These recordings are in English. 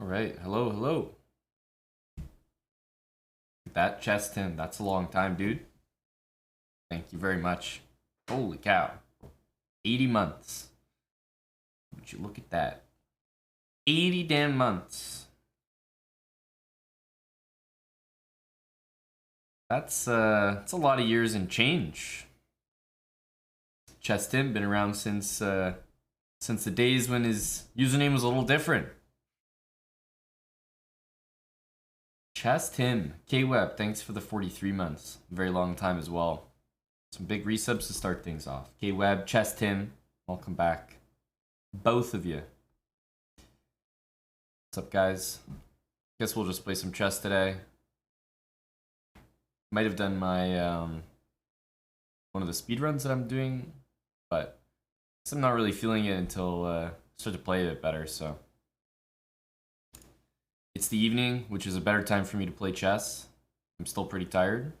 right. Hello, hello. That chest Tim. That's a long time, dude. Thank you very much. Holy cow. 80 months. Would you look at that? 80 damn months. That's a lot of years and change. Chess Tim been around since the days when his username was a little different. Chess Tim, K-Web, thanks for the 43 months. Very long time as well. Some big resubs to start things off. K-Web, Chess Tim, welcome back. Both of you. What's up, guys? Guess we'll just play some chess today. Might have done my one of the speedruns that I'm doing, but I'm not really feeling it until I start to play it better, so. It's the evening, which is a better time for me to play chess. I'm still pretty tired,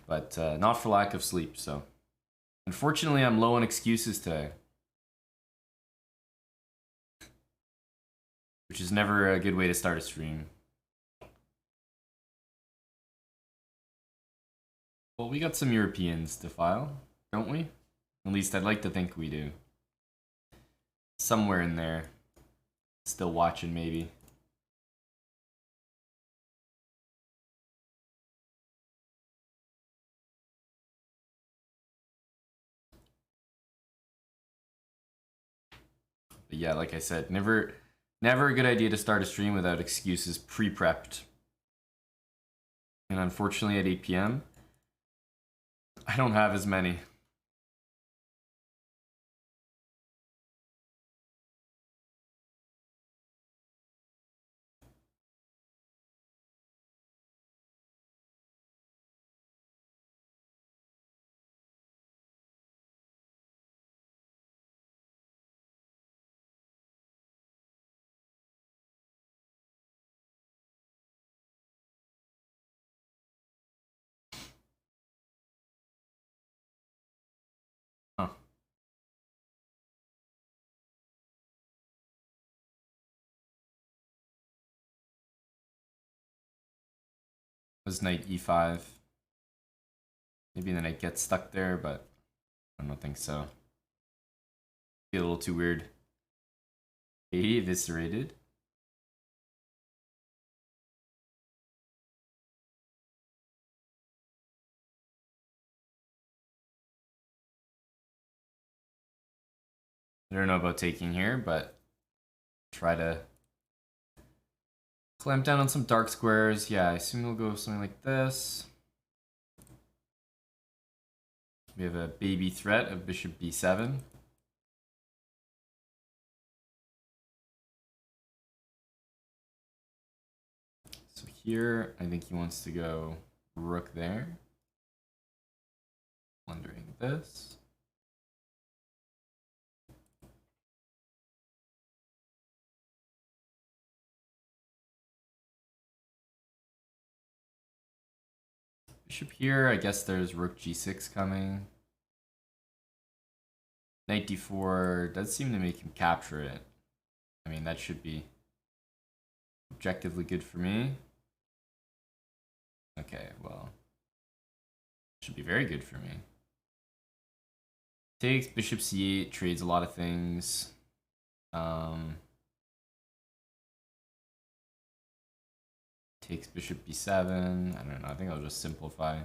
but not for lack of sleep, so. Unfortunately, I'm low on excuses today, which is never a good way to start a stream. Well, we got some Europeans to file, don't we? At least I'd like to think we do. Somewhere in there. Still watching, maybe. But yeah, like I said, never a good idea to start a stream without excuses pre-prepped. And unfortunately at 8 p.m., I don't have as many. Huh. Was knight e5. Maybe the knight gets stuck there, but I don't think so. Be a little too weird. 80 eviscerated. I don't know about taking here, but try to clamp down on some dark squares. Yeah, I assume we'll go something like this. We have a baby threat of bishop b7. So here, I think he wants to go rook there. Wondering this. Bishop here, I guess there's rook g6 coming. Knight d4 does seem to make him capture it. I mean, that should be objectively good for me. Okay, well, should be very good for me. Takes bishop c8, trades a lot of things. Takes bishop b7. I don't know, I think I'll just simplify.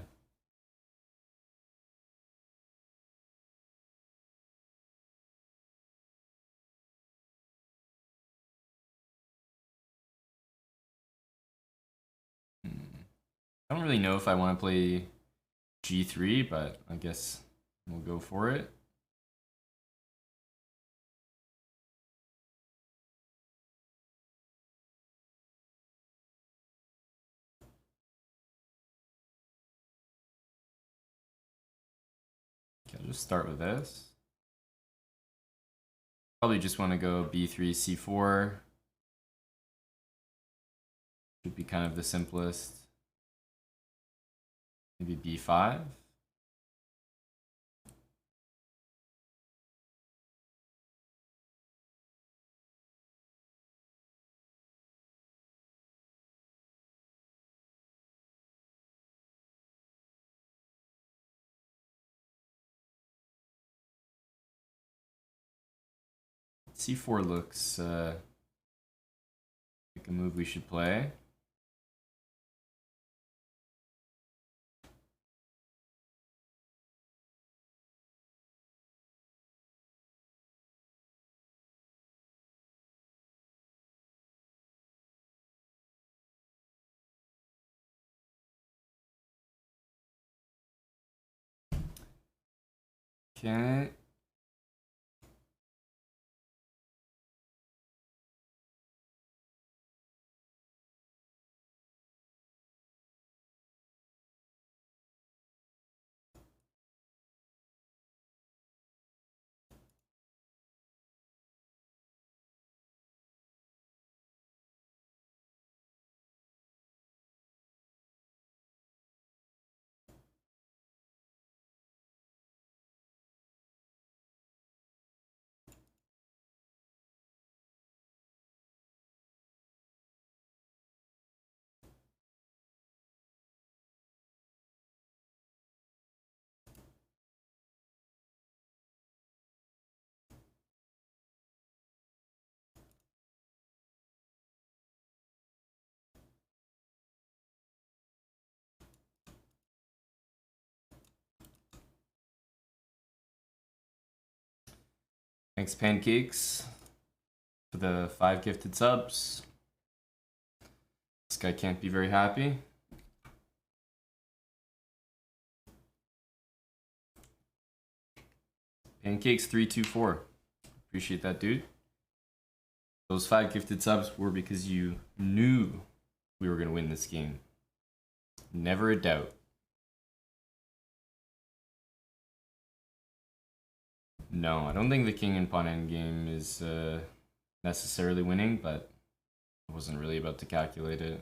I don't really know if I want to play g3, but I guess we'll go for it. Okay, I'll just start with this. Probably just want to go b3, c4. Should be kind of the simplest. Maybe b5. C4 looks like a move we should play. Okay. Thanks, Pancakes, for the 5 gifted subs. This guy can't be very happy. Pancakes 324. Appreciate that, dude. Those 5 gifted subs were because you knew we were going to win this game. Never a doubt. No, I don't think the king and pawn endgame is necessarily winning, but I wasn't really about to calculate it.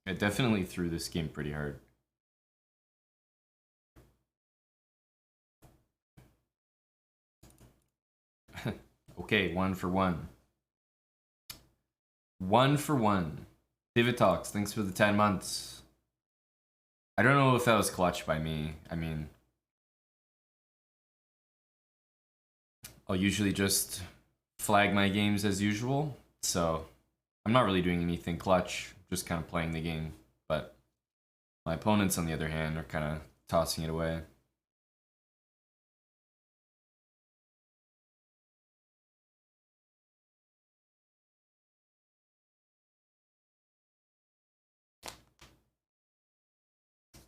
I definitely threw this game pretty hard. Okay, 1 for 1. 1 for 1. Divitox, thanks for the 10 months. I don't know if that was clutch by me. I mean, I'll usually just flag my games as usual, so I'm not really doing anything clutch, just kind of playing the game. But my opponents, on the other hand, are kind of tossing it away.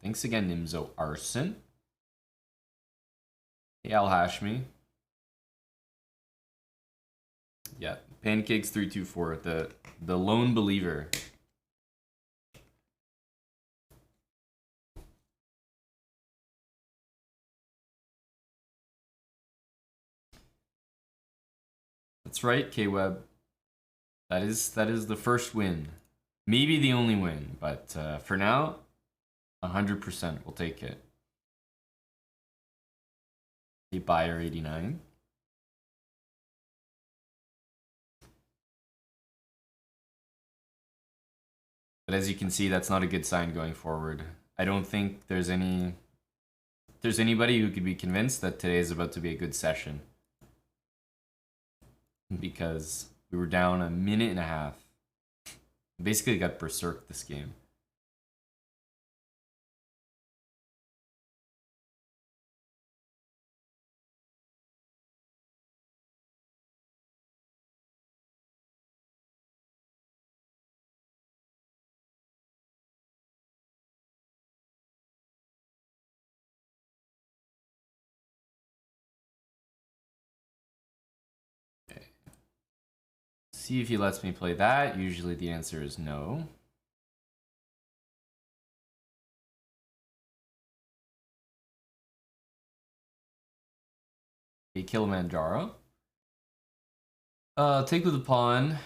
Thanks again, Nimzo Arson. Hey, Al Hashmi. Yeah, Pancakes 324, the lone believer. That's right, K-Web. That is the first win. Maybe the only win, but for now, 100% we'll take it. A buyer 89. But as you can see, that's not a good sign going forward. I don't think there's anybody who could be convinced that today is about to be a good session. Because we were down a minute and a half. Basically got berserked this game. See if he lets me play that. Usually the answer is no. A Kilimanjaro. Take with the pawn.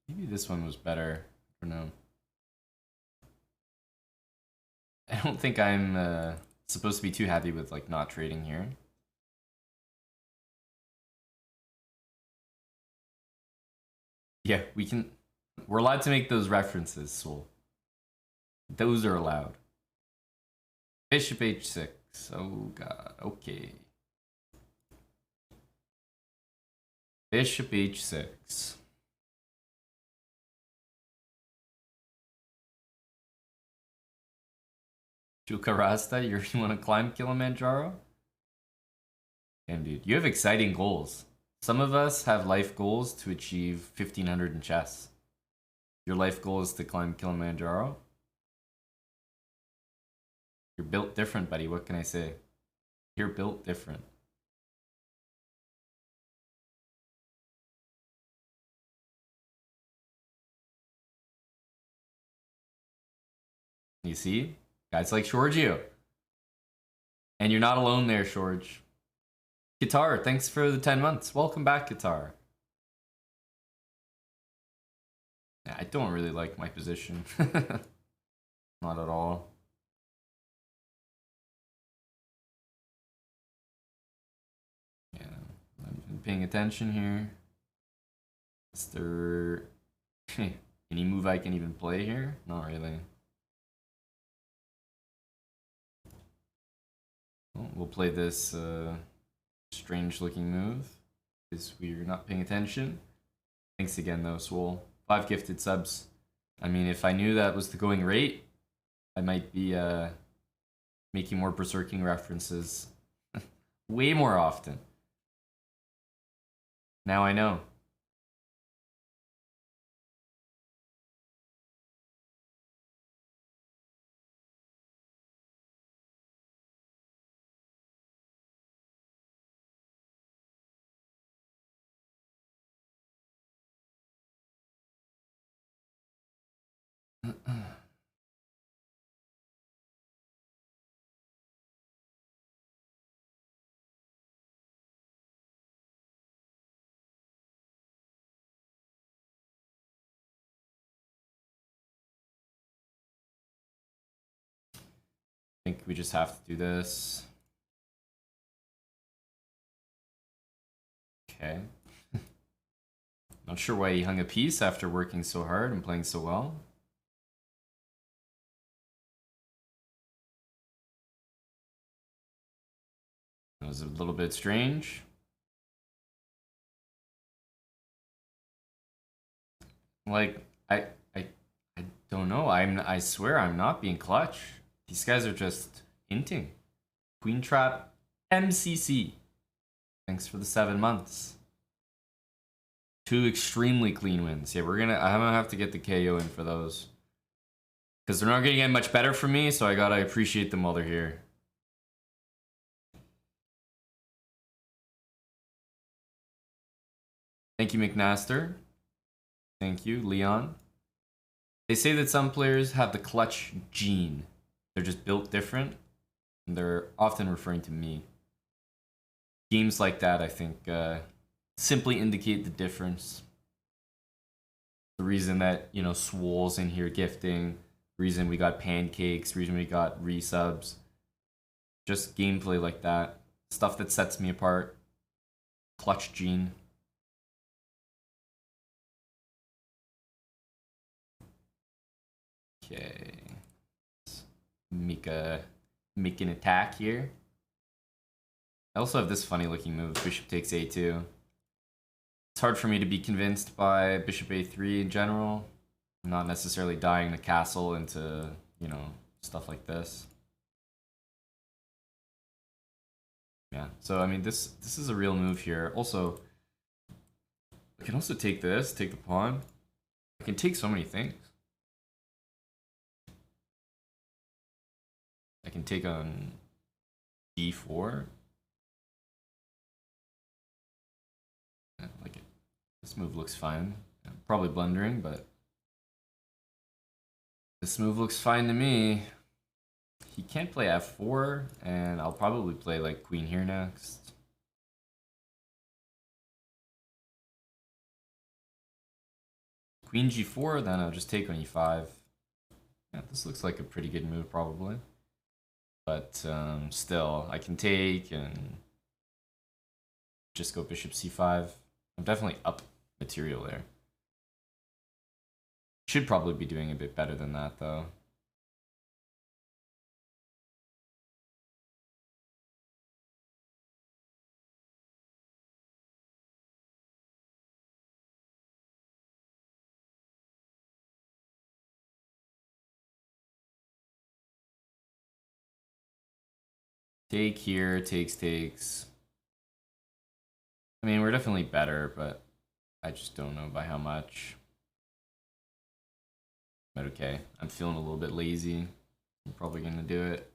Maybe this one was better. I don't know. I don't think I'm supposed to be too happy with like not trading here. Yeah, we're allowed to make those references, Soul. Those are allowed. Bishop h6. Oh god, okay. Bishop h6. Chukarasta, you want to climb Kilimanjaro? Damn, dude, you have exciting goals. Some of us have life goals to achieve 1500 in chess. Your life goal is to climb Kilimanjaro? You're built different, buddy. What can I say? You're built different. You see? Guys like Giorgio. And you're not alone there, George. Guitar, thanks for the 10 months. Welcome back, Guitar. Yeah, I don't really like my position. Not at all. Yeah, I've been paying attention here. Is there any move I can even play here? Not really. Well, we'll play this strange looking move because we're not paying attention. Thanks again though, Swole. 5 gifted subs. I mean, if I knew that was the going rate, I might be making more berserking references way more often. Now I know. I think we just have to do this. Okay. Not sure why he hung a piece after working so hard and playing so well. That was a little bit strange. Like, I don't know. I swear I'm not being clutch. These guys are just hinting. Queen trap MCC. Thanks for the 7 months. 2 extremely clean wins. Yeah, I'm gonna have to get the KO in for those. Because they're not gonna get much better from me, so I gotta appreciate them while they're here. Thank you, McNaster. Thank you, Leon. They say that some players have the clutch gene. They're just built different. And they're often referring to me. Games like that, I think, simply indicate the difference. The reason that, you know, Swole's in here gifting, reason we got pancakes, reason we got resubs. Just gameplay like that. Stuff that sets me apart. Clutch gene. Okay. Let's make an attack here. I also have this funny looking move, bishop takes a2. It's hard for me to be convinced by bishop a3 in general. I'm not necessarily dying the castle into, you know, stuff like this. Yeah, so I mean this is a real move here. Also, I can also take this, take the pawn. I can take so many things. I can take on d4. I like it. This move looks fine. I'm probably blundering, but this move looks fine to me. He can't play f4, and I'll probably play like queen here next. Queen g4, then I'll just take on e5. Yeah, this looks like a pretty good move, probably. But still, I can take and just go bishop c5. I'm definitely up material there. Should probably be doing a bit better than that, though. Take here, takes. I mean, we're definitely better, but I just don't know by how much. But okay, I'm feeling a little bit lazy. I'm probably gonna do it.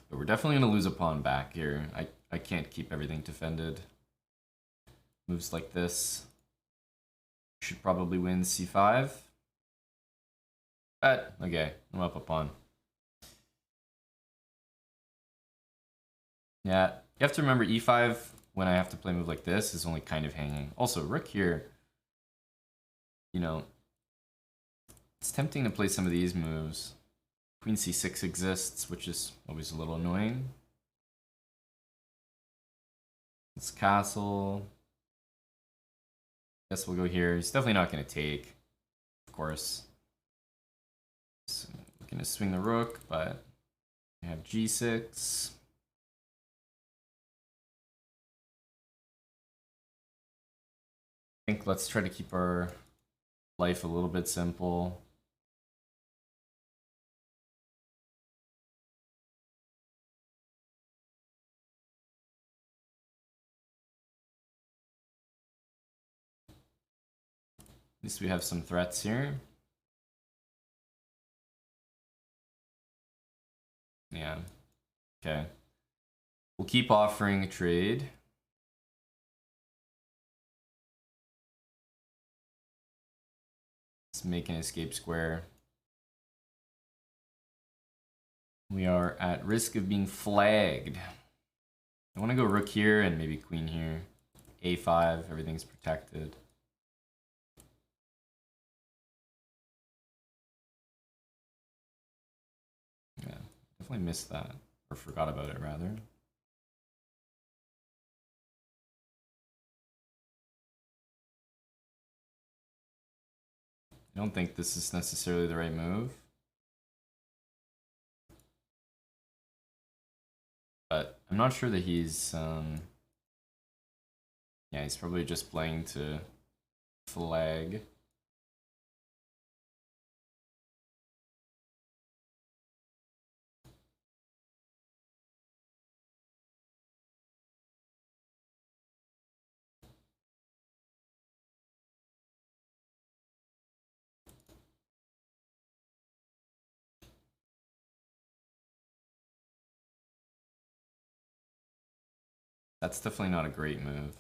But we're definitely gonna lose a pawn back here. I can't keep everything defended. Moves like this. Should probably win c5. But, okay, I'm up a pawn. Yeah, you have to remember e5 when I have to play a move like this is only kind of hanging. Also, rook here, you know, it's tempting to play some of these moves. Queen c6 exists, which is always a little annoying. This castle. Guess we'll go here. He's definitely not going to take, of course. So we're going to swing the rook, but we have g6. I think let's try to keep our life a little bit simple. At least we have some threats here. Yeah. Okay. We'll keep offering a trade. Let's make an escape square. We are at risk of being flagged. I want to go rook here and maybe queen here. a5, everything's protected. Yeah, definitely missed that. Or forgot about it, rather. I don't think this is necessarily the right move. But I'm not sure that he's... yeah, he's probably just playing to flag. That's definitely not a great move.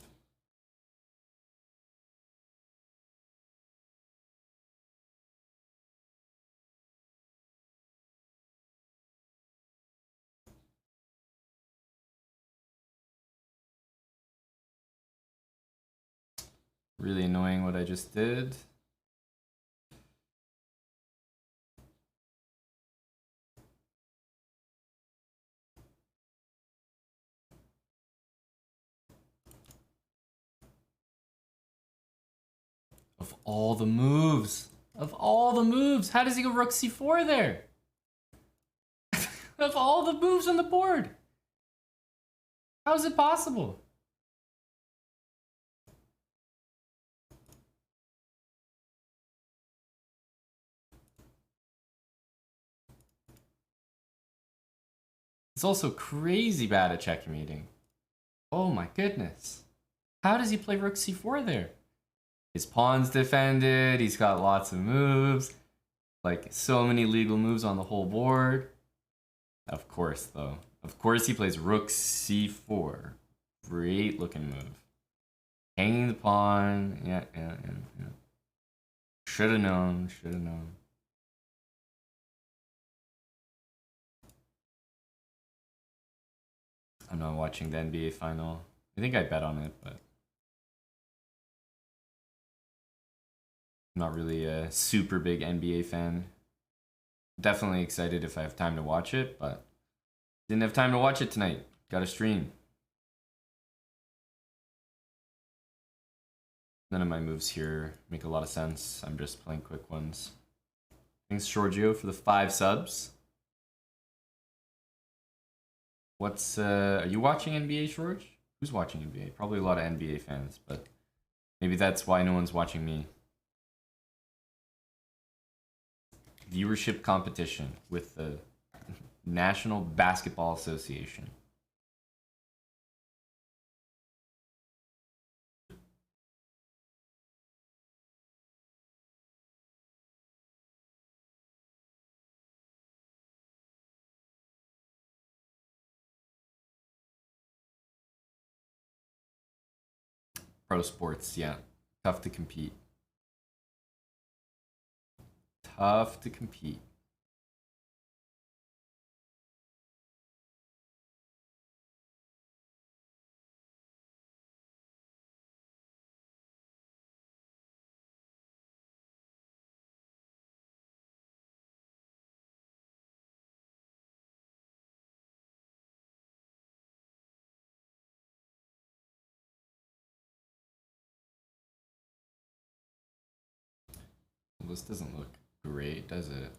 Really annoying what I just did. Of all the moves! Of all the moves! How does he go rook c4 there? Of all the moves on the board! How is it possible? He's also crazy bad at checkmating. Oh my goodness. How does he play rook c4 there? His pawn's defended, he's got lots of moves. Like, so many legal moves on the whole board. Of course, though. Of course he plays rook c4. Great looking move. Hanging the pawn. Yeah. Should have known. I'm not watching the NBA final. I think I bet on it, but I'm not really a super big NBA fan. Definitely excited if I have time to watch it, but didn't have time to watch it tonight. Got to stream. None of my moves here make a lot of sense. I'm just playing quick ones. Thanks, Giorgio, for the 5 subs. Are you watching NBA, George? Who's watching NBA? Probably a lot of NBA fans, but maybe that's why no one's watching me. Viewership competition with the National Basketball Association. Pro sports, yeah. Tough to compete. Tough to compete. Well, this doesn't look great, does it?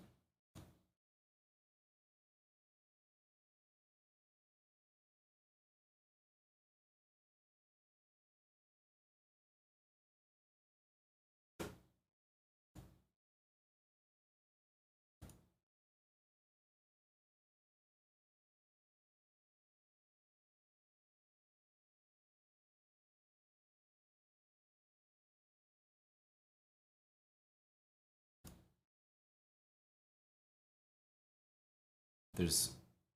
There's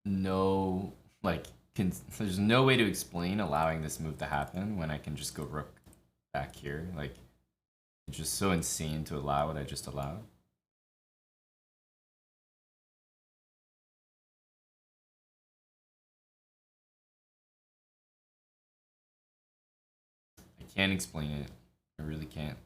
no there's no way to explain allowing this move to happen when I can just go rook back here. Like, it's just so insane to allow what I just allowed. I can't explain it. I really can't.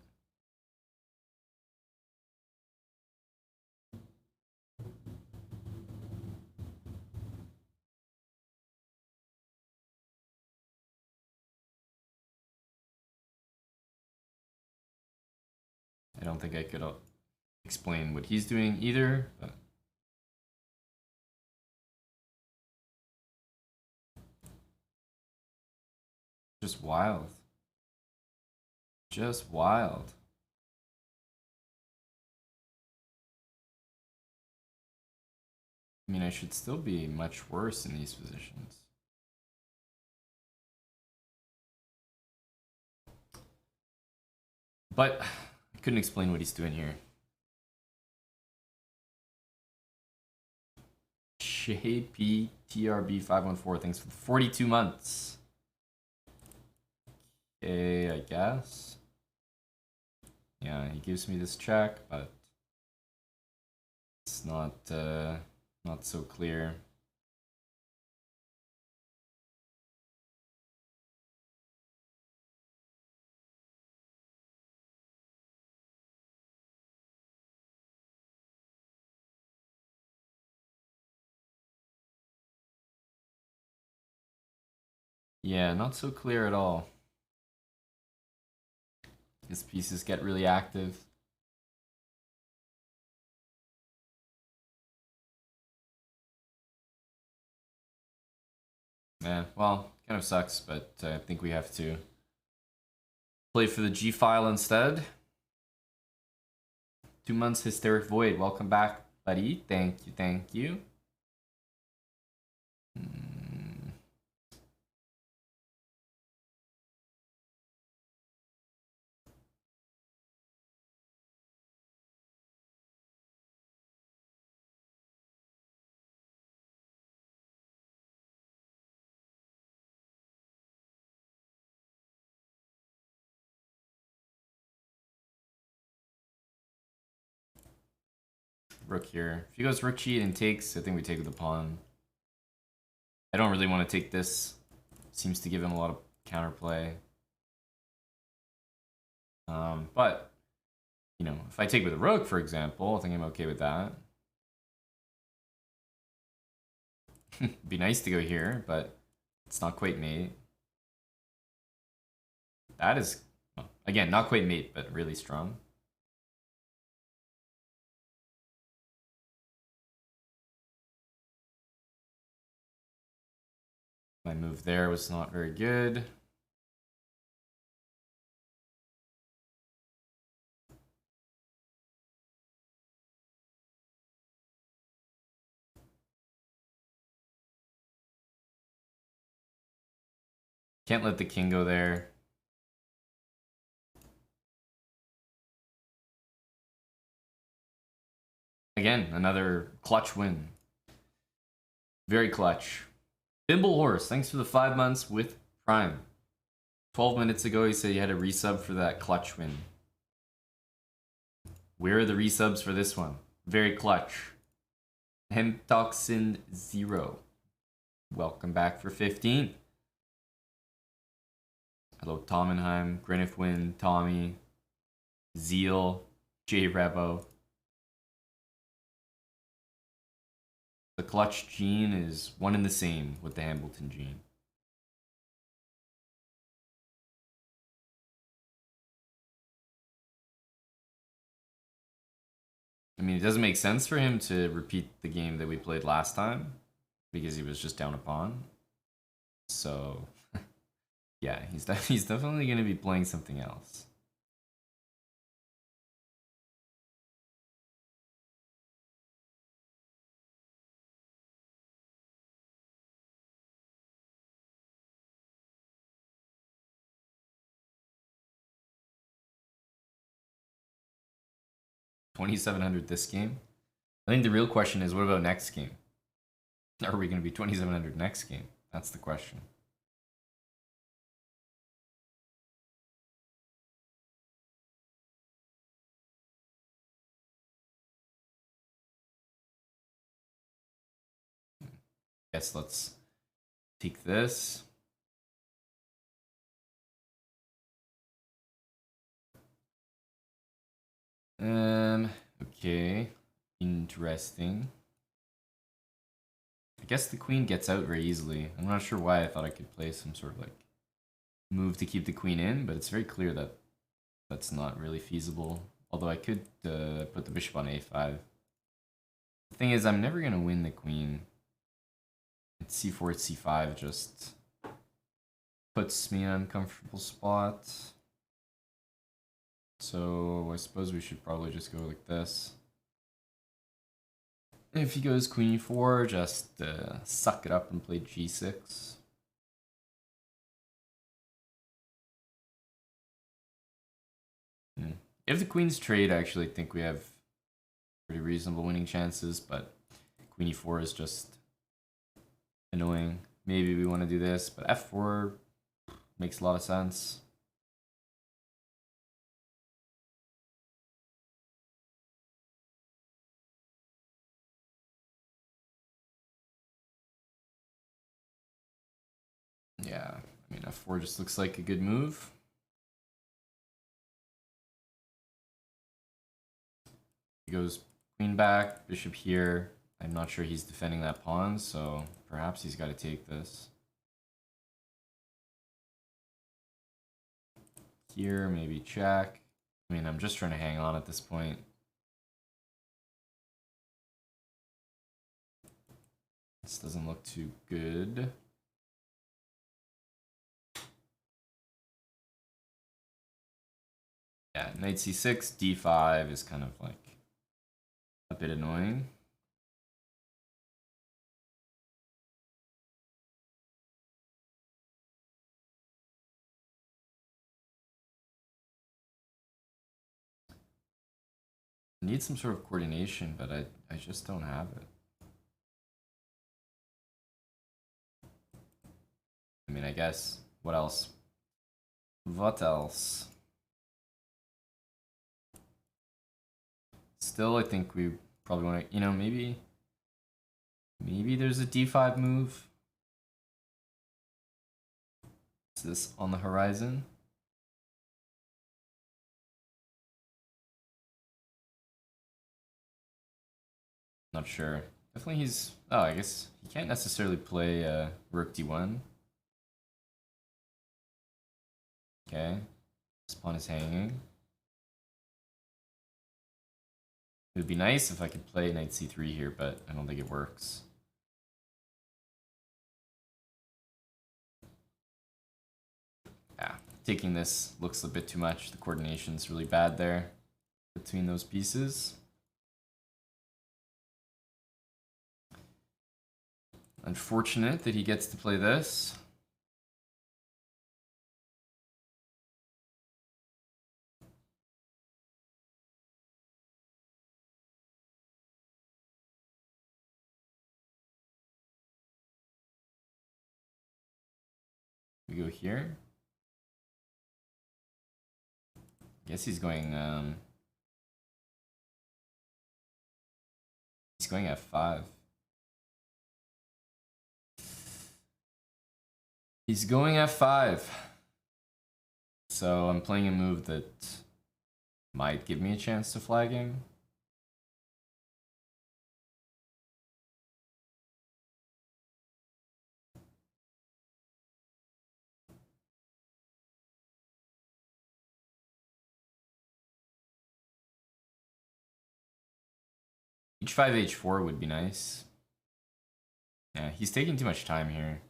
I don't think I could explain what he's doing either, but just wild. Just wild. I mean, I should still be much worse in these positions. But I couldn't explain what he's doing here. JPTRB514, thanks for the 42 months. Okay, I guess. Yeah, he gives me this check, but it's not so clear. Yeah, not so clear at all. His pieces get really active. Yeah, well, kind of sucks, but I think we have to play for the G file instead. 2 months, Hysteric Void. Welcome back, buddy. Thank you, thank you. Rook here. If he goes rook cheat and takes, I think we take with the pawn. I don't really want to take this. seems to give him a lot of counterplay. But, you know, if I take with a rook, for example, I think I'm okay with that. Be nice to go here, but it's not quite mate. That is, well, again, not quite mate, but really strong. My move there was not very good. Can't let the king go there. Again, another clutch win. Very clutch. Bimble Horse, thanks for the 5 months with Prime. 12 minutes ago, he said you had a resub for that clutch win. Where are the resubs for this one? Very clutch. Hemtoxin 0. Welcome back for 15. Hello, Tomenheim, Grenifwin, Tommy, Zeal, J Rebo. The clutch gene is one and the same with the Hambleton gene. I mean, it doesn't make sense for him to repeat the game that we played last time because he was just down a pawn. So, yeah, he's definitely going to be playing something else. $2,700 this game. I think the real question is, what about next game? Are we going to be 2,700 next game? That's the question. Guess let's take this. Okay. Interesting. I guess the queen gets out very easily. I'm not sure why I thought I could play some sort of like move to keep the queen in, but it's very clear that that's not really feasible. Although I could put the bishop on a5. The thing is, I'm never going to win the queen. c4, c5 just puts me in an uncomfortable spot. So I suppose we should probably just go like this. If he goes queen e4, just suck it up and play g6. If the queens trade, I actually think we have pretty reasonable winning chances, but queen e4 is just annoying. Maybe we want to do this, but f4 makes a lot of sense. Yeah, I mean, f4 just looks like a good move. He goes queen back, bishop here. I'm not sure he's defending that pawn, so perhaps he's got to take this. Here, maybe check. I mean, I'm just trying to hang on at this point. This doesn't look too good. Yeah, knight c6, d5 is kind of like a bit annoying. I need some sort of coordination, but I just don't have it. I mean, I guess, what else? What else? Still, I think we probably want to, you know, maybe there's a d5 move. Is this on the horizon? Not sure. Definitely he's... Oh, I guess he can't necessarily play rook d1. Okay. This pawn is hanging. It would be nice if I could play knight c3 here, but I don't think it works. Yeah, taking this looks a bit too much. The coordination's really bad there between those pieces. Unfortunate that he gets to play this. We go here. I guess he's going f5. He's going f5. So I'm playing a move that might give me a chance to flagging. H5, H4 would be nice. Yeah, he's taking too much time here.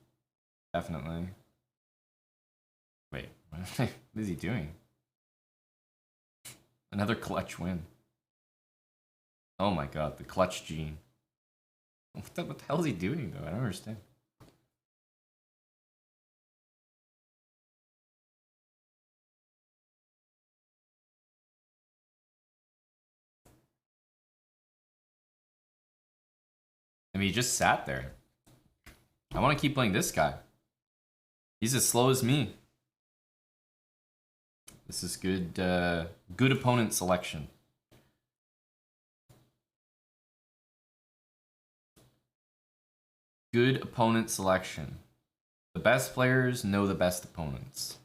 Definitely. Wait, what is he doing? Another clutch win. Oh my god, the clutch gene. What the hell is he doing though? I don't understand. I mean, he just sat there. I want to keep playing this guy. He's as slow as me. This is good, good opponent selection. Good opponent selection. The best players know the best opponents.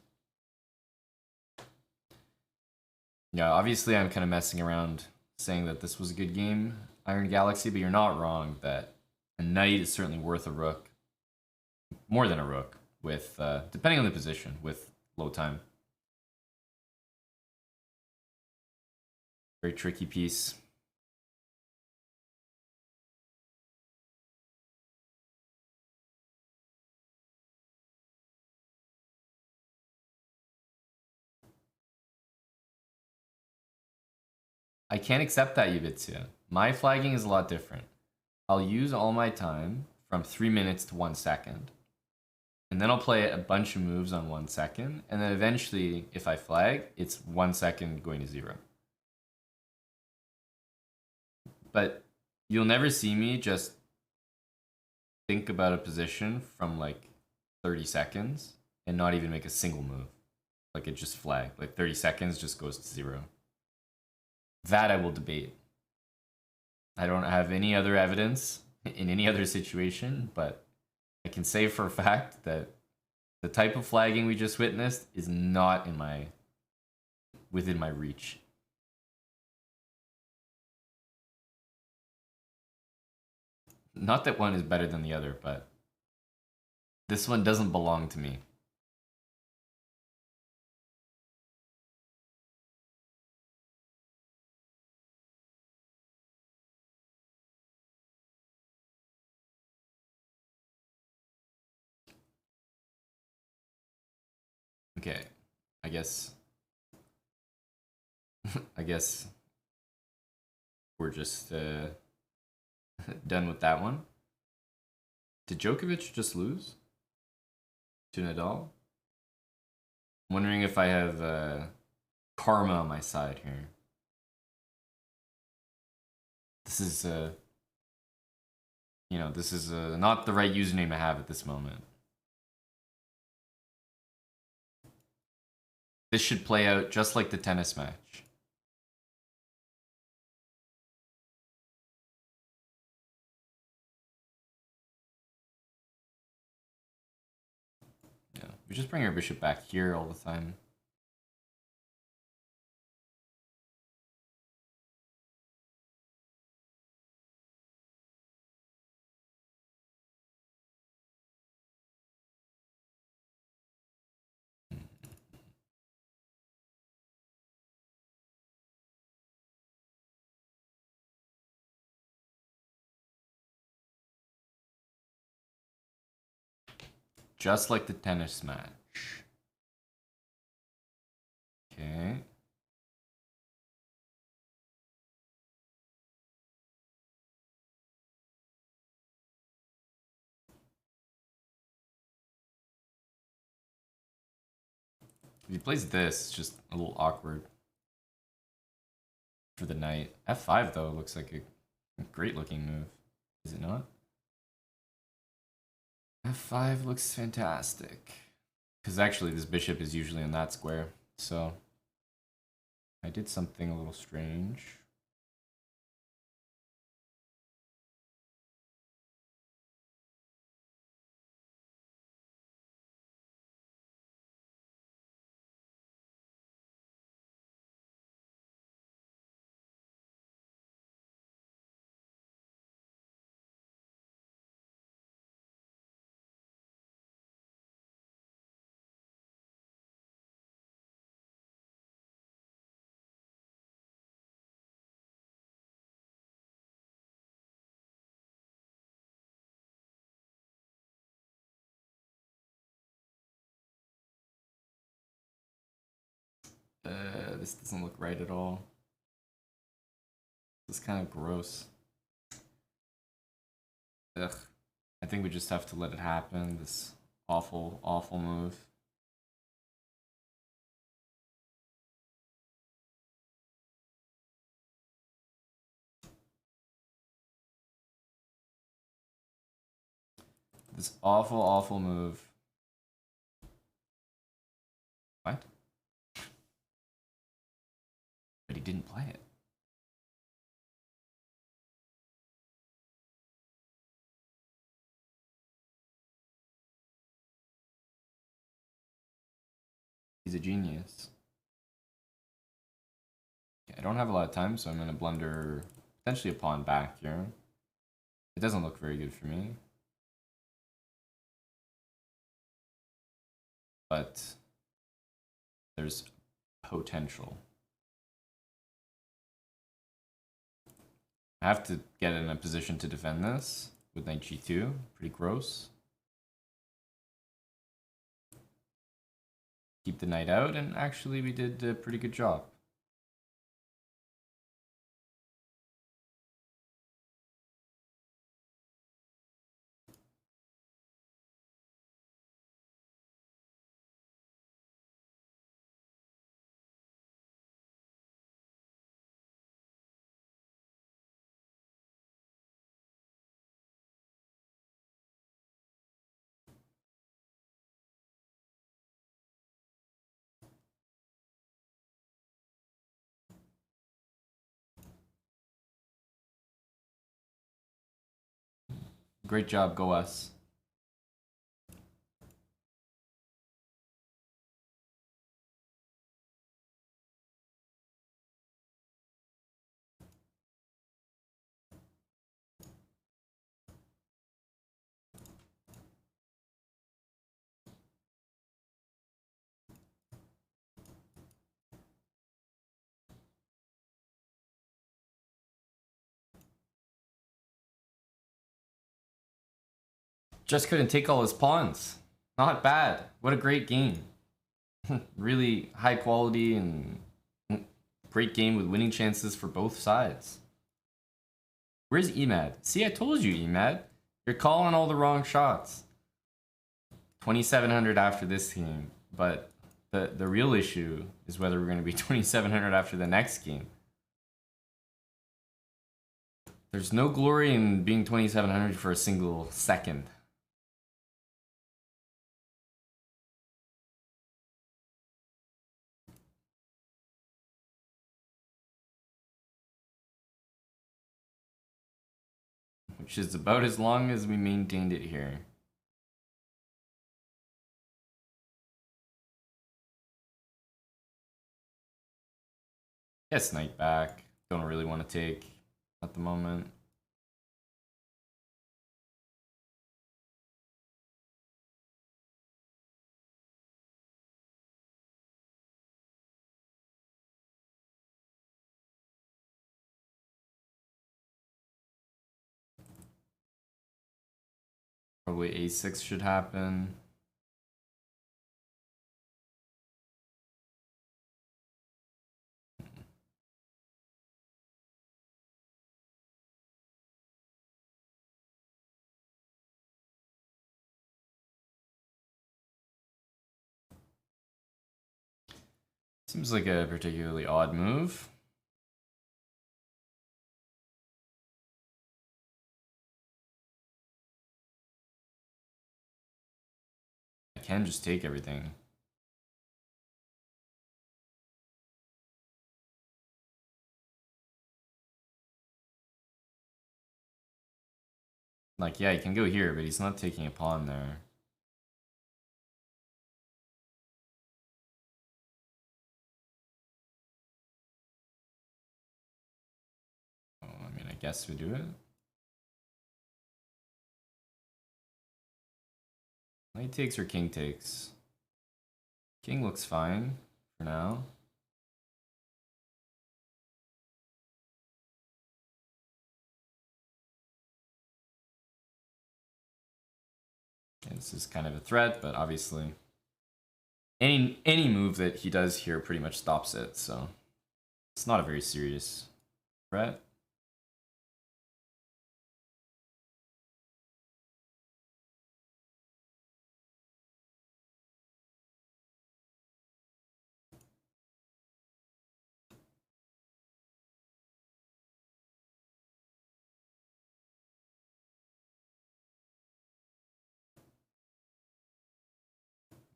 Yeah, obviously I'm kind of messing around saying that this was a good game, Iron Galaxy, but you're not wrong that a knight is certainly worth a rook. More than a rook, with depending on the position, with low time. Very tricky piece. I can't accept that, Yuvitsia. My flagging is a lot different. I'll use all my time from 3 minutes to 1 second. And then I'll play a bunch of moves on 1 second. And then eventually, if I flag, it's 1 second going to 0. But you'll never see me just think about a position from like 30 seconds and not even make a single move. Like it just flag. Like 30 seconds just goes to 0. That I will debate. I don't have any other evidence in any other situation, but I can say for a fact that the type of flagging we just witnessed is not within my reach. Not that one is better than the other, but this one doesn't belong to me. Okay, I guess I guess we're just done with that one. Did Djokovic just lose to Nadal? I'm wondering if I have karma on my side here. This is you know, this is not the right username to have at this moment. This should play out just like the tennis match. Yeah, we We just bring our bishop back here all the time. Just like the tennis match. Okay. If he plays this, it's just a little awkward for the knight. F5 though looks like a great looking move. Is it not? F5 looks fantastic. Because actually this bishop is usually in that square. So I did something a little strange. This doesn't look right at all. This is kind of gross. Ugh. I think we just have to let it happen. This awful, awful move. This awful, awful move. What? But he didn't play it. He's a genius. Okay, I don't have a lot of time, so I'm going to blunder potentially a pawn back here. It doesn't look very good for me. But there's potential. I have to get in a position to defend this with knight g2. Pretty gross. Keep the knight out, and actually we did a pretty good job. Great job, go us. Just couldn't take all his pawns. Not bad. What a great game. Really high quality and great game with winning chances for both sides. Where's Emad? See, I told you, Emad. You're calling all the wrong shots. 2,700 after this game, but the real issue is whether we're going to be 2,700 after the next game. There's no glory in being 2,700 for a single second. Which is about as long as we maintained it here. Guess knight back. Don't really want to take at the moment. Probably a6 should happen. Seems like a particularly odd move. I can just take everything. Like, yeah, he can go here, but he's not taking a pawn there. Oh, I mean, I guess we do it. Knight takes or king takes? King looks fine for now. This is kind of a threat, but obviously any move that he does here pretty much stops it, so it's not a very serious threat.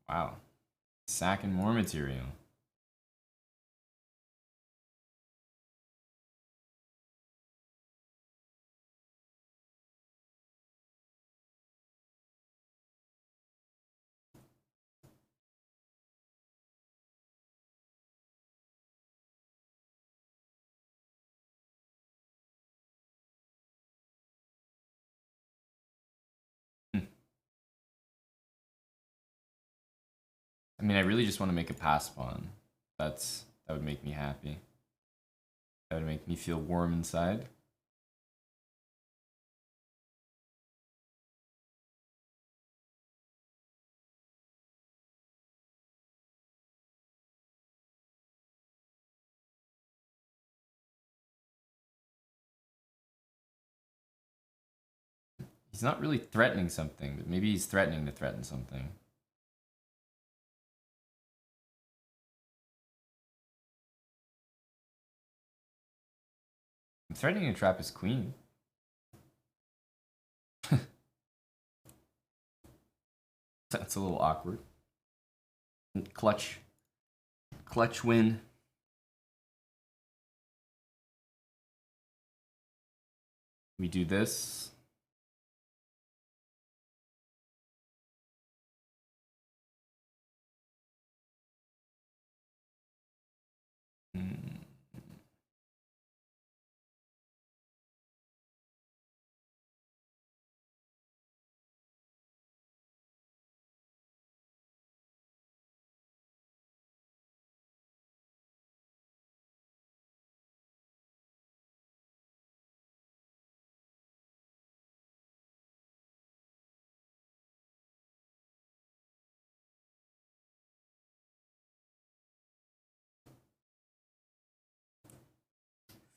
Wow. Sacking more material. I mean, I really just want to make a pass pawn. That would make me happy. That would make me feel warm inside. He's not really threatening something, but maybe he's threatening to threaten something. I'm threatening to trap his queen. That's a little awkward. Clutch. Clutch win. We do this. Hmm.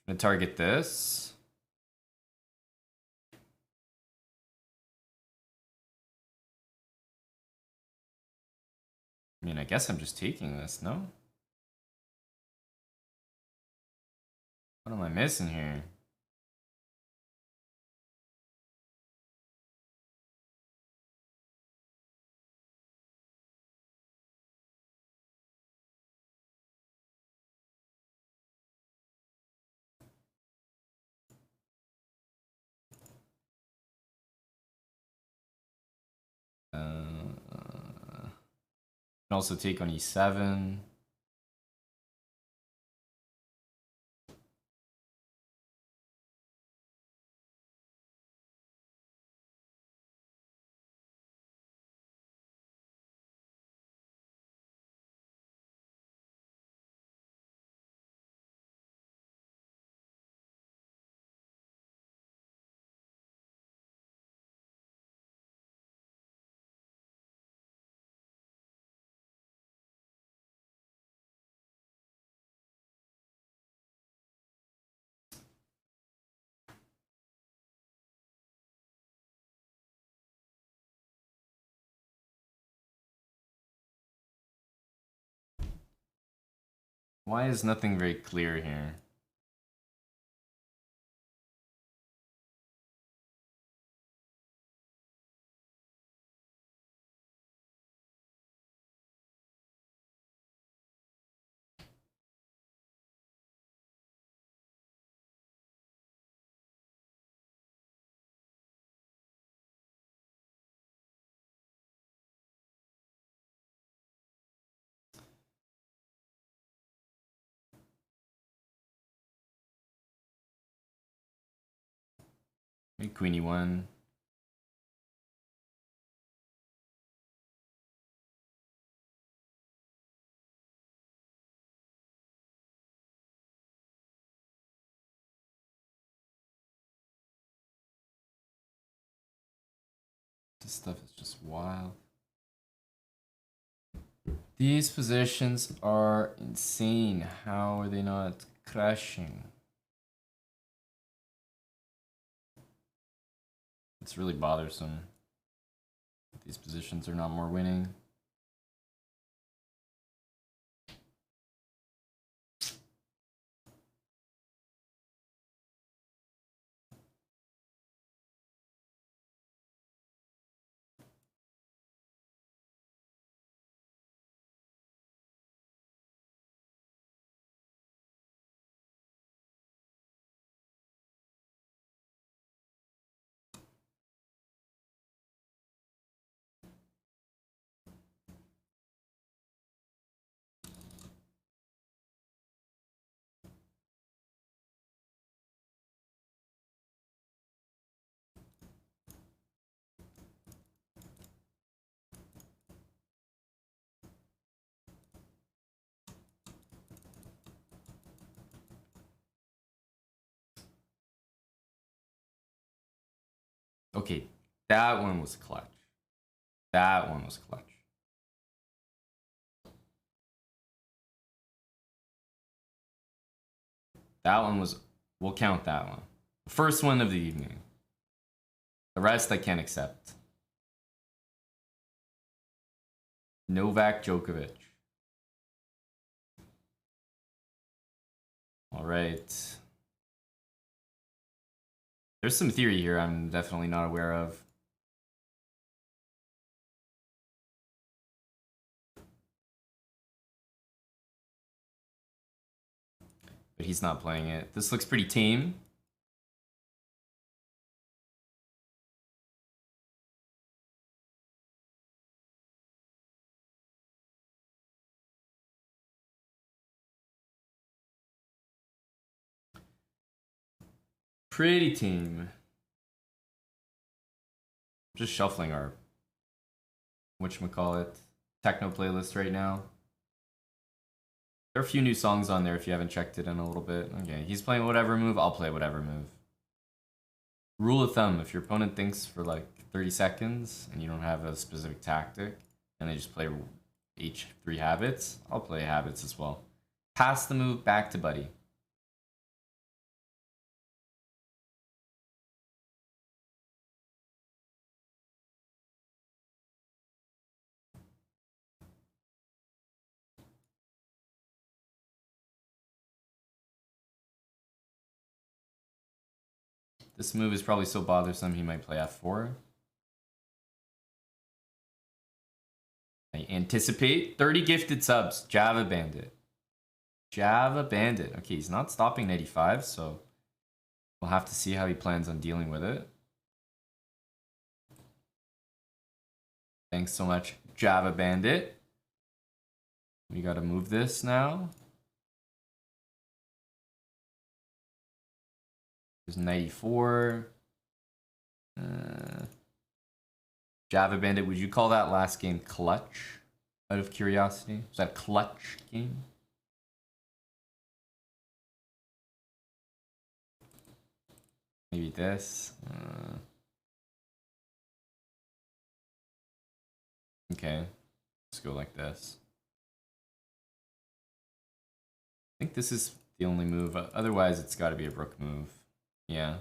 I'm gonna target this. I mean, I guess I'm just taking this, no? What am I missing here? Can also take on e7. Why is nothing very clear here? Maybe Queen E1. This stuff is just wild. These positions are insane. How are they not crashing? It's really bothersome. These positions are not more winning. Okay, that one was clutch. That one was clutch. That one was, we'll count that one. The first one of the evening. The rest I can't accept. Novak Djokovic. All right. There's some theory here I'm definitely not aware of. But he's not playing it. This looks pretty tame. Pretty tame. Just shuffling our whatchamacallit techno playlist right now. There are a few new songs on there if you haven't checked it in a little bit. Okay, he's playing whatever move, I'll play whatever move. Rule of thumb, if your opponent thinks for like 30 seconds and you don't have a specific tactic and they just play H3 habits, I'll play habits as well. Pass the move back to buddy. This move is probably so bothersome he might play f4. I anticipate 30 gifted subs. Java Bandit. Java Bandit. Okay, he's not stopping 95, so we'll have to see how he plans on dealing with it. Thanks so much, Java Bandit. We gotta move this now. There's 94. Java Bandit, would you call that last game clutch? Out of curiosity, was that a clutch game? Maybe this. Okay, let's go like this. I think this is the only move. Otherwise, it's got to be a rook move. Yeah.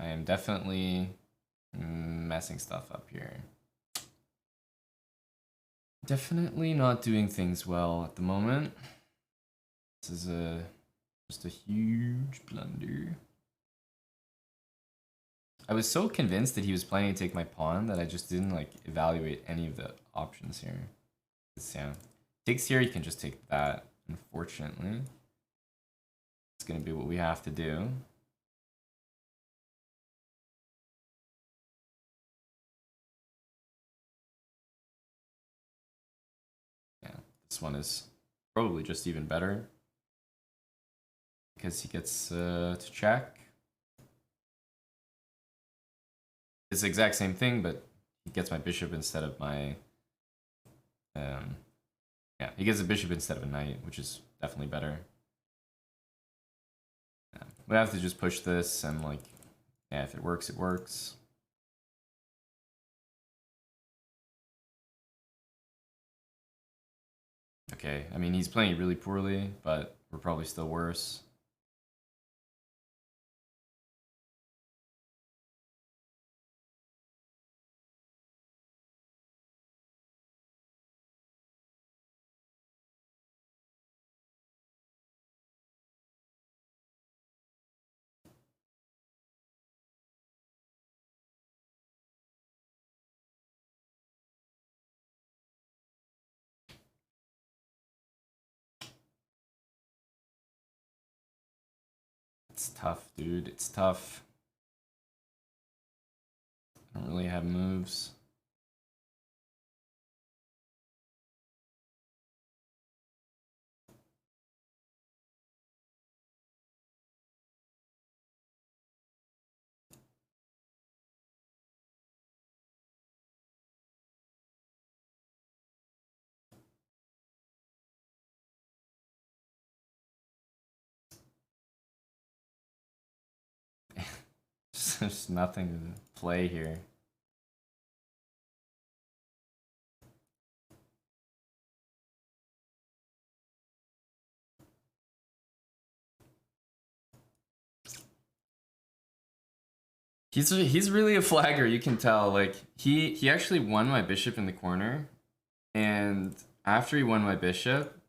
I am definitely messing stuff up here. Definitely not doing things well at the moment. This is just a huge blunder. I was so convinced that he was planning to take my pawn that I just didn't like evaluate any of the options here. Yeah, takes here, you can just take that. Unfortunately, it's gonna be what we have to do. Yeah, this one is probably just even better because he gets to check. It's the exact same thing, but he gets my bishop instead of my yeah, he gets a bishop instead of a knight, which is definitely better. Yeah. We have to just push this and like, yeah, if it works, it works. Okay, I mean, he's playing really poorly, but we're probably still worse. It's tough, dude. It's tough. I don't really have moves. There's nothing to play here. He's really a flagger, you can tell. Like he actually won my bishop in the corner, and after he won my bishop,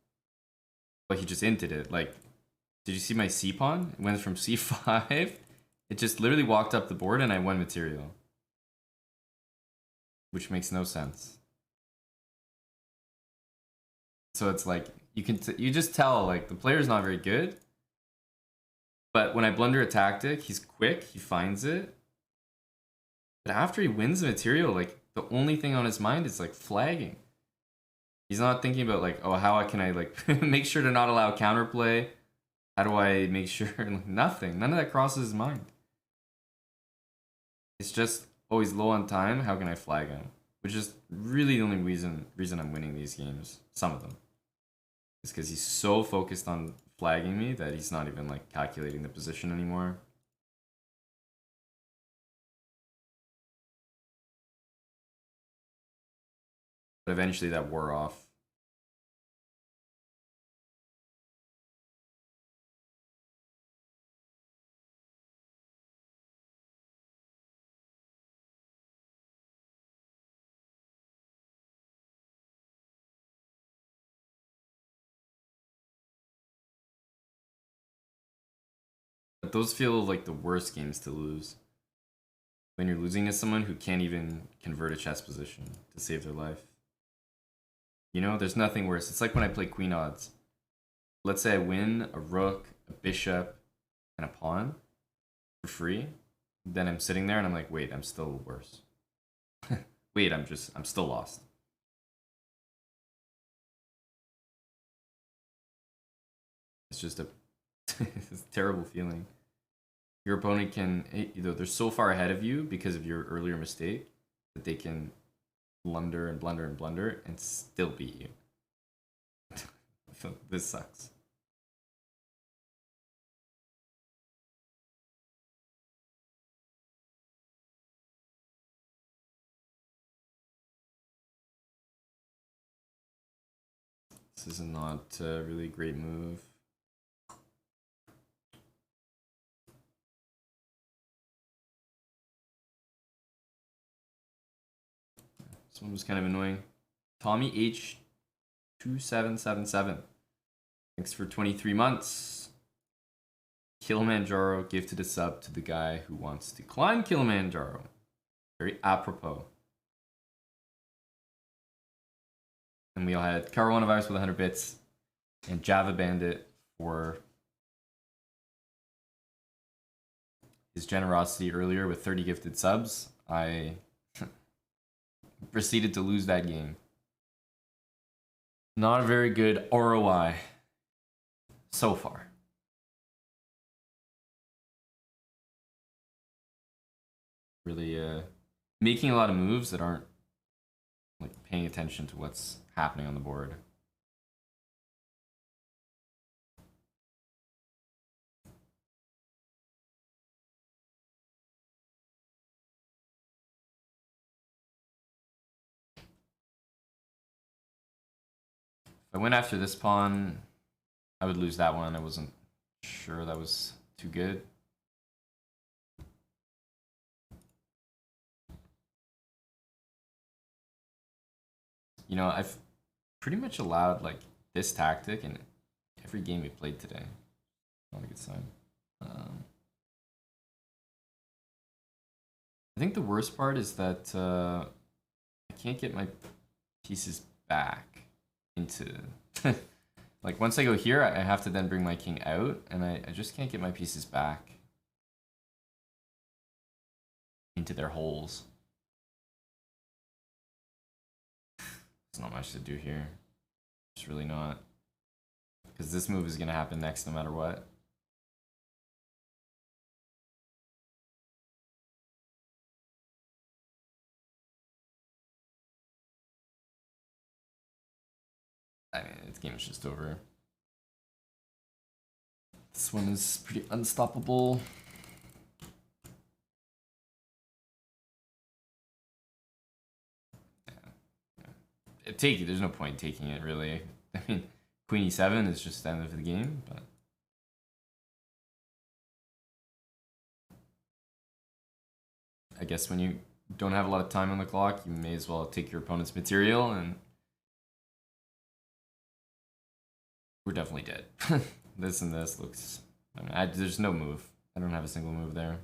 well, he just inted it. Like, did you see my c pawn? It went from c5. It just literally walked up the board, and I won material, which makes no sense. So it's like you just tell like the player's not very good, but when I blunder a tactic, he's quick, he finds it. But after he wins the material, like the only thing on his mind is like flagging. He's not thinking about like, oh, how can I like make sure to not allow counterplay? How do I make sure? Nothing. None of that crosses his mind. It's just, oh, he's low on time. How can I flag him? Which is really the only reason I'm winning these games. Some of them. Is because he's so focused on flagging me that he's not even like calculating the position anymore. But eventually that wore off. But those feel like the worst games to lose. When you're losing to someone who can't even convert a chess position to save their life. You know, there's nothing worse. It's like when I play queen odds. Let's say I win a rook, a bishop, and a pawn for free. Then I'm sitting there and I'm like, wait, I'm still worse. Wait, I'm still lost. It's just a, it's a terrible feeling. Your opponent can, either they're so far ahead of you because of your earlier mistake that they can blunder and blunder and blunder and still beat you. This sucks. This is not a really great move. This one was kind of annoying. Tommy H2777. Thanks for 23 months. Kilimanjaro gifted a sub to the guy who wants to climb Kilimanjaro. Very apropos. And we all had Coronavirus with 100 bits and Java Bandit for his generosity earlier with 30 gifted subs. I proceeded to lose that game. Not a very good ROI so far. Really making a lot of moves that aren't like paying attention to what's happening on the board. If I went after this pawn, I would lose that one. I wasn't sure that was too good. You know, I've pretty much allowed like this tactic in every game we played today. Not a good sign. I think the worst part is that I can't get my pieces back into... like, once I go here, I have to then bring my king out, and I just can't get my pieces back into their holes. There's not much to do here. There's really not. Because this move is going to happen next no matter what. I mean, this game is just over. This one is pretty unstoppable. Yeah. Take it. There's no point taking it, really. I mean, Queen E7 is just the end of the game, but... I guess when you don't have a lot of time on the clock, you may as well take your opponent's material, and... we're definitely dead. This and this looks... I mean, there's no move. I don't have a single move there.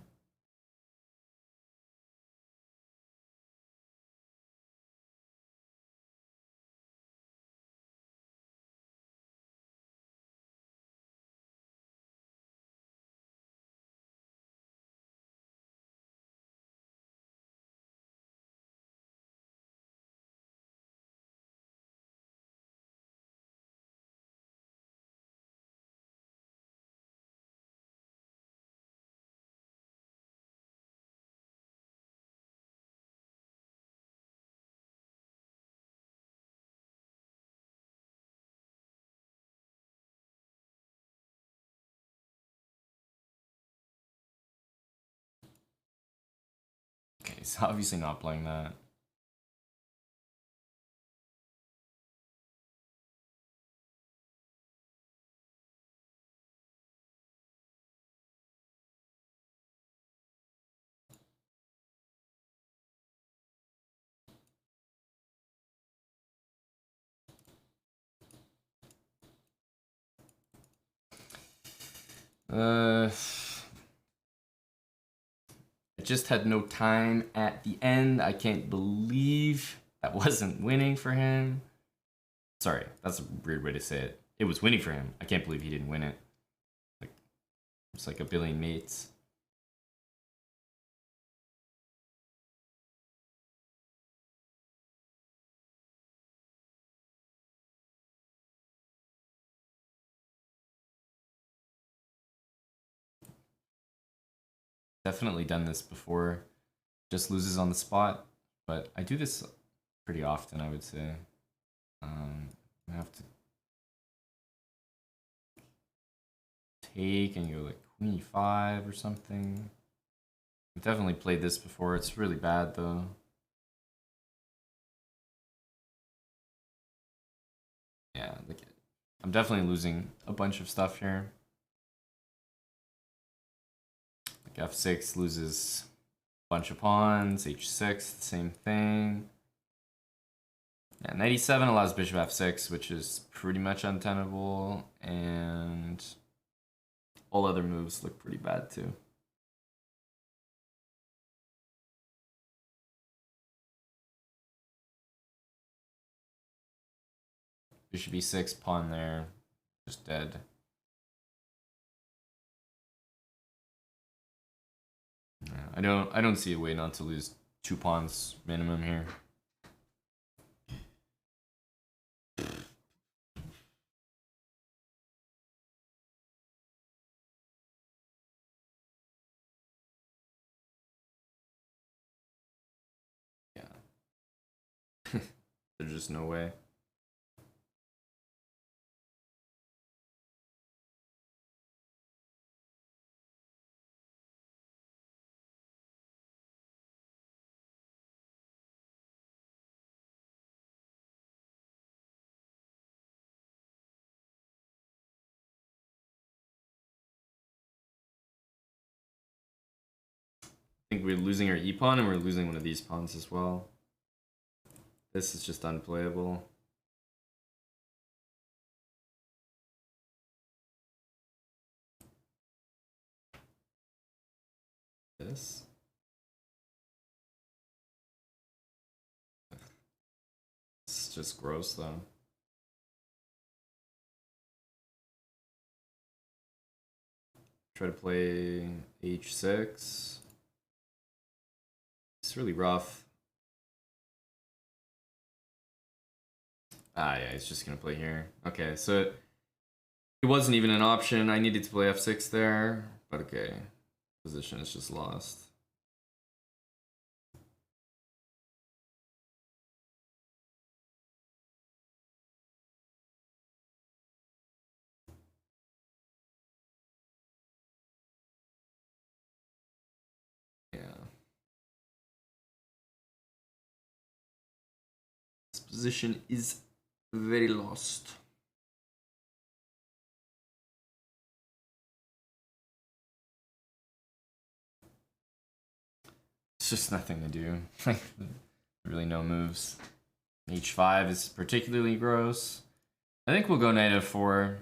Okay, he's obviously not playing that. I just had no time at the end. I can't believe that wasn't winning for him. Sorry, that's a weird way to say it. It was winning for him. I can't believe he didn't win it. Like, it's like a billion mates. Definitely done this before. Just loses on the spot, but I do this pretty often, I would say. I have to take and go like Queen E5 or something. I've definitely played this before. It's really bad though. Yeah, like I'm definitely losing a bunch of stuff here. Like F6 loses a bunch of pawns, H6, same thing. Yeah, knight e7 allows bishop f6, which is pretty much untenable, and all other moves look pretty bad too. Bishop e6, pawn there, just dead. Yeah, I don't see a way not to lose 2 pawns minimum here. Yeah. There's just no way. I think we're losing our e-pawn and we're losing one of these pawns as well. This is just unplayable. This. It's just gross though. Try to play h6. It's really rough. Ah, yeah, he's just gonna play here. Okay, so it wasn't even an option. I needed to play f6 there, but okay. Position is just lost. Yeah. This position is very lost. It's just nothing to do. Really no moves. H5 is particularly gross. I think we'll go knight f4.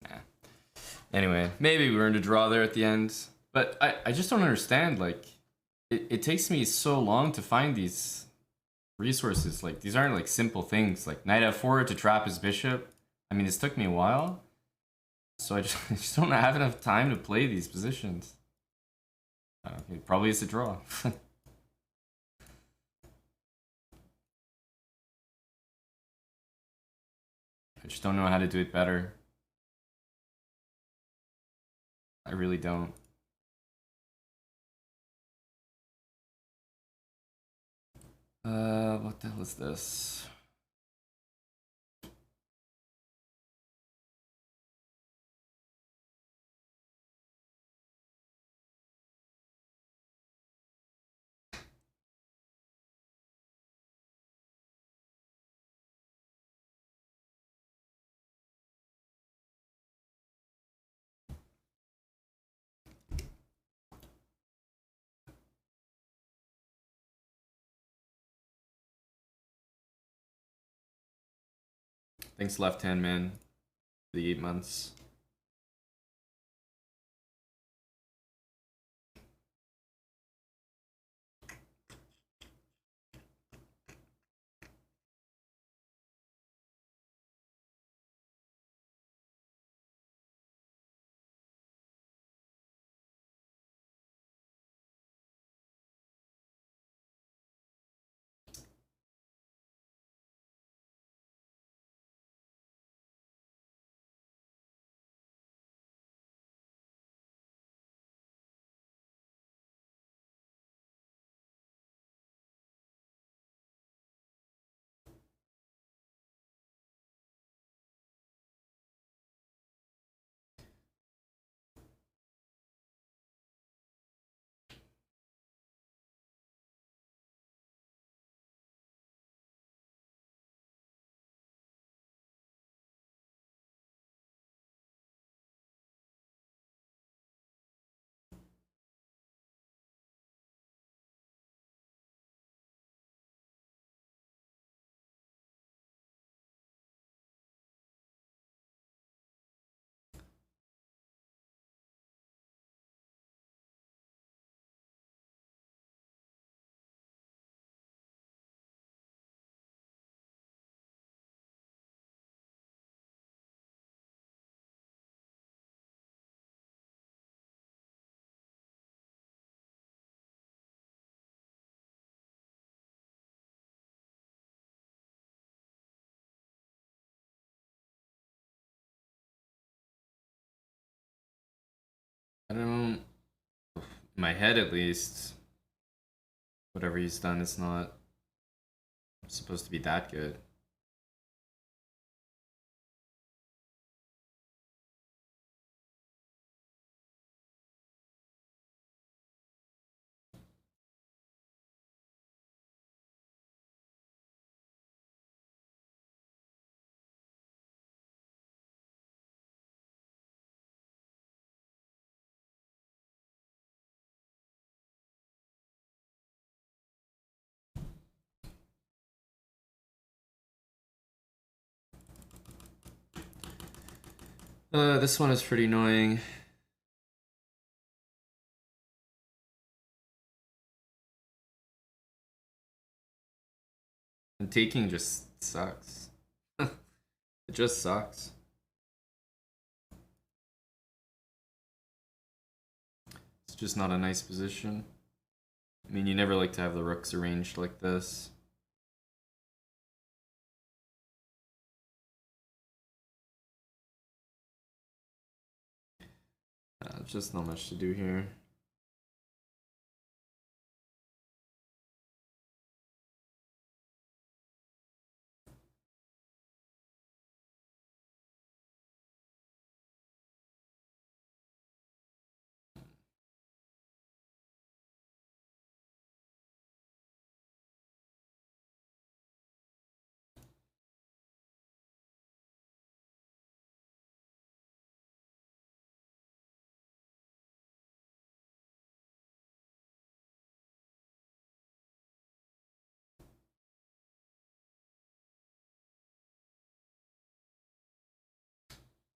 Nah. Anyway, maybe we earned a draw there at the end. But I just don't understand. Like, it takes me so long to find these resources. Like, these aren't like simple things. Like knight f4 to trap his bishop. I mean, this took me a while. So I just don't have enough time to play these positions. It probably is a draw. I just don't know how to do it better. I really don't. What the hell is this? Thanks, left hand man, for the 8 months. In my head, at least, whatever he's done is not supposed to be that good. This one is pretty annoying. And taking just sucks. It just sucks. It's just not a nice position. I mean, you never like to have the rooks arranged like this. Just not much to do here.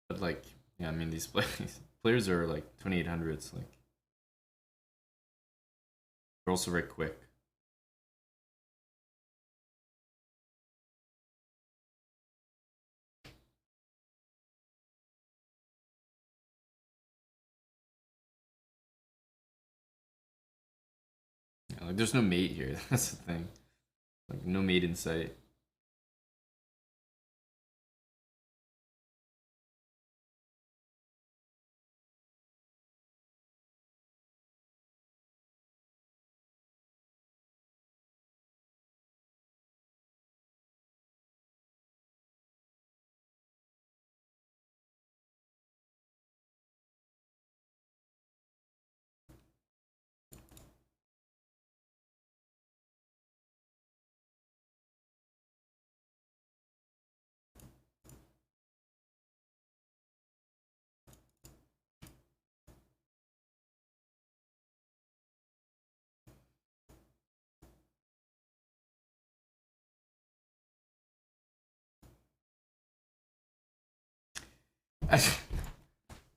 But like, yeah, I mean, these players are like 2800s. Like, they're also very quick. Yeah, like, there's no mate here. That's the thing. Like, no mate in sight.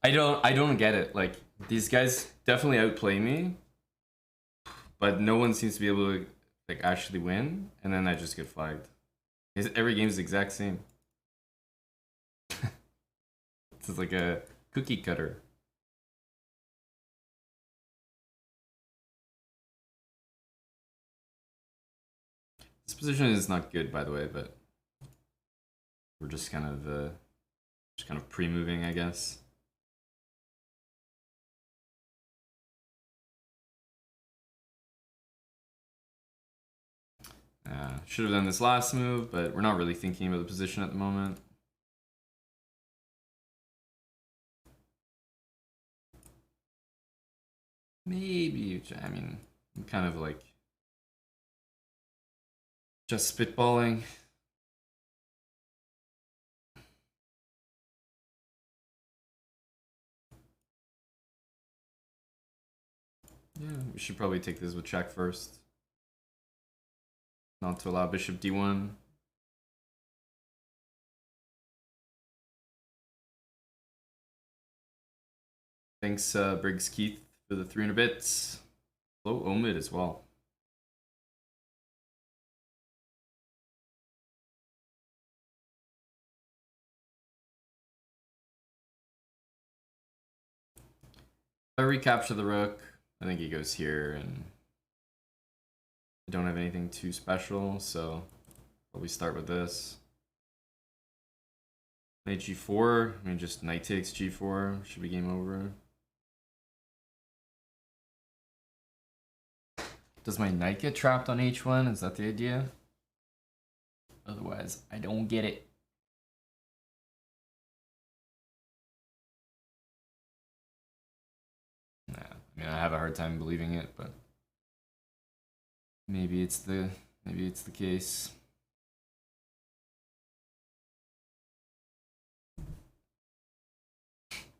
I don't get it. Like, these guys definitely outplay me, but no one seems to be able to like actually win, and then I just get flagged. Every game's the exact same. It's like a cookie cutter. This position is not good, by the way, but we're just kind of pre-moving, I guess. Should have done this last move, but we're not really thinking about the position at the moment. Maybe, I mean, I'm kind of like just spitballing. Yeah, we should probably take this with check first. Not to allow bishop d1. Thanks, Briggs Keith, for the 300 bits. Hello, Omid as well. If I recapture the rook, I think he goes here, and I don't have anything too special, so probably start with this. Knight g4, I mean, just knight takes g4, should be game over. Does my knight get trapped on h1? Is that the idea? Otherwise, I don't get it. Nah, I mean, I have a hard time believing it, but maybe it's the case.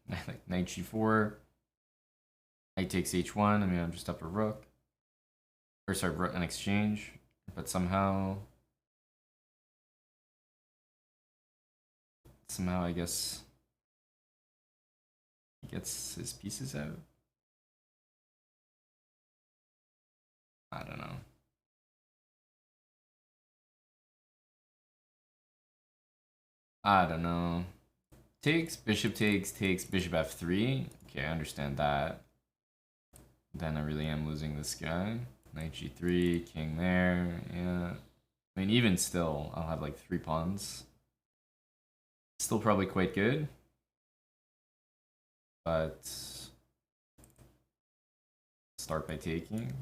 Like knight g4, knight takes h1. I mean, I'm just up a rook. Or sorry, rook an exchange, but somehow I guess he gets his pieces out. I don't know. I don't know. Takes, bishop takes, bishop f3. Okay, I understand that. Then I really am losing this guy. Knight g3, king there, yeah. I mean, even still, I'll have like 3 pawns. Still probably quite good. But start by taking.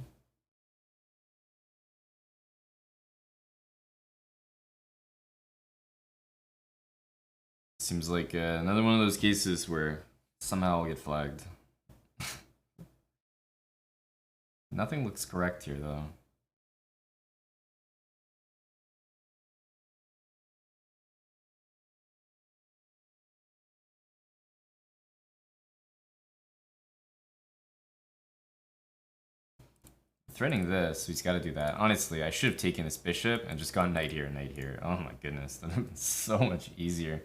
Seems like another one of those cases where somehow I'll get flagged. Nothing looks correct here, though. Threatening this, so he's got to do that. Honestly, I should have taken this bishop and just gone knight here, knight here. Oh my goodness, that would have been so much easier.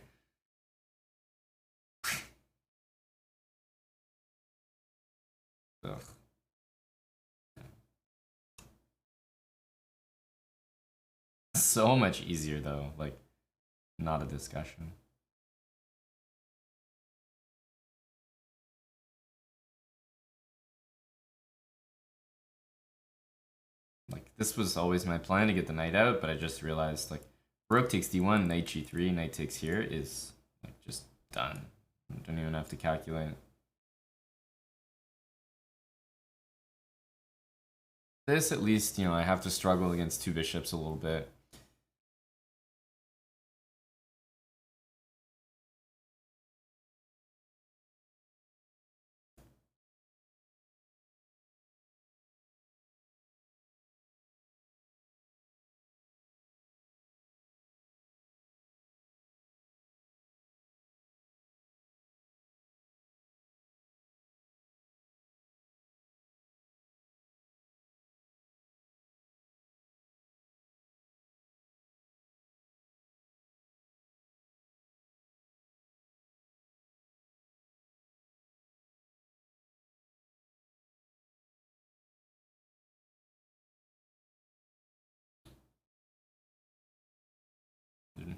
Ugh. So much easier though, like, not a discussion. Like, this was always my plan to get the knight out, but I just realized, like, rook takes d1, knight g3, knight takes here is, like, just done. I don't even have to calculate. This, at least, you know, I have to struggle against 2 bishops a little bit.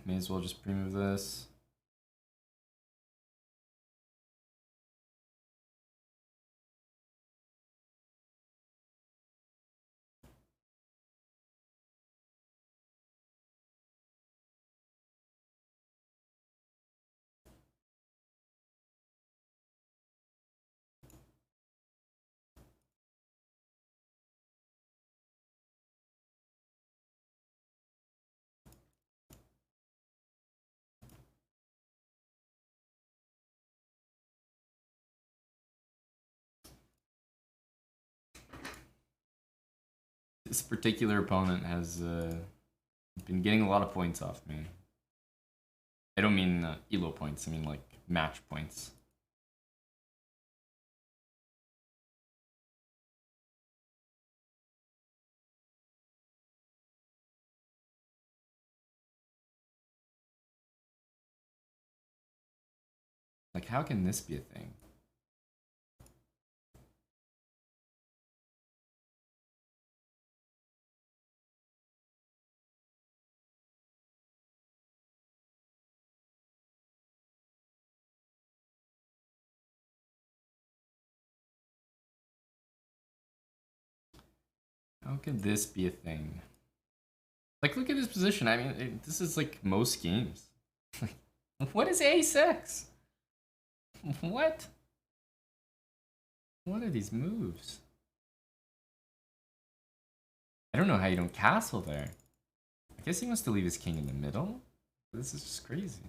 May as well just pre-move this. This particular opponent has been getting a lot of points off me. I don't mean elo points, I mean like match points. Like, how can this be a thing? How can this be a thing? Like, look at this position. I mean, this is like most games. What is a6? What? What are these moves? I don't know how you don't castle there. I guess he wants to leave his king in the middle. This is just crazy.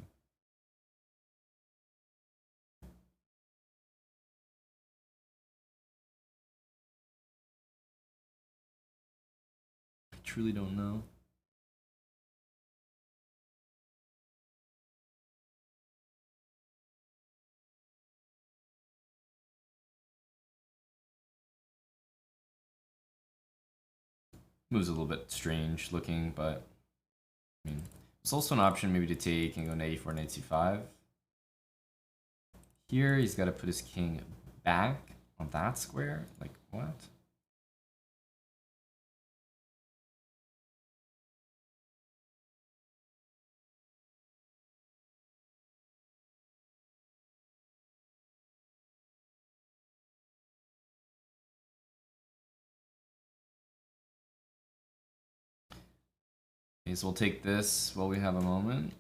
I truly don't know. Move's a little bit strange looking, but I mean, it's also an option maybe to take and go knight e4, knight c5. Here he's got to put his king back on that square. Like what? Okay, so we'll take this while we have a moment.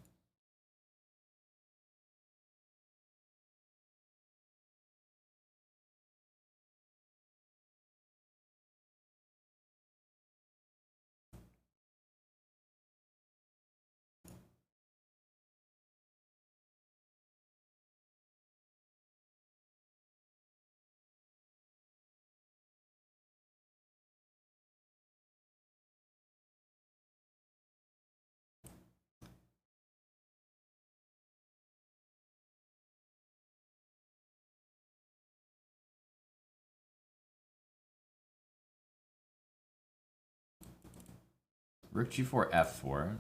Rook g4, f4.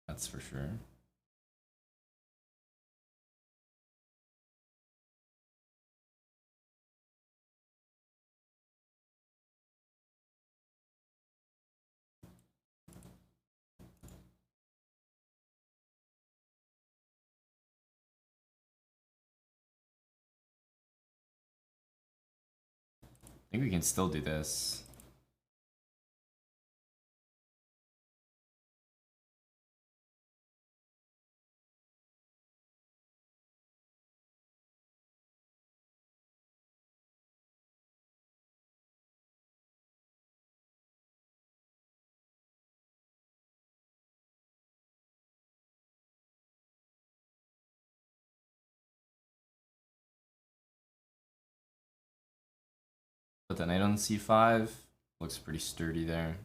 That's for sure. I think we can still do this. Put the knight on c5. Looks pretty sturdy there.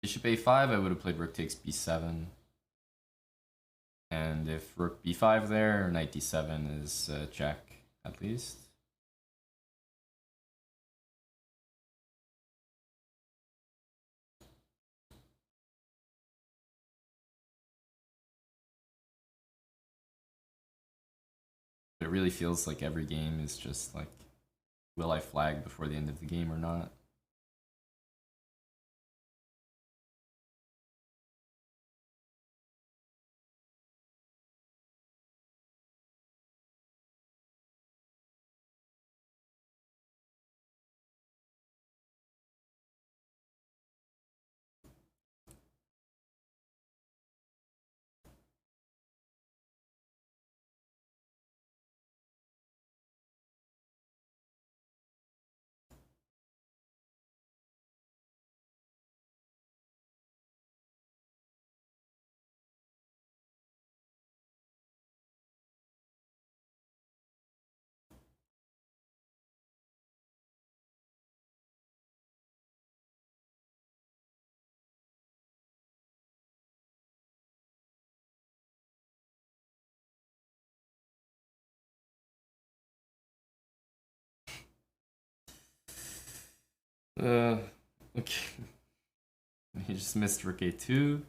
Bishop a5, I would have played rook takes b7. And if rook b5 there, knight d7 is check, at least. It really feels like every game is just like, will I flag before the end of the game or not? Okay. He just missed rook a2.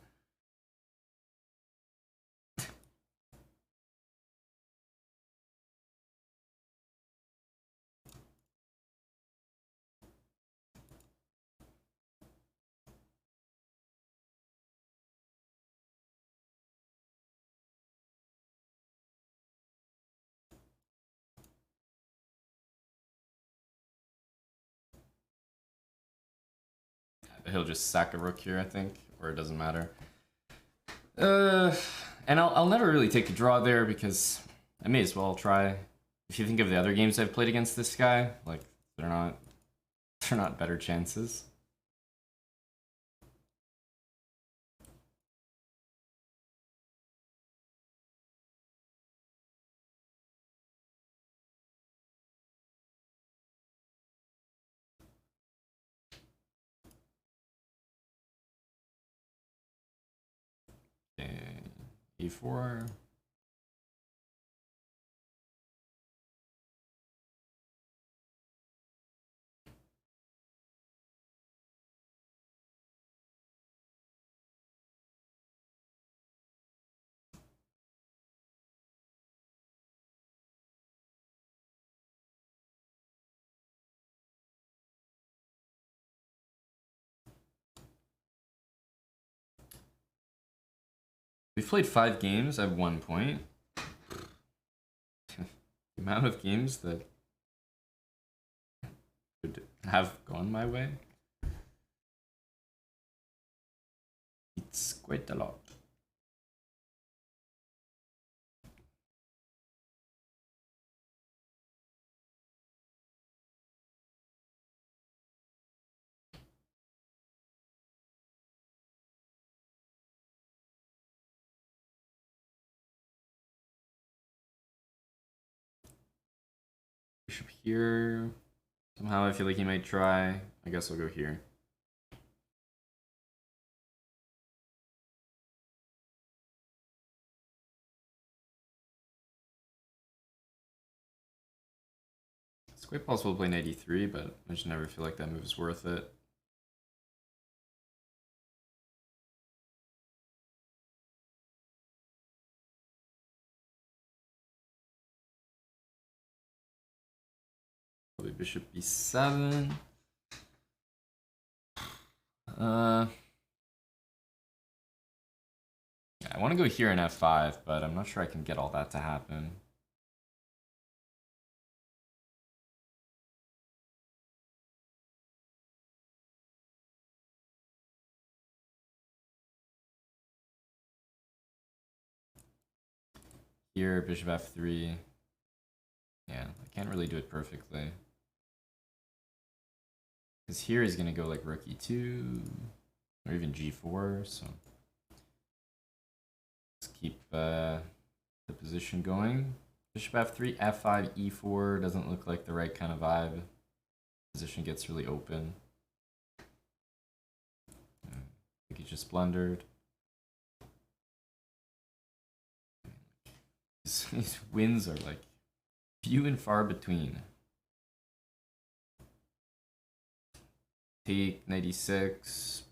He'll just sack a rook here, I think, or it doesn't matter. And I'll never really take a draw there because I may as well try. If you think of the other games I've played against this guy, like they're not better chances. Okay, e4. We've played 5 games. I have 1 point. The amount of games that could have gone my way. It's quite a lot. Bishop here. Somehow I feel like he might try. I guess I'll go here. It's quite possible to play knight e3, but I just never feel like that move is worth it. Probably bishop b7. Yeah, I want to go here in f5, but I'm not sure I can get all that to happen. Here, bishop f3. Yeah, I can't really do it perfectly. Because here he's going to go like rook e2, or even g4, so let's keep the position going. Bishop f3, f5, e4 doesn't look like the right kind of vibe. Position gets really open. I think he just blundered. These wins are like few and far between. Take, knight e6,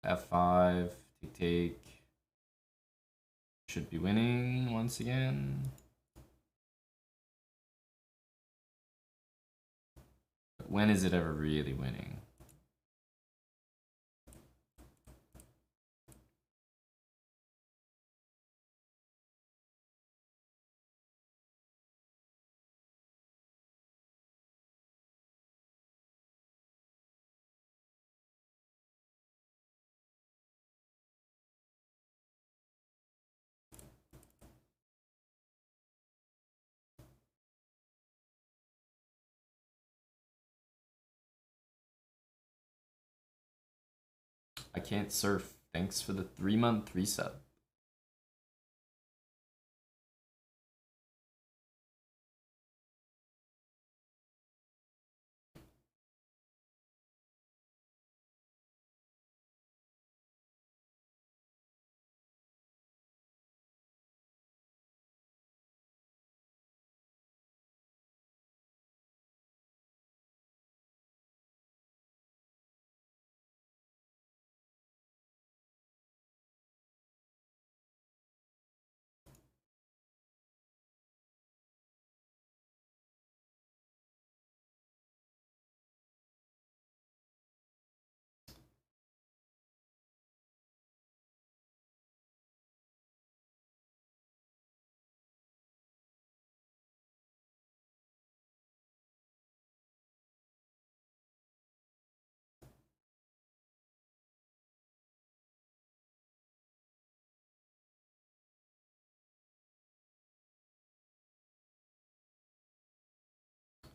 f5, take. Should be winning once again. But when is it ever really winning? I can't surf. Thanks for the 3-month resub.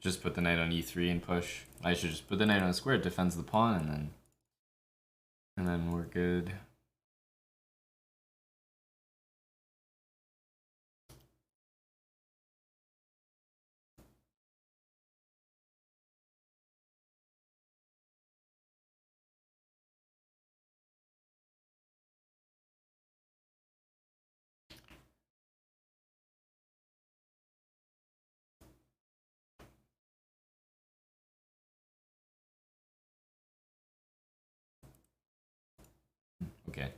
just put the knight on e3 and push. I should just put the knight on a square, it defends the pawn, and then we're good. Okay,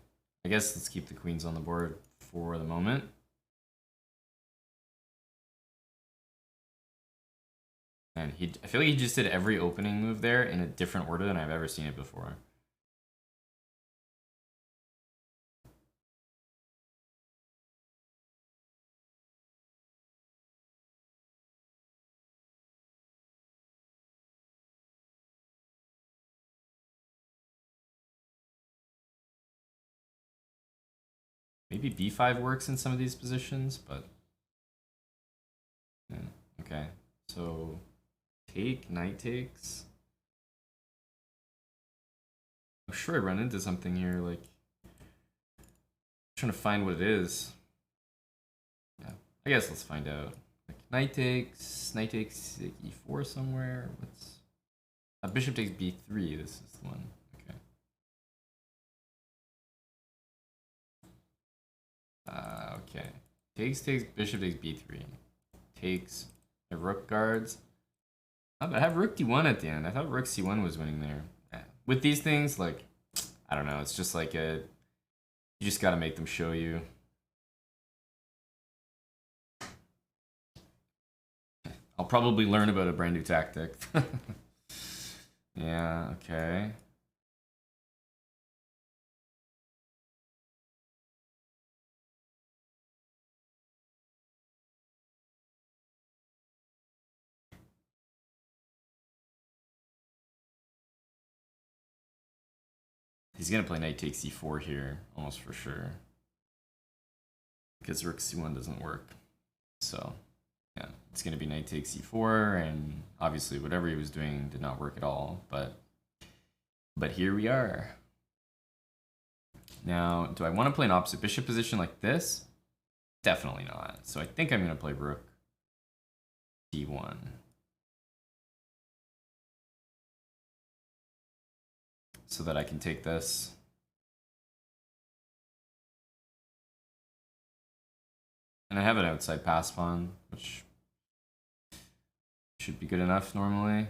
I guess let's keep the queens on the board for the moment. And I feel like he just did every opening move there in a different order than I've ever seen it before. Maybe b5 works in some of these positions, but yeah. Okay, so take, knight takes. I'm sure I run into something here, like trying to find what it is. Yeah, I guess let's find out. Like knight takes like e4 somewhere. What's bishop takes b3? This is the one. Okay. Okay. Takes bishop takes b3. Takes the rook guards. Oh, but I have rook d1 at the end. I thought rook c1 was winning there. Yeah. With these things, like I don't know. It's just like you just gotta make them show you. I'll probably learn about a brand new tactic. Yeah, okay. He's gonna play knight takes c4 here, almost for sure. Because rook c1 doesn't work. So, yeah, it's gonna be knight takes c4, and obviously whatever he was doing did not work at all, but here we are. Now, do I want to play an opposite bishop position like this? Definitely not. So I think I'm gonna play rook d1. So that I can take this. And I have an outside pass pawn, which should be good enough normally.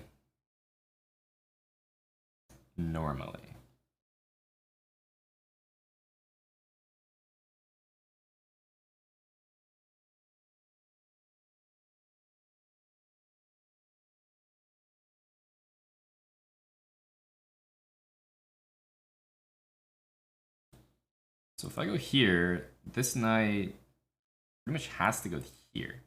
So if I go here, this knight pretty much has to go here.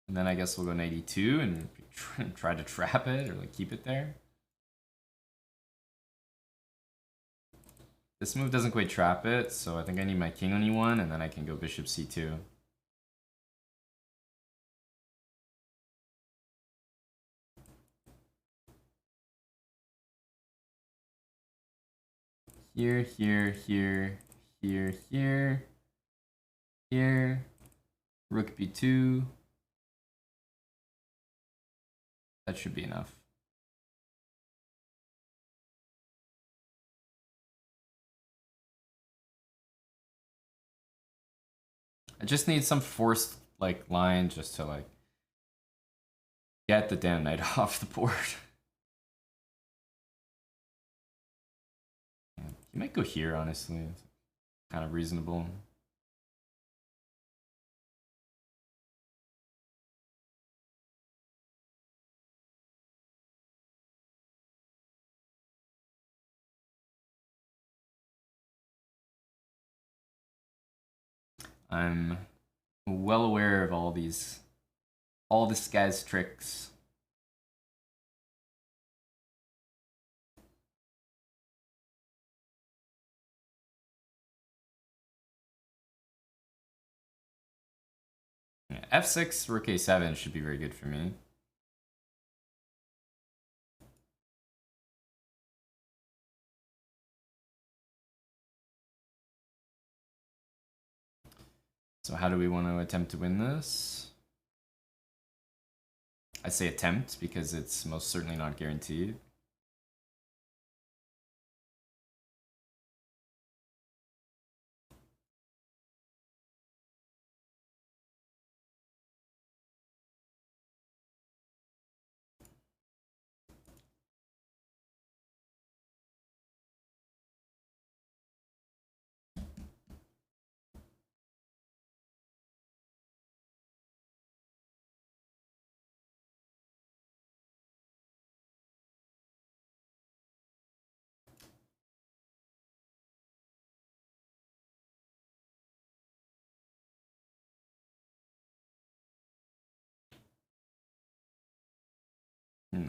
And then I guess we'll go knight e2 and try to trap it or like keep it there. This move doesn't quite trap it, so I think I need my king on e1, and then I can go bishop c2. Here, here, here, here, here, here, rook b2. That should be enough. I just need some forced like line just to like get the damn knight off the board. You might go here, honestly. It's kind of reasonable. I'm well aware of all this guy's tricks. Yeah, f6, rook a7 should be very good for me. So how do we want to attempt to win this? I say attempt because it's most certainly not guaranteed.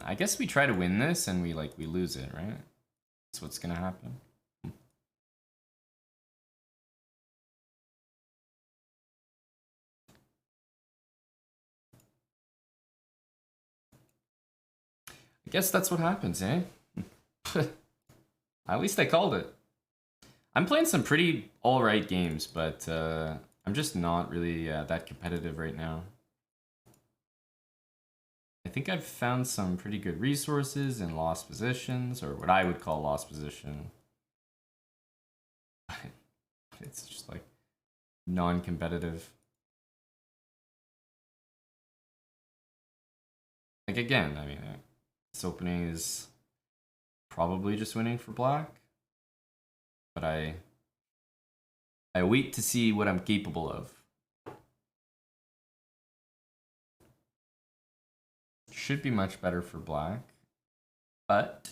I guess we try to win this and we lose it, right? That's what's gonna happen. I guess that's what happens, eh? At least I called it. I'm playing some pretty alright games, but I'm just not really that competitive right now. I think I've found some pretty good resources in lost positions, or what I would call lost position. It's just like non-competitive. Like again, I mean, this opening is probably just winning for black, but I wait to see what I'm capable of. Should be much better for black, but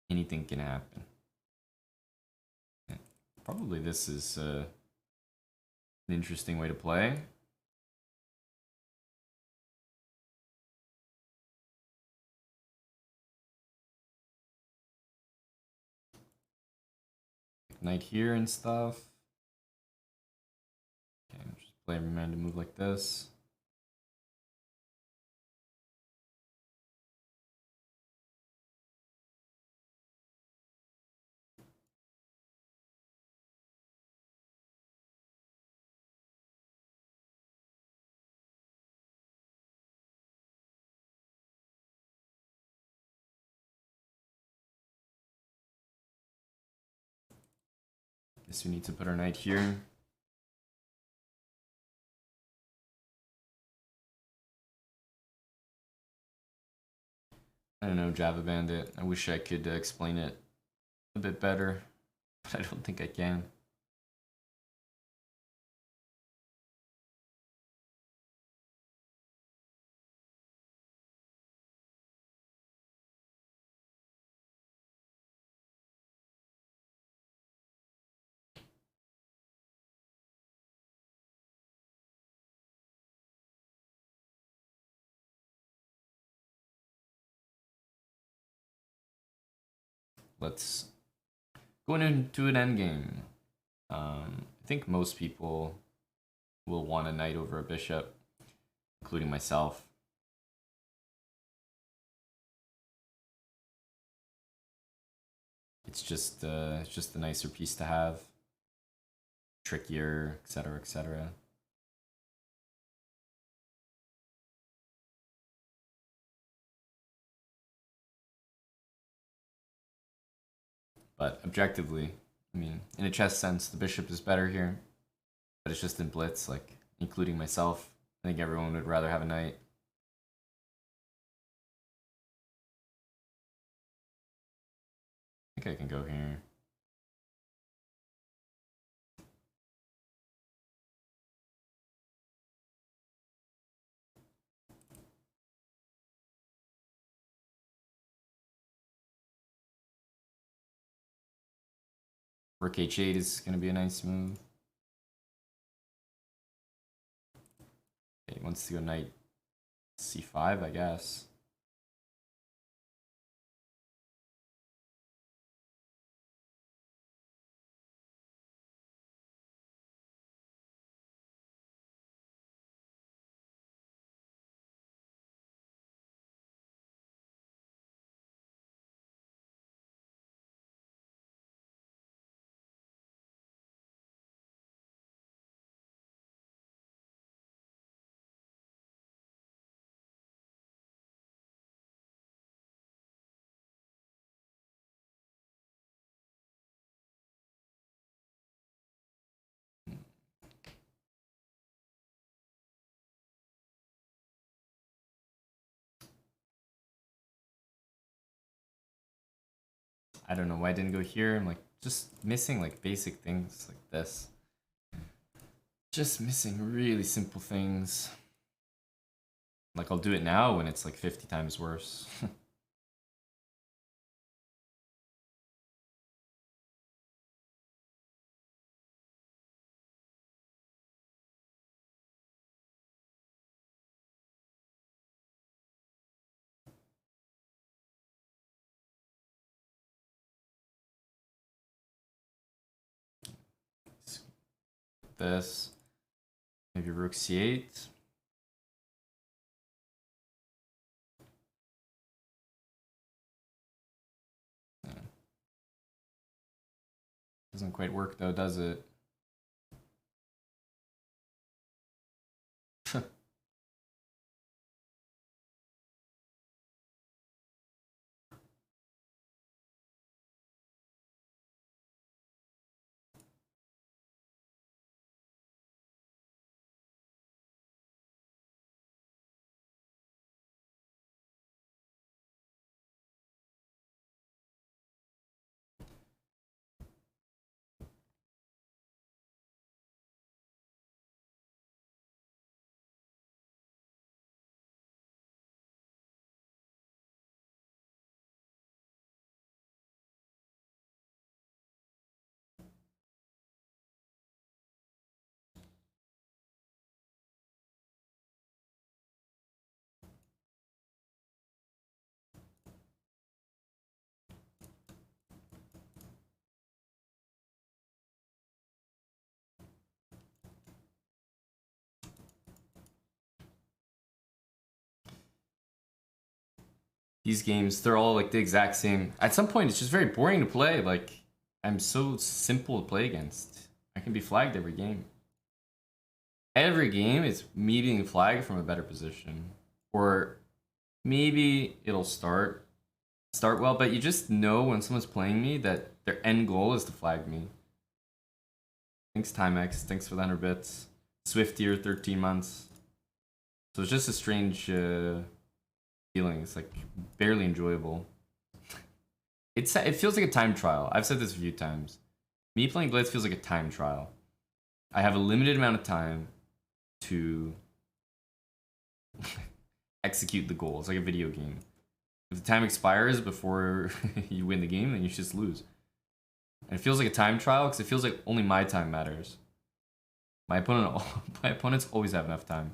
anything can happen. Probably this is an interesting way to play. Knight here and stuff. Okay, just play every man to move like this. Guess we need to put our knight here. I don't know, Java Bandit. I wish I could explain it a bit better, but I don't think I can. Let's go into an endgame. I think most people will want a knight over a bishop, including myself. It's just the nicer piece to have, trickier, etc., etc. But objectively, I mean, in a chess sense, the bishop is better here. But it's just in Blitz, like, including myself. I think everyone would rather have a knight. I think I can go here. Rook h8 is going to be a nice move. Okay, he wants to go knight c5, I guess. I don't know why I didn't go here. I'm like just missing like basic things like this. Just missing really simple things. Like I'll do it now when it's like 50 times worse. This. Maybe rook c8. Yeah. Doesn't quite work though, does it? These games, they're all like the exact same. At some point, it's just very boring to play. Like, I'm so simple to play against. I can be flagged every game. Every game is me being flagged from a better position. Or maybe it'll start well, but you just know when someone's playing me that their end goal is to flag me. Thanks Timex, thanks for the 100 bits. Swift year, 13 months. So it's just a strange feeling. It's like barely enjoyable. It feels like a time trial. I've said this a few times. Me playing Blitz feels like a time trial. I have a limited amount of time to execute the goal. It's like a video game. If the time expires before you win the game, then you just lose. And it feels like a time trial because it feels like only my time matters. My opponents always have enough time.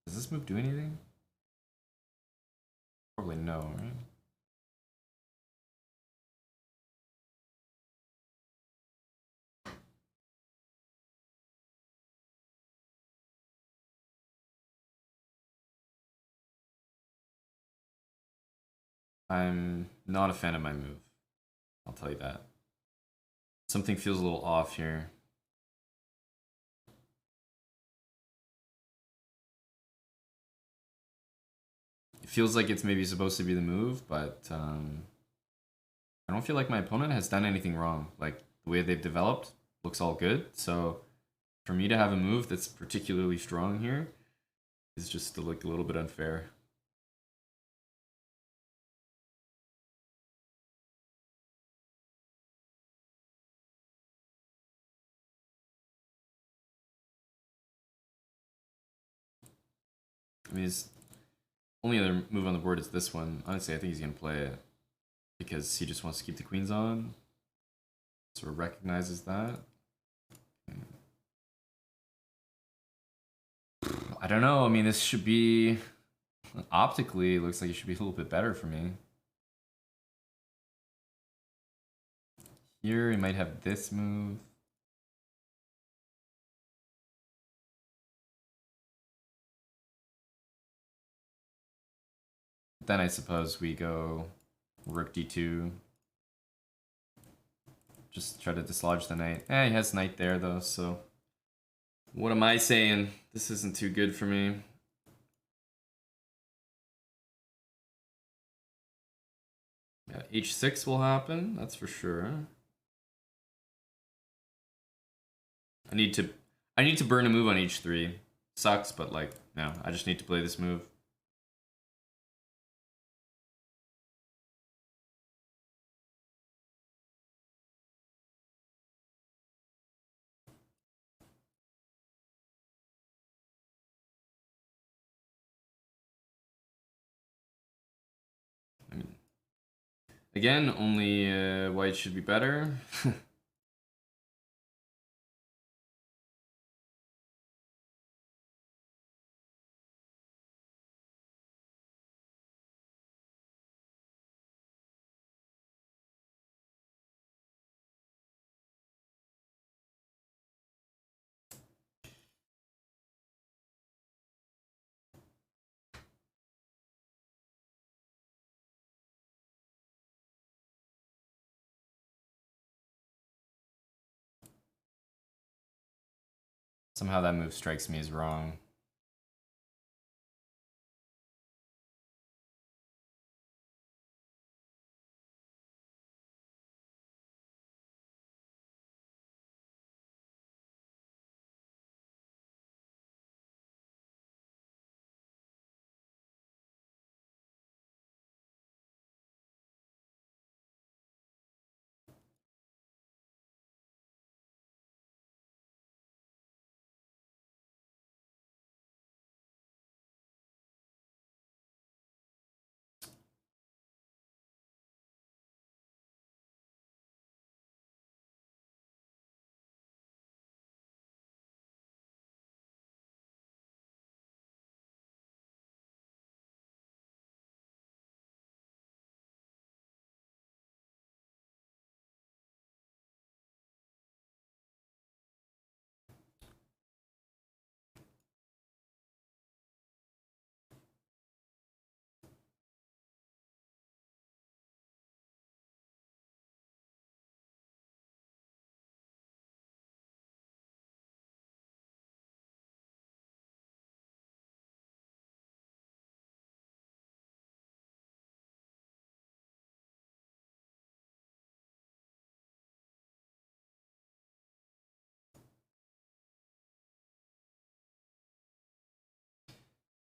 Does this move do anything? Probably no, right? I'm not a fan of my move. I'll tell you that. Something feels a little off here. It feels like it's maybe supposed to be the move, but I don't feel like my opponent has done anything wrong. Like, the way they've developed looks all good, so for me to have a move that's particularly strong here is just like a little bit unfair. I mean, his only other move on the board is this one. Honestly, I think he's gonna play it because he just wants to keep the queens on. Sort of recognizes that. I don't know. I mean, this should be optically. It looks like it should be a little bit better for me. Here, he might have this move. Then I suppose we go rook d2. Just try to dislodge the knight. He has knight there though, so What am I saying? This isn't too good for me. Yeah, h6 will happen, that's for sure. I need to burn a move on h3. Sucks, but like, no, I just need to play this move. I mean, again, only white should be better. Somehow that move strikes me as wrong.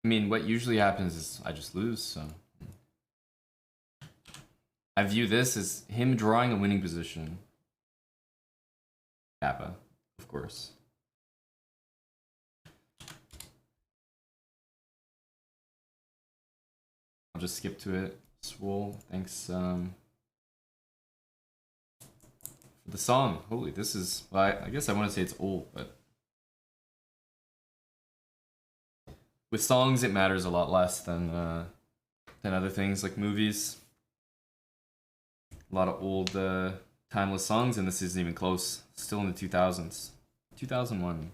I mean, what usually happens is I just lose, so. I view this as him drawing a winning position. Kappa, of course. I'll just skip to it. Swole, thanks for the song. Holy, this is, well, I guess I want to say it's old, but with songs it matters a lot less than other things like movies. A lot of old timeless songs, and this isn't even close. Still in the 2000s. 2001.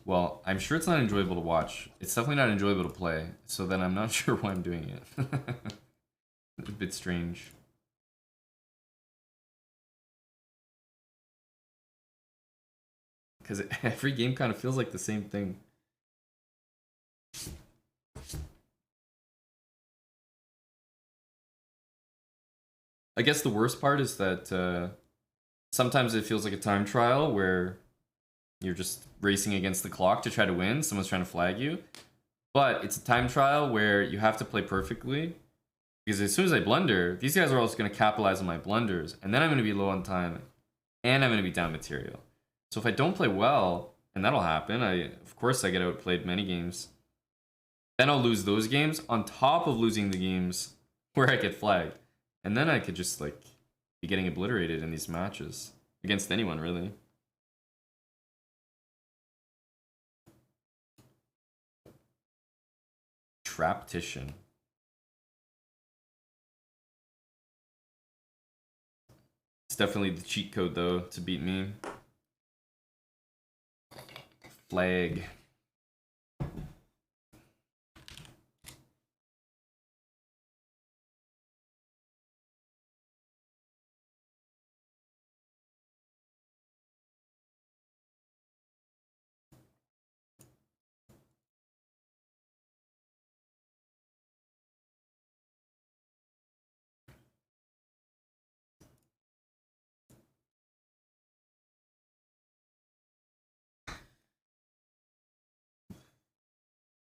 Well, I'm sure it's not enjoyable to watch. It's definitely not enjoyable to play, so then I'm not sure why I'm doing it. It's a bit strange. Because every game kind of feels like the same thing. I guess the worst part is that sometimes it feels like a time trial where you're just racing against the clock to try to win. Someone's trying to flag you. But it's a time trial where you have to play perfectly. Because as soon as I blunder, these guys are also going to capitalize on my blunders. And then I'm going to be low on time. And I'm going to be down material. So if I don't play well, and that'll happen, of course I get outplayed many games. Then I'll lose those games on top of losing the games where I get flagged. And then I could just like be getting obliterated in these matches. Against anyone, really. Traptician. It's definitely the cheat code, though, to beat me. Flag.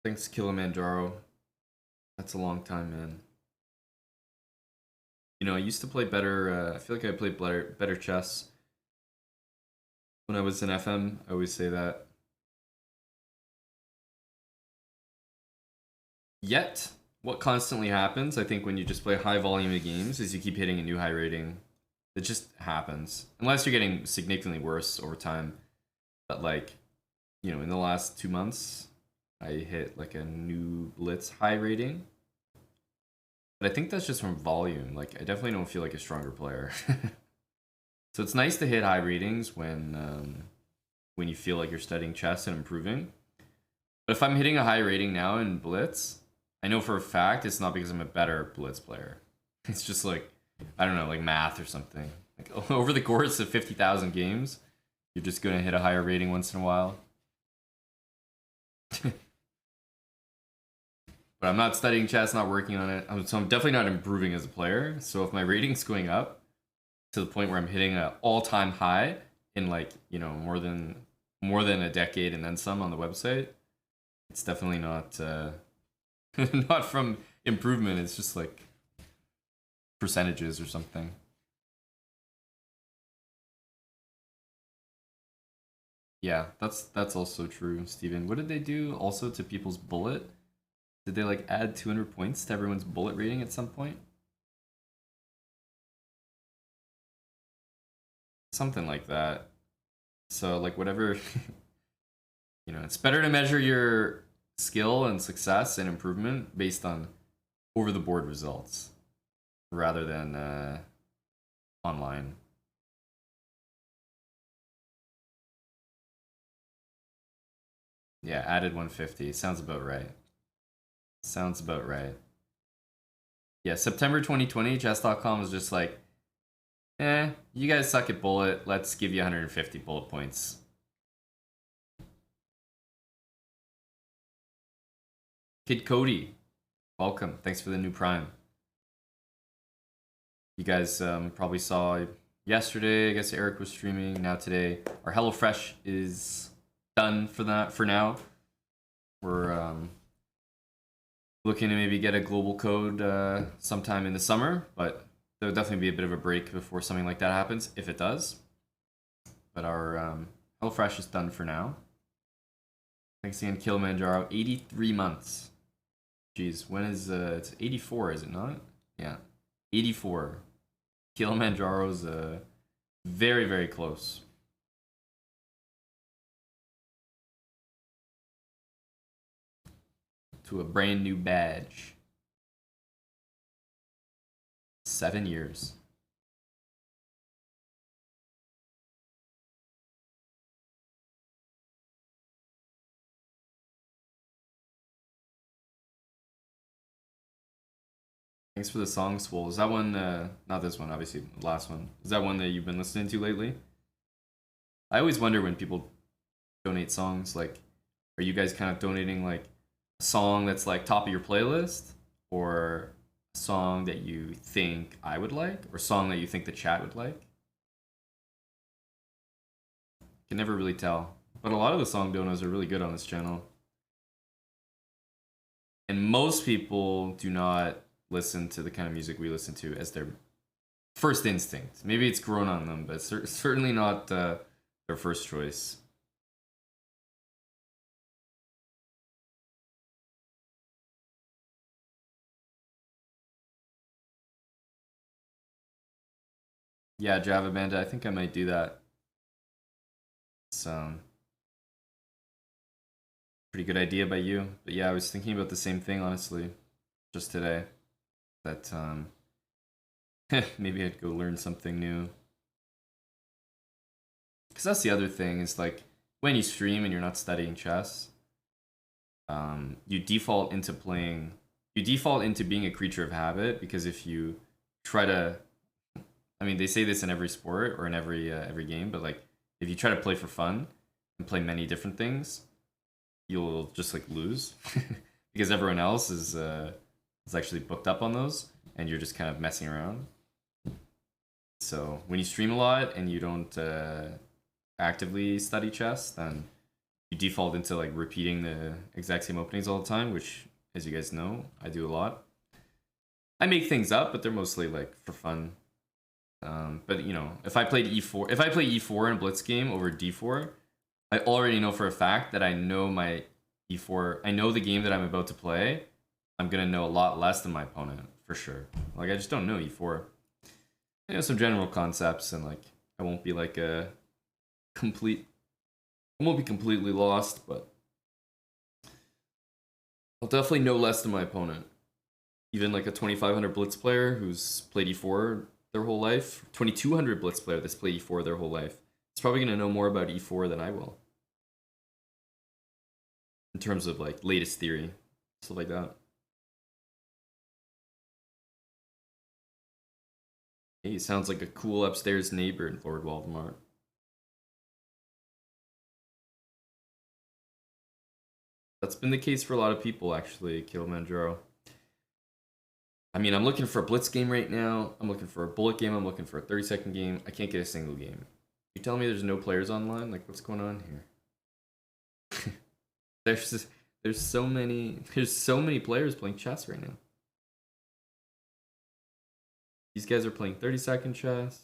Thanks, Kilimanjaro. That's a long time, man. You know, I used to play better. I feel like I played better chess when I was in FM. I always say that. Yet, what constantly happens, I think, when you just play high volume of games, is you keep hitting a new high rating. It just happens, unless you're getting significantly worse over time. But like, you know, in the last 2 months, I hit like a new Blitz high rating. But I think that's just from volume. Like, I definitely don't feel like a stronger player. So it's nice to hit high ratings when you feel like you're studying chess and improving. But if I'm hitting a high rating now in Blitz, I know for a fact it's not because I'm a better Blitz player. It's just like, I don't know, like math or something. Like over the course of 50,000 games, you're just gonna hit a higher rating once in a while. But I'm not studying chess, not working on it. So I'm definitely not improving as a player. So if my rating's going up to the point where I'm hitting an all-time high in like, you know, more than a decade and then some on the website, it's definitely not not from improvement. It's just like percentages or something. Yeah, that's also true, Steven. What did they do also to people's bullet? Did they like add 200 points to everyone's bullet rating at some point? Something like that. So like whatever, you know, it's better to measure your skill and success and improvement based on over the board results rather than online. Yeah, added 150. Sounds about right. Sounds about right. Yeah, September 2020, chess.com was just like, you guys suck at bullet. Let's give you 150 bullet points. Kid Cody, welcome. Thanks for the new Prime. You guys probably saw yesterday, I guess Eric was streaming. Now today, our HelloFresh is done for now. We're looking to maybe get a global code sometime in the summer, but there'll definitely be a bit of a break before something like that happens, if it does. But our HelloFresh is done for now. Thanks again, Kilimanjaro. 83 months. Jeez, when is it's 84, is it not? Yeah, 84. Kilimanjaro's very, very close. To a brand new badge. 7 years. Thanks for the song, Swole. Is that one, not this one, obviously, the last one. Is that one that you've been listening to lately? I always wonder when people donate songs, like, are you guys kind of donating, like, a song that's, like, top of your playlist? Or a song that you think I would like? Or a song that you think the chat would like? Can never really tell. But a lot of the song donos are really good on this channel. And most people do not listen to the kind of music we listen to as their first instinct. Maybe it's grown on them, but certainly not their first choice. Yeah, Java Bandit, I think I might do that. So, pretty good idea by you. But yeah, I was thinking about the same thing, honestly, just today. That maybe I'd go learn something new. Because that's the other thing, is like, when you stream and you're not studying chess, you default into being a creature of habit, because if you try to, I mean, they say this in every sport or in every game, but like, if you try to play for fun and play many different things, you'll just like lose because everyone else is actually booked up on those, and you're just kind of messing around. So when you stream a lot and you don't actively study chess, then you default into like repeating the exact same openings all the time, which, as you guys know, I do a lot. I make things up, but they're mostly like for fun. But you know, if I play E4 in a Blitz game over D4, I already know for a fact that I know my E4. I know the game that I'm about to play. I'm gonna know a lot less than my opponent for sure. Like I just don't know E4. I know some general concepts, and like I won't be like a complete. I won't be completely lost, but I'll definitely know less than my opponent. Even like a 2500 Blitz player who's played E4 their whole life, 2200 Blitz player that's played E4 their whole life, it's probably gonna know more about E4 than I will. In terms of like latest theory, stuff like that. Hey, sounds like a cool upstairs neighbor in Lord Voldemort. That's been the case for a lot of people, actually, Kilimanjaro. I mean, I'm looking for a Blitz game right now. I'm looking for a bullet game. I'm looking for a 30-second game. I can't get a single game. You telling me there's no players online? Like, what's going on here? there's so many players playing chess right now. These guys are playing 30-second chess.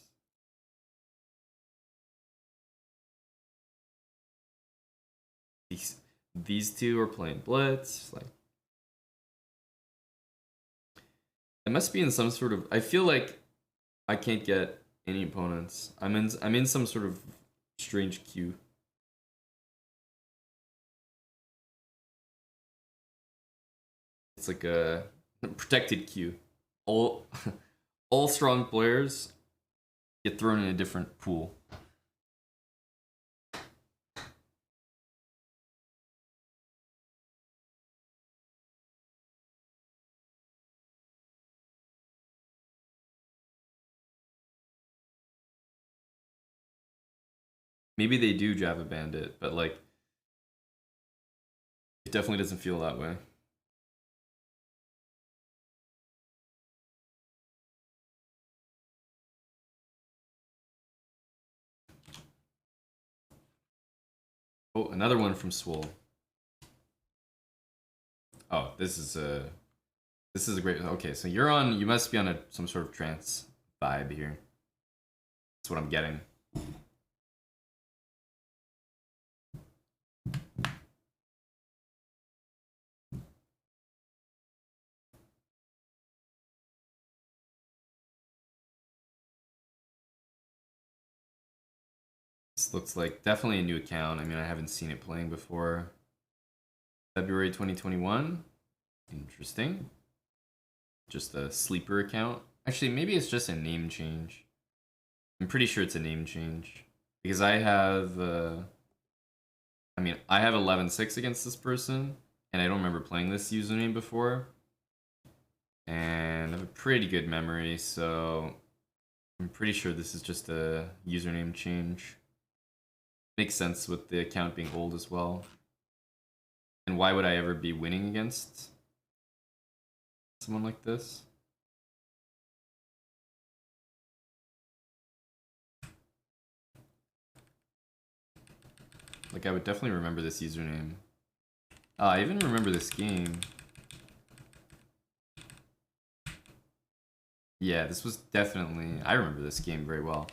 These two are playing Blitz. Like, it must be in some sort of. I feel like I can't get any opponents. I'm in some sort of strange queue. It's like a protected queue. All all strong players get thrown in a different pool. Maybe they do Java Bandit, but like it definitely doesn't feel that way. Oh, another one from Swole. Oh, this is a great. Okay, so you're on. You must be on some sort of trance vibe here. That's what I'm getting. This looks like definitely a new account. I mean, I haven't seen it playing before. February 2021. Interesting. Just a sleeper account. Actually, maybe it's just a name change. I'm pretty sure it's a name change because I have. I mean, I have 11-6 against this person, and I don't remember playing this username before. And I have a pretty good memory, so I'm pretty sure this is just a username change. Makes sense with the account being old as well. And why would I ever be winning against someone like this? Like, I would definitely remember this username. I even remember this game. Yeah, this was definitely... I remember this game very well.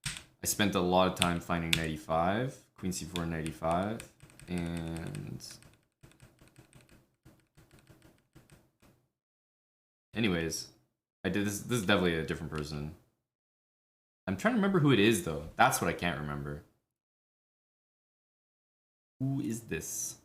I spent a lot of time finding 95, Queen C4 95, and... Anyways, I did this. This is definitely a different person. I'm trying to remember who it is, though. That's what I can't remember. Who is this?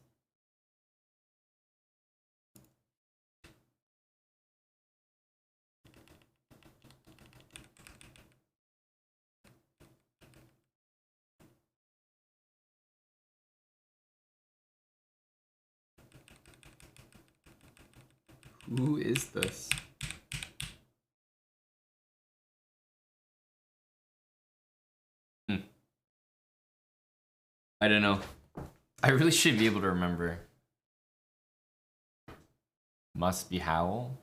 Who is this? I don't know. I really should be able to remember. Must be Howl?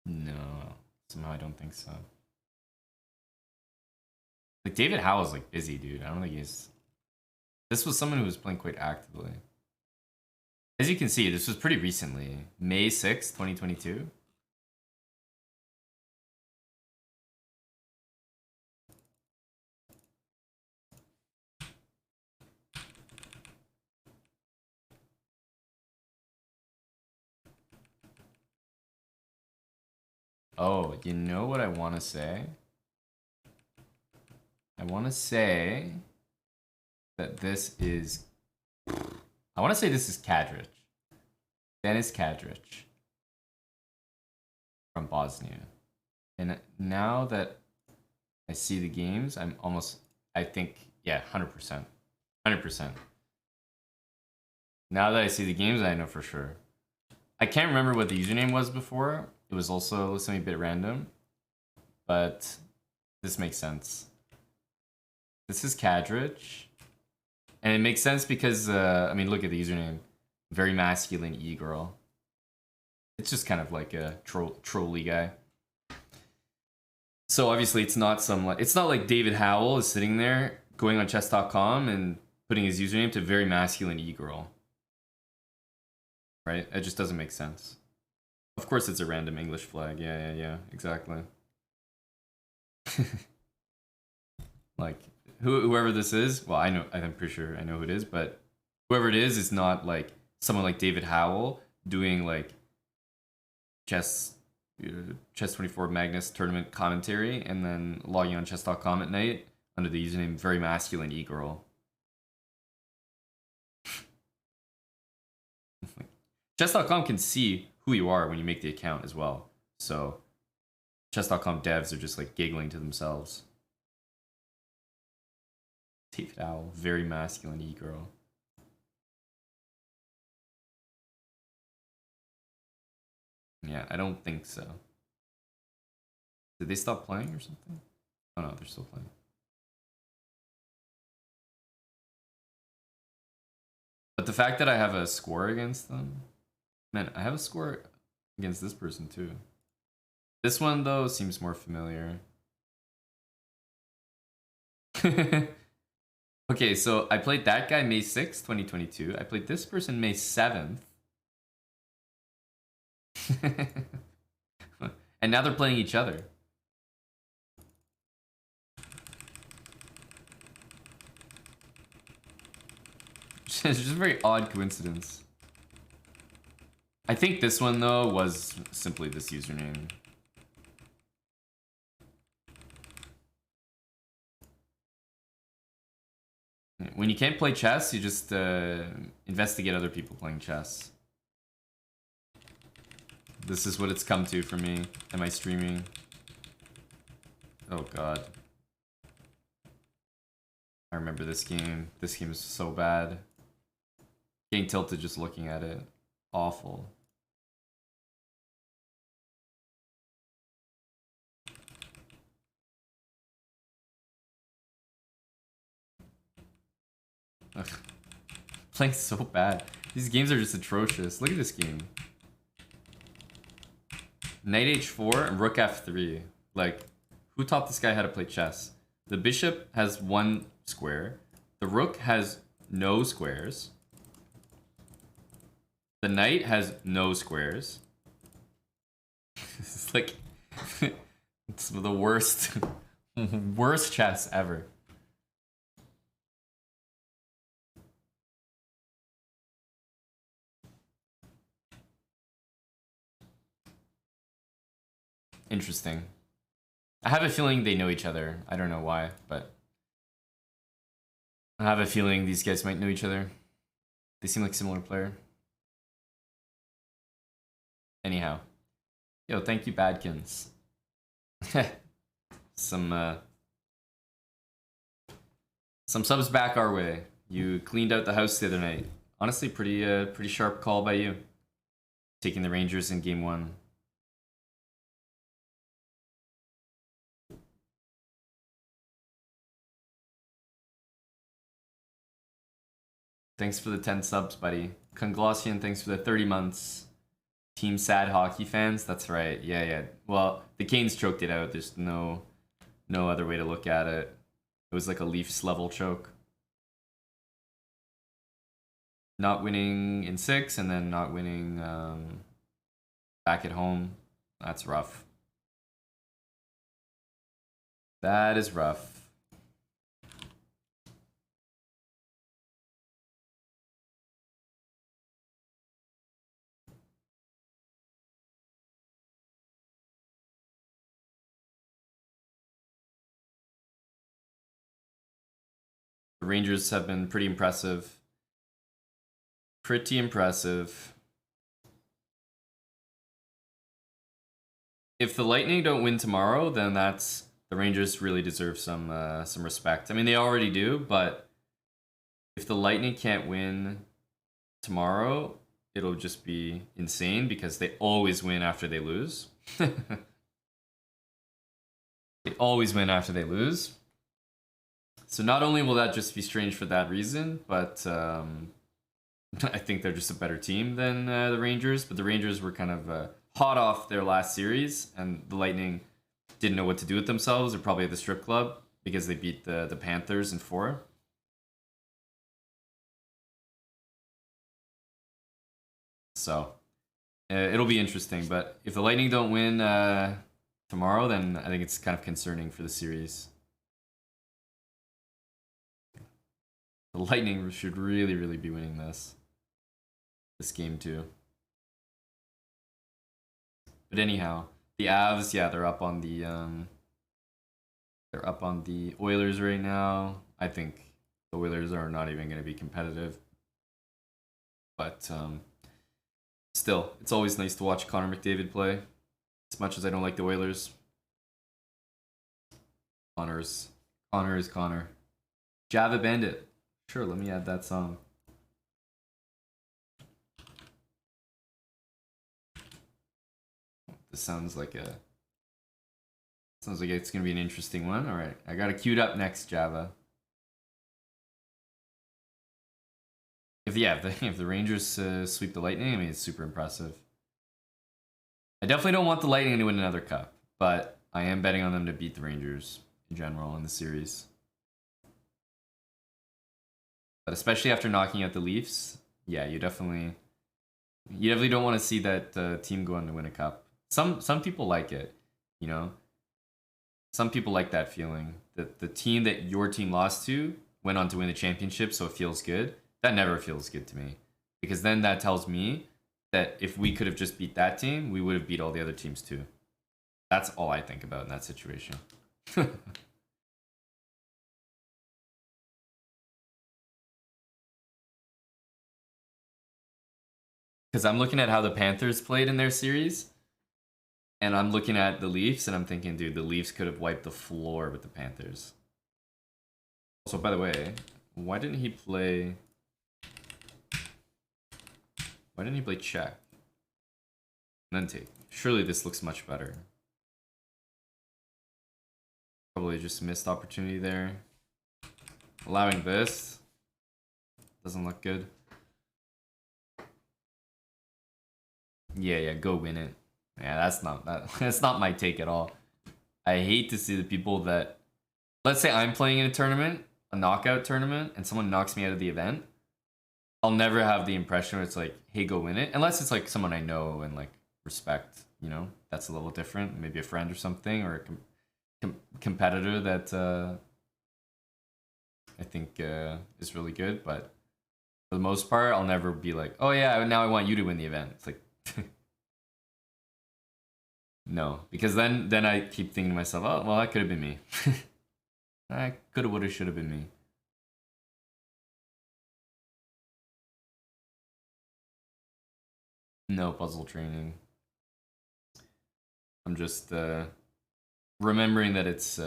No. Somehow I don't think so. Like, David Howell's like busy, dude. I don't think he's This was someone who was playing quite actively. As you can see, this was pretty recently. May 6th, 2022. Oh, you know what I want to say? I want to say that this is... I want to say this is Kadrich. Dennis Kadrich from Bosnia. And now that I see the games, I'm almost... I think, yeah, 100%. 100%. Now that I see the games, I know for sure. I can't remember what the username was before. It was also something a bit random. But this makes sense. This is Kadrich. And it makes sense because, I mean, look at the username. Very masculine e-girl. It's just kind of like a trolly guy. So obviously it's not it's not like David Howell is sitting there going on chess.com and putting his username to very masculine e-girl. Right? It just doesn't make sense. Of course it's a random English flag. Yeah, exactly. Like, whoever this is, well, I'm pretty sure I know who it is, but whoever it is not like someone like David Howell doing like chess 24 Magnus tournament commentary and then logging on chess.com at night under the username very masculine e-girl. Chess.com can see who you are when you make the account as well. So chess.com devs are just like giggling to themselves. David Owl, very masculine e-girl. Yeah, I don't think so. Did they stop playing or something? Oh no, they're still playing. But the fact that I have a score against them... Man, I have a score against this person too. This one, though, seems more familiar. Okay, so I played that guy May 6th, 2022. I played this person May 7th. And now they're playing each other. It's just a very odd coincidence. I think this one, though, was simply this username. When you can't play chess, you just investigate other people playing chess. This is what it's come to for me. Am I streaming? Oh god. I remember this game. This game is so bad. Getting tilted just looking at it. Awful. Ugh. Playing so bad. These games are just atrocious. Look at this game. Knight h4 and rook f3. Like, who taught this guy how to play chess? The bishop has one square. The rook has no squares. The knight has no squares. It's like... it's the worst... worst chess ever. Interesting. I have a feeling they know each other. I don't know why, but I have a feeling these guys might know each other. They seem like similar player. Anyhow. Yo, thank you, Badkins. Some subs back our way. You cleaned out the house the other night. Honestly, pretty sharp call by you. Taking the Rangers in game 1. Thanks for the 10 subs, buddy. Conglossian, thanks for the 30 months. Team Sad Hockey fans, that's right. Yeah. Well, the Canes choked it out. There's no other way to look at it. It was like a Leafs level choke. not winning in 6 and then not winning back at home. That's rough. That is rough. The Rangers have been pretty impressive. Pretty impressive. If the Lightning don't win tomorrow, then that's the Rangers really deserve some respect. I mean, they already do, but if the Lightning can't win tomorrow, it'll just be insane because they always win after they lose. They always win after they lose. So not only will that just be strange for that reason, but I think they're just a better team than the Rangers. But the Rangers were kind of hot off their last series, and the Lightning didn't know what to do with themselves. They're probably at the strip club because they beat the Panthers in 4. So it'll be interesting. But if the Lightning don't win tomorrow, then I think it's kind of concerning for the series. The Lightning should really, really be winning this game too. But anyhow, the Avs, yeah, they're up on the Oilers right now. I think the Oilers are not even going to be competitive. But still, it's always nice to watch Connor McDavid play. As much as I don't like the Oilers. Connor is Connor. Java Bandit. Sure, let me add that song. This sounds like it's gonna be an interesting one. All right, I got it queued up next, Java. If the Rangers sweep the Lightning, I mean it's super impressive. I definitely don't want the Lightning to win another cup, but I am betting on them to beat the Rangers in general in the series. But especially after knocking out the Leafs, yeah, you definitely don't want to see that team go on to win a cup. Some people like it, you know. Some people like that feeling that the team that your team lost to went on to win the championship, so it feels good. That never feels good to me because then that tells me that if we could have just beat that team, we would have beat all the other teams too. That's all I think about in that situation. Because I'm looking at how the Panthers played in their series, and I'm looking at the Leafs, and I'm thinking, dude, the Leafs could have wiped the floor with the Panthers. Also, by the way, why didn't he play check? And then take. Surely this looks much better. Probably just missed opportunity there. Allowing this doesn't look good. Yeah, go win it. Yeah, that's not my take at all. I hate to see the people that, let's say I'm playing in a tournament, a knockout tournament, and someone knocks me out of the event. I'll never have the impression where it's like, hey, go win it, unless it's like someone I know and like respect. You know, that's a little different. Maybe a friend or something, or a competitor that I think is really good. But for the most part, I'll never be like, oh yeah, now I want you to win the event. It's like. No, because then I keep thinking to myself, oh well, that could have been me. That could have, would have, should have been me. No puzzle training. I'm just remembering that it's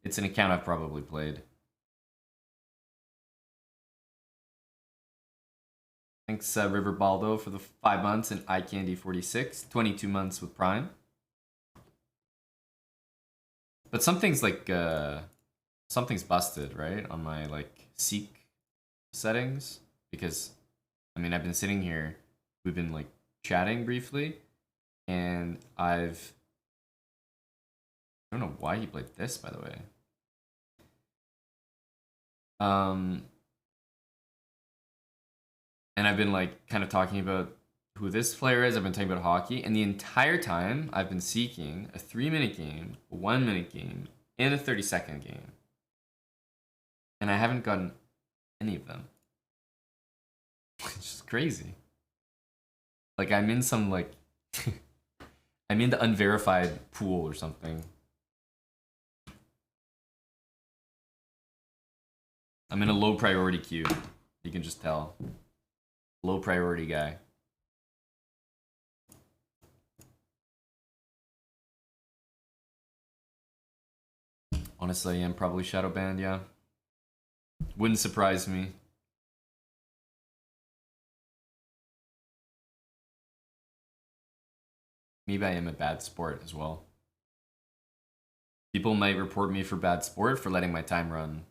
it's an account I've probably played. Thanks River Baldo for the 5 months and iCandy46, 22 months with Prime. But something's like something's busted, right? On my like Seek settings, because I mean I've been sitting here, we've been like chatting briefly, and I don't know why he played this, by the way. Um And I've been like kind of talking about who this player is. I've been talking about hockey, and the entire time I've been seeking a 3-minute game, a 1-minute game, and a 30-second game. And I haven't gotten any of them. It's just crazy. Like I'm in some like I'm in the unverified pool or something. I'm in a low priority queue. You can just tell. Low priority guy. Honestly, I am probably shadow banned, yeah. Wouldn't surprise me. Maybe I am a bad sport as well. People might report me for bad sport for letting my time run.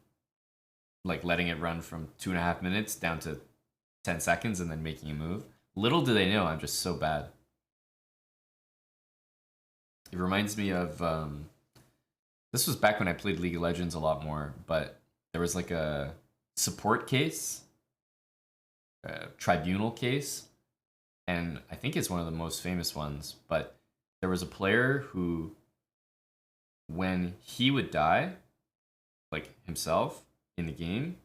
Like letting it run from 2.5 minutes down to 10 seconds and then making a move. Little do they know I'm just so bad. It reminds me of this was back when I played League of Legends a lot more, but there was like a support case, a tribunal case, and I think it's one of the most famous ones, but there was a player who, when he would die, like himself in the game,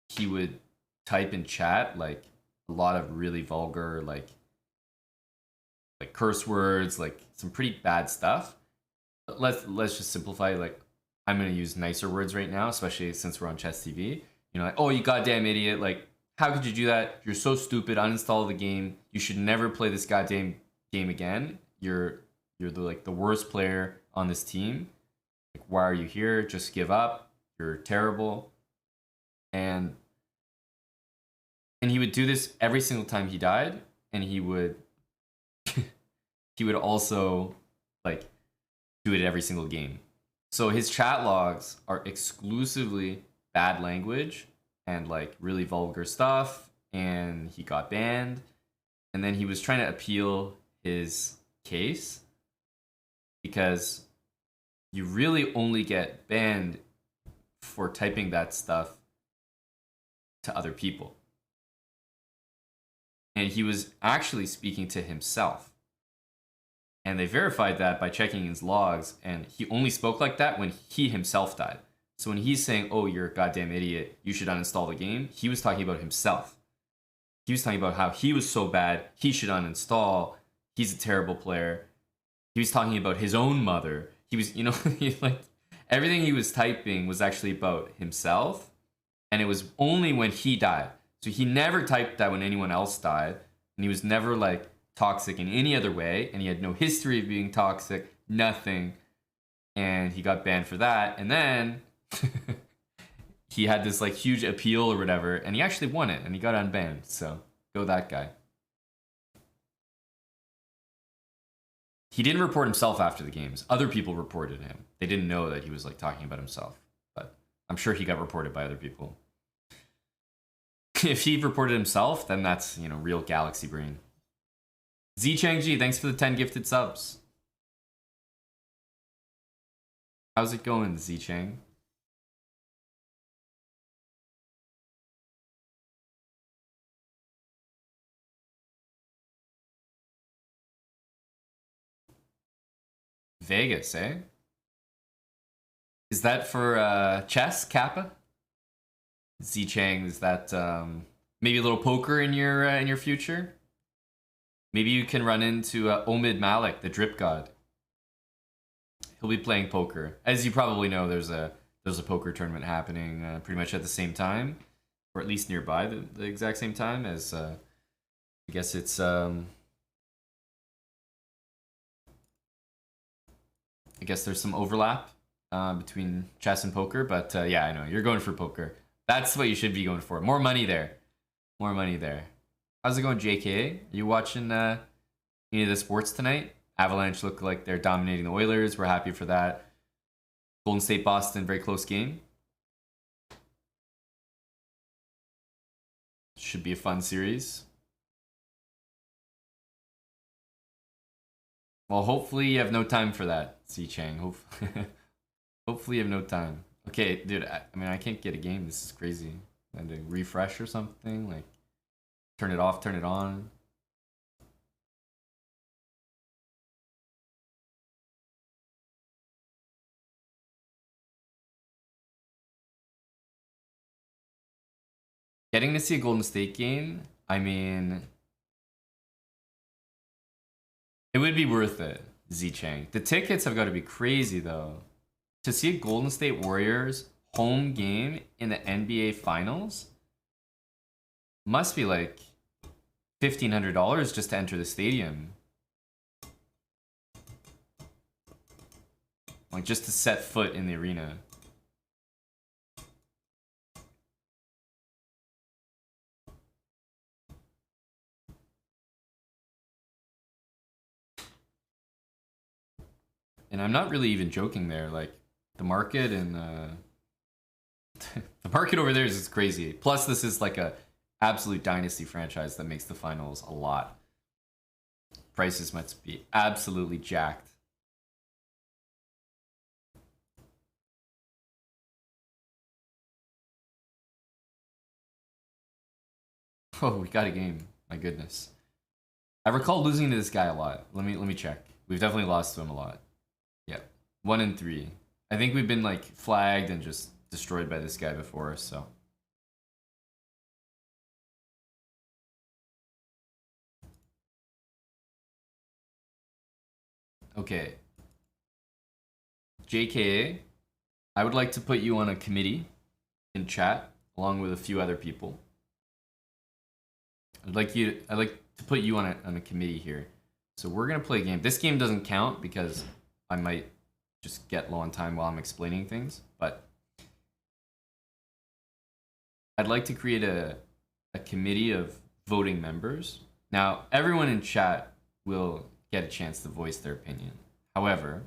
he would type in chat like a lot of really vulgar like curse words, like some pretty bad stuff. Let's just simplify. Like I'm gonna use nicer words right now, especially since we're on Chess TV. You know, like, oh, you goddamn idiot! Like, how could you do that? You're so stupid. Uninstall the game. You should never play this goddamn game again. You're the worst player on this team. Like, why are you here? Just give up. You're terrible. And he would do this every single time he died, and he would he would also like do it every single game. So his chat logs are exclusively bad language and like really vulgar stuff, and he got banned. And then he was trying to appeal his case because you really only get banned for typing that stuff to other people. And he was actually speaking to himself. And they verified that by checking his logs, and he only spoke like that when he himself died. So when he's saying, oh, you're a goddamn idiot, you should uninstall the game, he was talking about himself. He was talking about how he was so bad, he should uninstall, he's a terrible player. He was talking about his own mother. He was, you know, like everything he was typing was actually about himself, and it was only when he died. So he never typed that when anyone else died, and he was never like toxic in any other way, and he had no history of being toxic, nothing, and he got banned for that. And then he had this like huge appeal or whatever, and he actually won it, and he got unbanned. So go that guy. He didn't report himself after the games. Other people reported him. They didn't know that he was like talking about himself, but I'm sure he got reported by other people. If he reported himself, then that's, you know, real galaxy brain. Z Changji, thanks for the 10 gifted subs. How's it going, Z Chang? Vegas, eh? Is that for chess, Kappa? Z Chang, is that maybe a little poker in your future? Maybe you can run into Omid Malik, the drip god. He'll be playing poker. As you probably know, there's a poker tournament happening pretty much at the same time, or at least nearby the exact same time as I guess it's I guess there's some overlap between chess and poker, but yeah, I know you're going for poker. That's what you should be going for. More money there. More money there. How's it going, JK? Are you watching any of the sports tonight? Avalanche look like they're dominating the Oilers. We're happy for that. Golden State, Boston, very close game. Should be a fun series. Well, hopefully you have no time for that, C Chang. Hopefully you have no time. Okay, dude, I mean, I can't get a game. This is crazy. I had to refresh or something. Like, Turn it off, turn it on. Getting to see a Golden State game, I mean, it would be worth it, Z-Chang. The tickets have got to be crazy, though. To see a Golden State Warriors home game in the NBA Finals must be like $1,500 just to enter the stadium. Like, just to set foot in the arena. And I'm not really even joking there. Like, the market and the market over there is just crazy. Plus, this is like a absolute dynasty franchise that makes the finals a lot. Prices must be absolutely jacked. Oh, we got a game. My goodness. I recall losing to this guy a lot. Let me check. We've definitely lost to him a lot. Yep. 1 and 3. I think we've been like flagged and just destroyed by this guy before, so. Okay. JKA, I would like to put you on a committee in chat along with a few other people. I'd like to put you on a committee here. So we're gonna play a game. This game doesn't count because I might just get low on time while I'm explaining things, but I'd like to create a committee of voting members. Now, everyone in chat will get a chance to voice their opinion. However,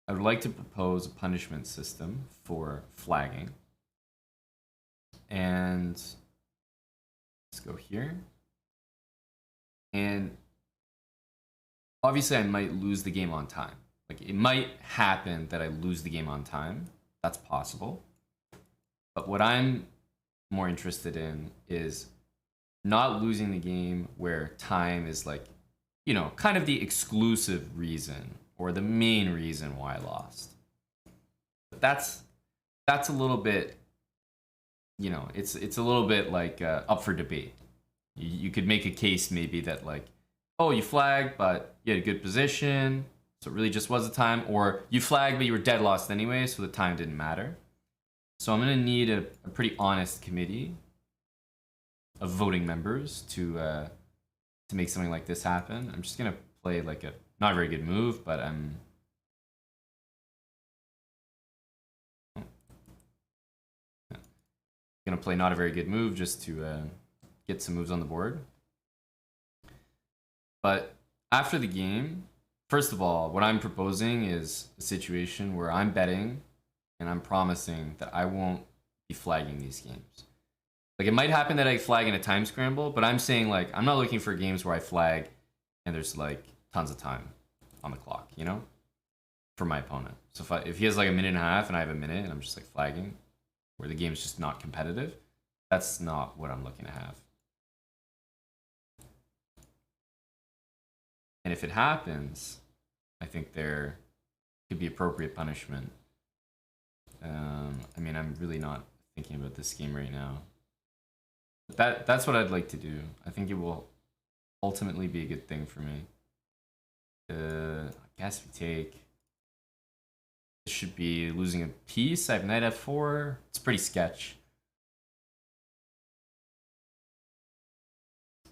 I would like to propose a punishment system for flagging. And let's go here. And obviously I might lose the game on time. Like, it might happen that I lose the game on time. That's possible. But what I'm more interested in is not losing the game where time is like, you know, kind of the exclusive reason or the main reason why I lost. But that's a little bit, you know, it's a little bit like up for debate. You could make a case maybe that like, oh, you flagged, but you had a good position, so it really just was the time, or you flagged, but you were dead lost anyway, so the time didn't matter. So I'm gonna need a pretty honest committee of voting members to make something like this happen. I'm just gonna play like a not a very good move, but I'm gonna play not a very good move just to get some moves on the board. But after the game, first of all, what I'm proposing is a situation where I'm betting and I'm promising that I won't be flagging these games. Like, it might happen that I flag in a time scramble, but I'm saying, like, I'm not looking for games where I flag and there's like tons of time on the clock, you know, for my opponent. So if he has like a minute and a half and I have a minute and I'm just like flagging where the game's just not competitive, that's not what I'm looking to have. And if it happens, I think there could be appropriate punishment. I mean, I'm really not thinking about this game right now. But that's what I'd like to do. I think it will ultimately be a good thing for me. I guess we take... This should be losing a piece. I have knight f4. It's pretty sketch.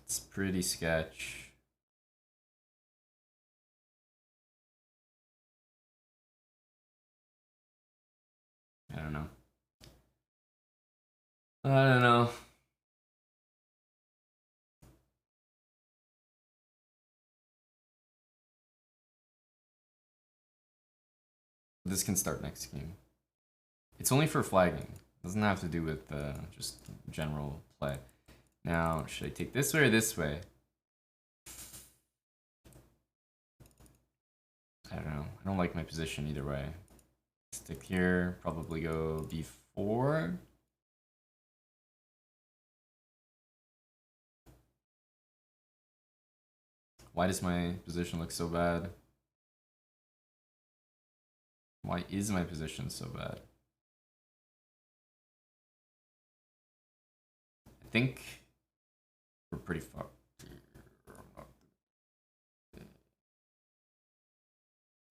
It's pretty sketch. I don't know. I don't know. This can start next game. It's only for flagging. It doesn't have to do with just general play. Now, should I take this way or this way? I don't know. I don't like my position either way. Stick here, probably go b4. Why does my position look so bad? Why is my position so bad? I think we're pretty fucked.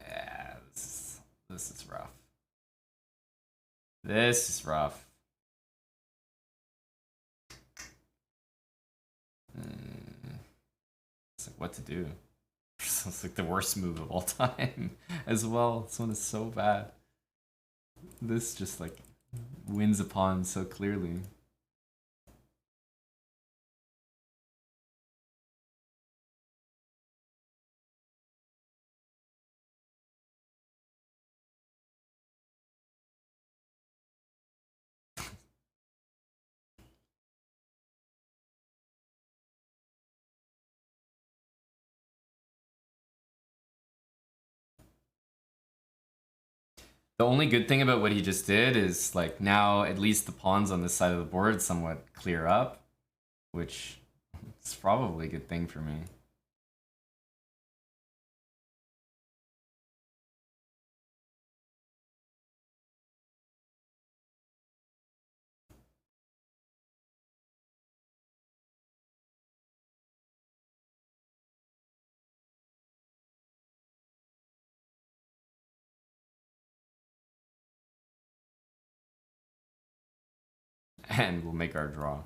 Yeah, this is rough. This is rough. It's like what to do. It's like the worst move of all time as well. This one is so bad. This just like wins a pawn so clearly. The only good thing about what he just did is like now at least the pawns on this side of the board somewhat clear up, which is probably a good thing for me. And we'll make our draw.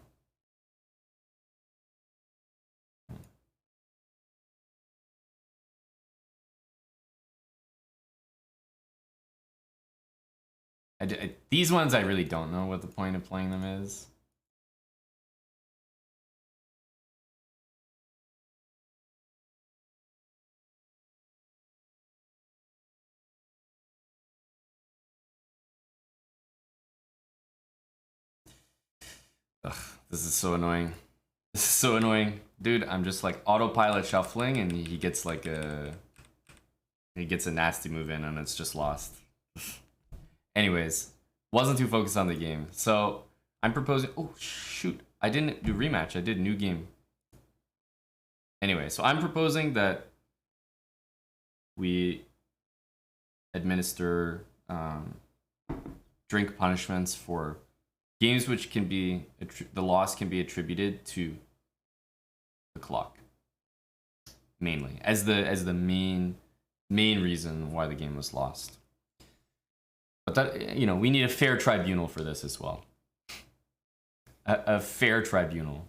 These ones I really don't know what the point of playing them is. Ugh, this is so annoying. This is so annoying. Dude, I'm just like autopilot shuffling and he gets like a... He gets a nasty move in and it's just lost. Anyways, wasn't too focused on the game. So, I'm proposing... Oh, shoot. I didn't do rematch. I did new game. Anyway, so I'm proposing that we administer drink punishments for games which can be... The loss can be attributed to the clock. Mainly. As the main reason why the game was lost. But that, you know, we need a fair tribunal for this as well. A fair tribunal.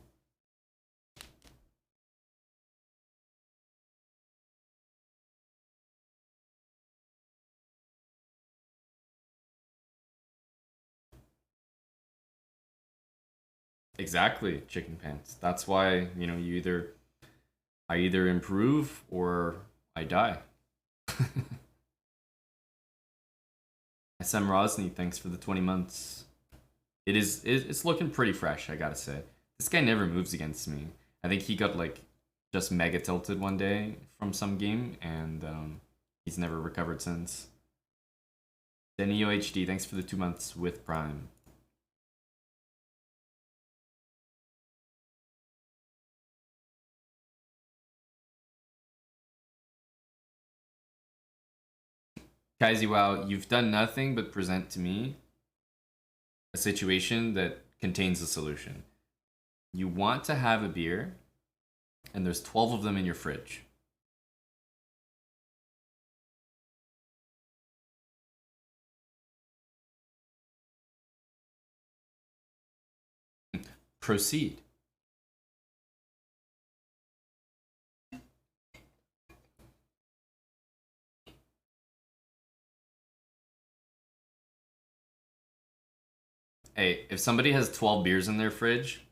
Exactly, chicken pants. That's why, you know, I either improve or I die. SM Rosny, thanks for the 20 months. It's looking pretty fresh, I gotta say. This guy never moves against me. I think he got like just mega tilted one day from some game and he's never recovered since. Denio HD, thanks for the 2 months with Prime. Kaizi, wow, you've done nothing but present to me a situation that contains a solution. You want to have a beer, and there's 12 of them in your fridge. Proceed. Hey, if somebody has 12 beers in their fridge,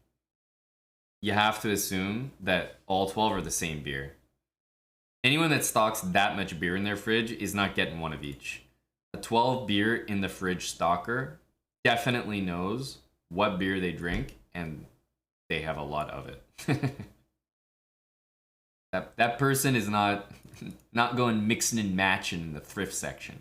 you have to assume that all 12 are the same beer. Anyone that stocks that much beer in their fridge is not getting one of each. A 12 beer in the fridge stalker definitely knows what beer they drink, and they have a lot of it. That person is not going mixing and matching in the thrift section.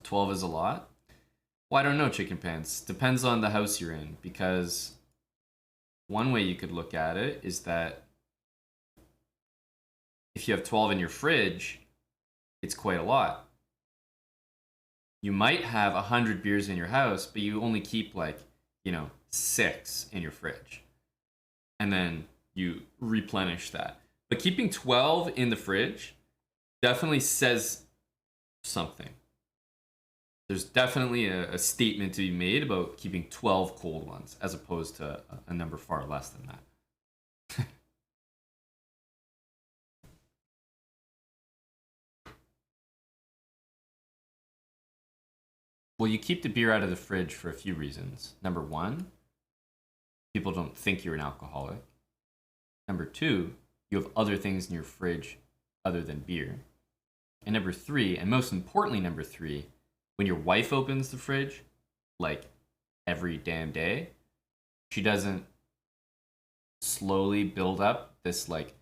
12 is a lot? Well, I don't know, Chicken Pants. Depends on the house you're in, because one way you could look at it is that if you have 12 in your fridge, it's quite a lot. You might have 100 beers in your house, but you only keep like, 6 in your fridge. And then you replenish that. But keeping 12 in the fridge definitely says something. There's definitely a statement to be made about keeping 12 cold ones as opposed to a number far less than that. Well, you keep the beer out of the fridge for a few reasons. Number one, people don't think you're an alcoholic. Number two, you have other things in your fridge other than beer. And number three, and most importantly, number three, when your wife opens the fridge, like every damn day, she doesn't slowly build up this like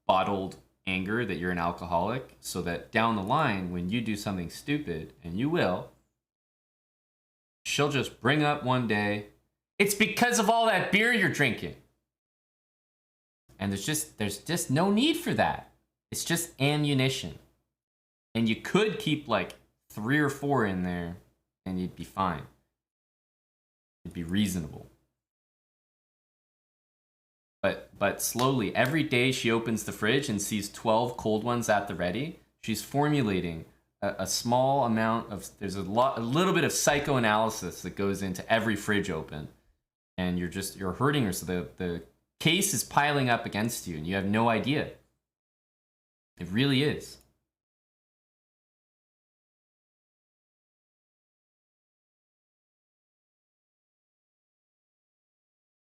bottled anger that you're an alcoholic, so that down the line, when you do something stupid, and you will, she'll just bring up one day, it's because of all that beer you're drinking. And there's just no need for that. It's just ammunition. And you could keep like 3 or 4 in there and you'd be fine. It'd be reasonable. But slowly, every day she opens the fridge and sees 12 cold ones at the ready, she's formulating a small amount of, there's a little bit of psychoanalysis that goes into every fridge open. And you're hurting her, so the case is piling up against you and you have no idea. It really is.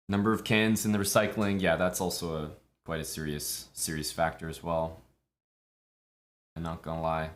Number of cans in the recycling, yeah, that's also quite a serious factor as well. I'm not gonna lie.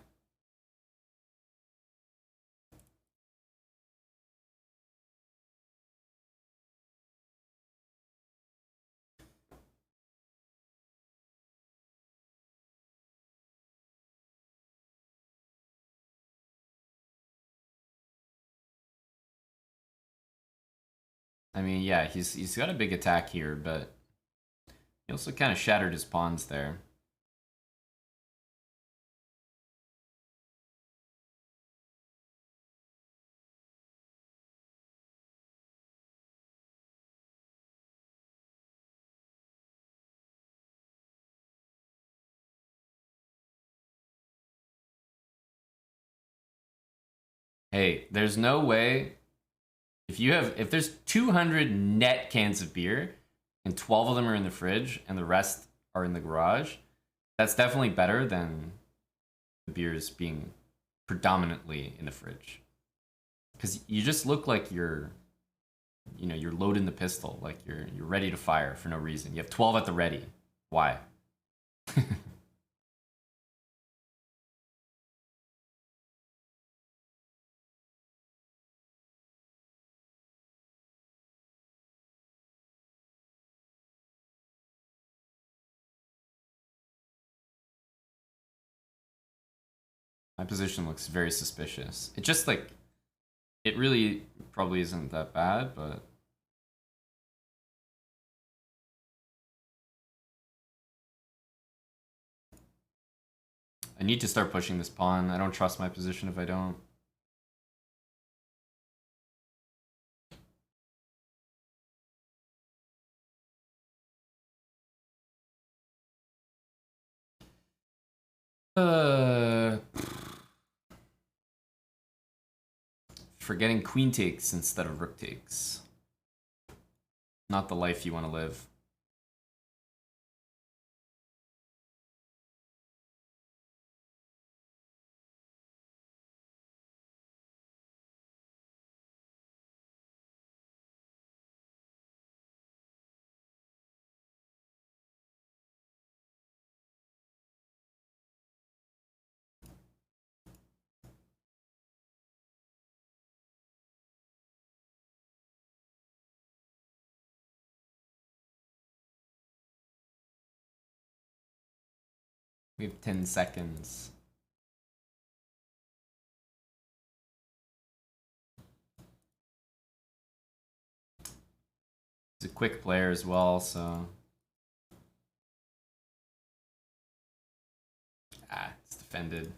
I mean, yeah, he's got a big attack here, but he also kind of shattered his pawns there. Hey, there's no way if there's 200 net cans of beer and 12 of them are in the fridge and the rest are in the garage, that's definitely better than the beers being predominantly in the fridge. Because you just look like you're loading the pistol, like you're ready to fire for no reason. You have 12 at the ready. Why? My position looks very suspicious. It just like, it really probably isn't that bad, but I need to start pushing this pawn. I don't trust my position if I don't. Uh, Forgetting queen takes instead of rook takes. Not the life you want to live. We have 10 seconds. He's a quick player as well, so... Ah, it's defended.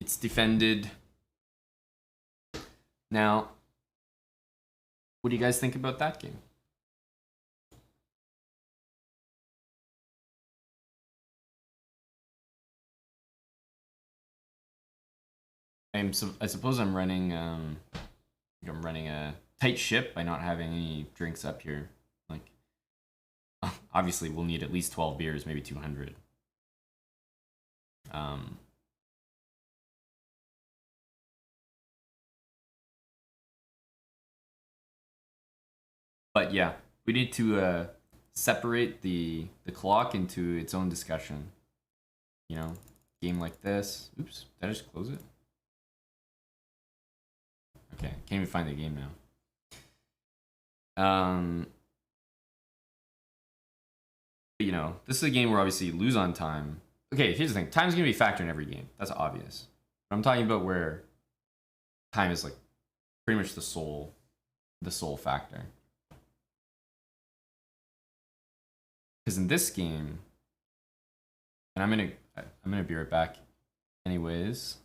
It's defended. Now, what do you guys think about that game? I suppose I'm running I'm running a tight ship by not having any drinks up here. Like, obviously we'll need at least 12 beers, maybe 200. But yeah, we need to separate the clock into its own discussion. You know, game like this. Oops, did I just close it? Okay, can't even find the game now. You know, this is a game where obviously you lose on time. Okay, here's the thing: time's gonna be a factor in every game. That's obvious. But I'm talking about where time is like pretty much the sole factor. Because in this game, and I'm gonna be right back. Anyways,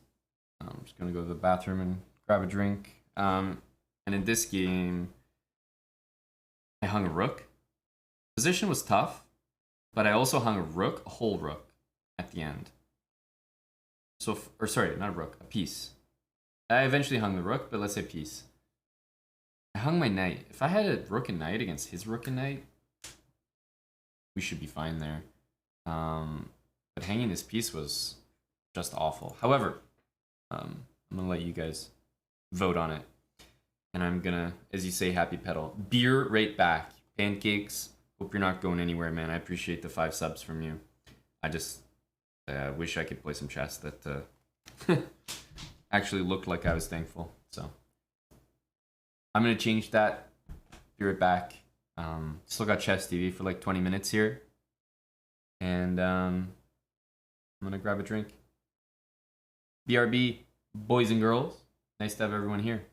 I'm just gonna go to the bathroom and grab a drink. And in this game, I hung a rook. Position was tough, but I also hung a whole rook, at the end. So, or sorry, not a rook, a piece. I eventually hung the rook, but let's say piece. I hung my knight. If I had a rook and knight against his rook and knight, we should be fine there. But hanging this piece was just awful. However, I'm gonna let you guys vote on it. And I'm gonna, as you say, happy pedal. Beer right back. Pancakes. Hope you're not going anywhere, man. I appreciate the 5 subs from you. I just wish I could play some chess that actually looked like I was thankful. So I'm gonna change that. Be right back. Still got Chess TV for like 20 minutes here. And I'm gonna grab a drink. BRB, boys and girls. Nice to have everyone here.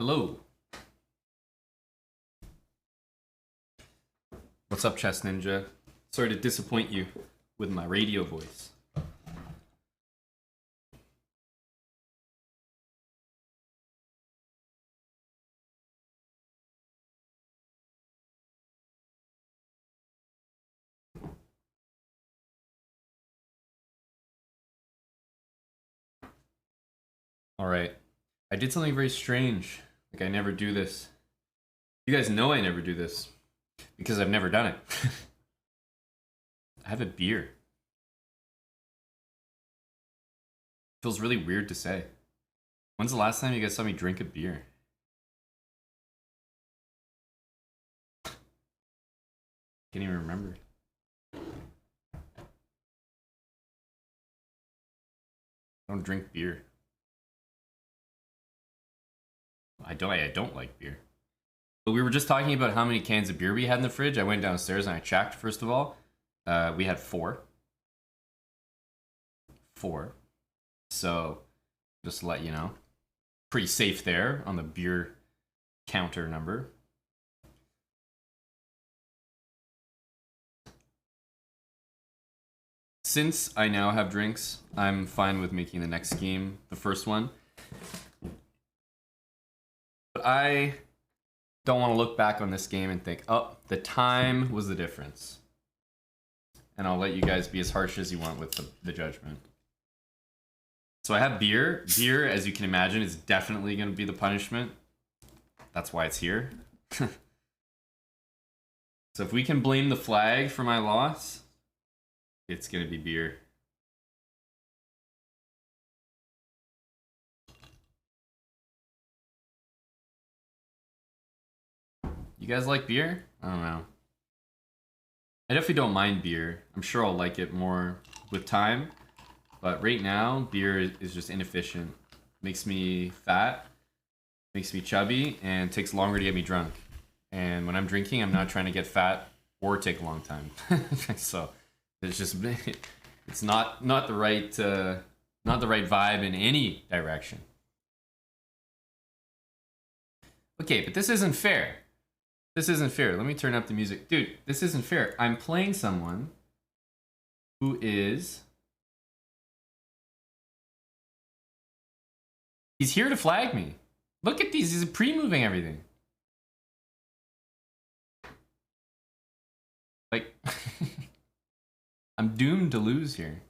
Hello. What's up, Chess Ninja? Sorry to disappoint you with my radio voice. Alright. I did something very strange. Like, I never do this. You guys know I never do this. Because I've never done it. I have a beer. Feels really weird to say. When's the last time you guys saw me drink a beer? Can't even remember. I don't drink beer. I don't like beer. But we were just talking about how many cans of beer we had in the fridge. I went downstairs and I checked, first of all. We had 4. 4. So, just to let you know. Pretty safe there on the beer counter number. Since I now have drinks, I'm fine with making the next game the first one. But I don't want to look back on this game and think, oh, the time was the difference. And I'll let you guys be as harsh as you want with the judgment. So I have beer. Beer, as you can imagine, is definitely going to be the punishment. That's why it's here. So if we can blame the flag for my loss, it's going to be beer. You guys like beer? I don't know. I definitely don't mind beer. I'm sure I'll like it more with time. But right now, beer is just inefficient. Makes me fat, makes me chubby, and takes longer to get me drunk. And when I'm drinking, I'm not trying to get fat or take a long time. So it's just it's not the right vibe in any direction. Okay, but this isn't fair. This isn't fair. Let me turn up the music. Dude, this isn't fair. I'm playing someone who is... He's here to flag me. Look at these. He's pre-moving everything. Like, I'm doomed to lose here.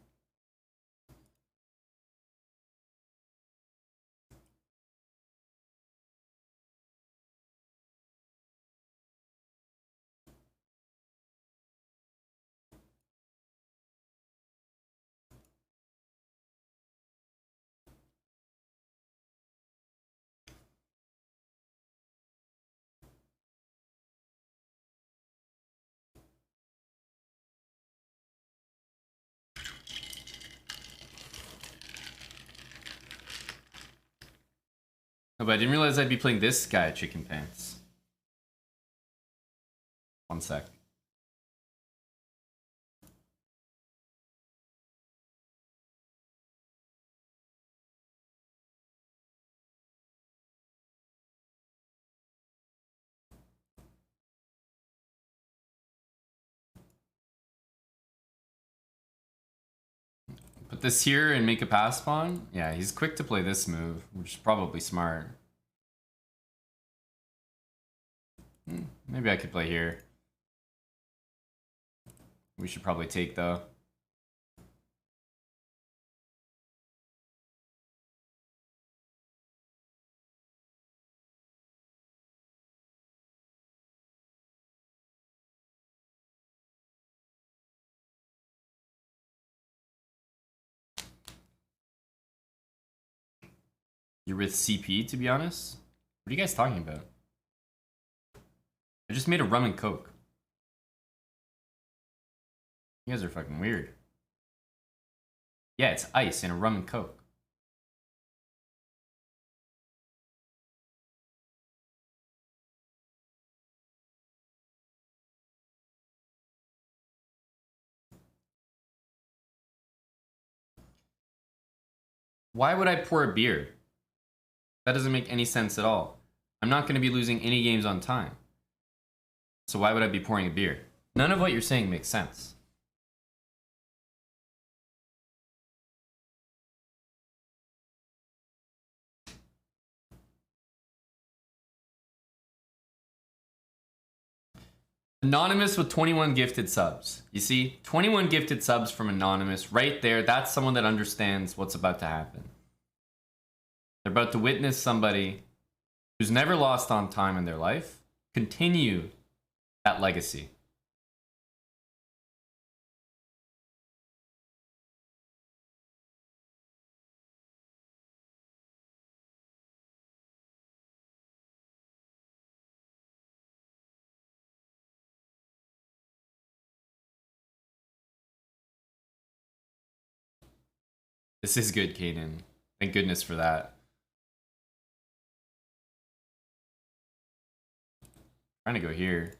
Oh, but I didn't realize I'd be playing this guy at Chicken Pants. One sec. Put this here and make a pass pawn? Yeah, he's quick to play this move, which is probably smart. Maybe I could play here. We should probably take, though. You're with CP, to be honest? What are you guys talking about? I just made a rum and coke. You guys are fucking weird. Yeah, it's ice in a rum and coke. Why would I pour a beer? That doesn't make any sense at all. I'm not going to be losing any games on time. So why would I be pouring a beer? None of what you're saying makes sense. Anonymous with 21 gifted subs. You see, 21 gifted subs from Anonymous right there. That's someone that understands what's about to happen. They're about to witness somebody who's never lost on time in their life continue that legacy. This is good, Kaden. Thank goodness for that. Trying to go here.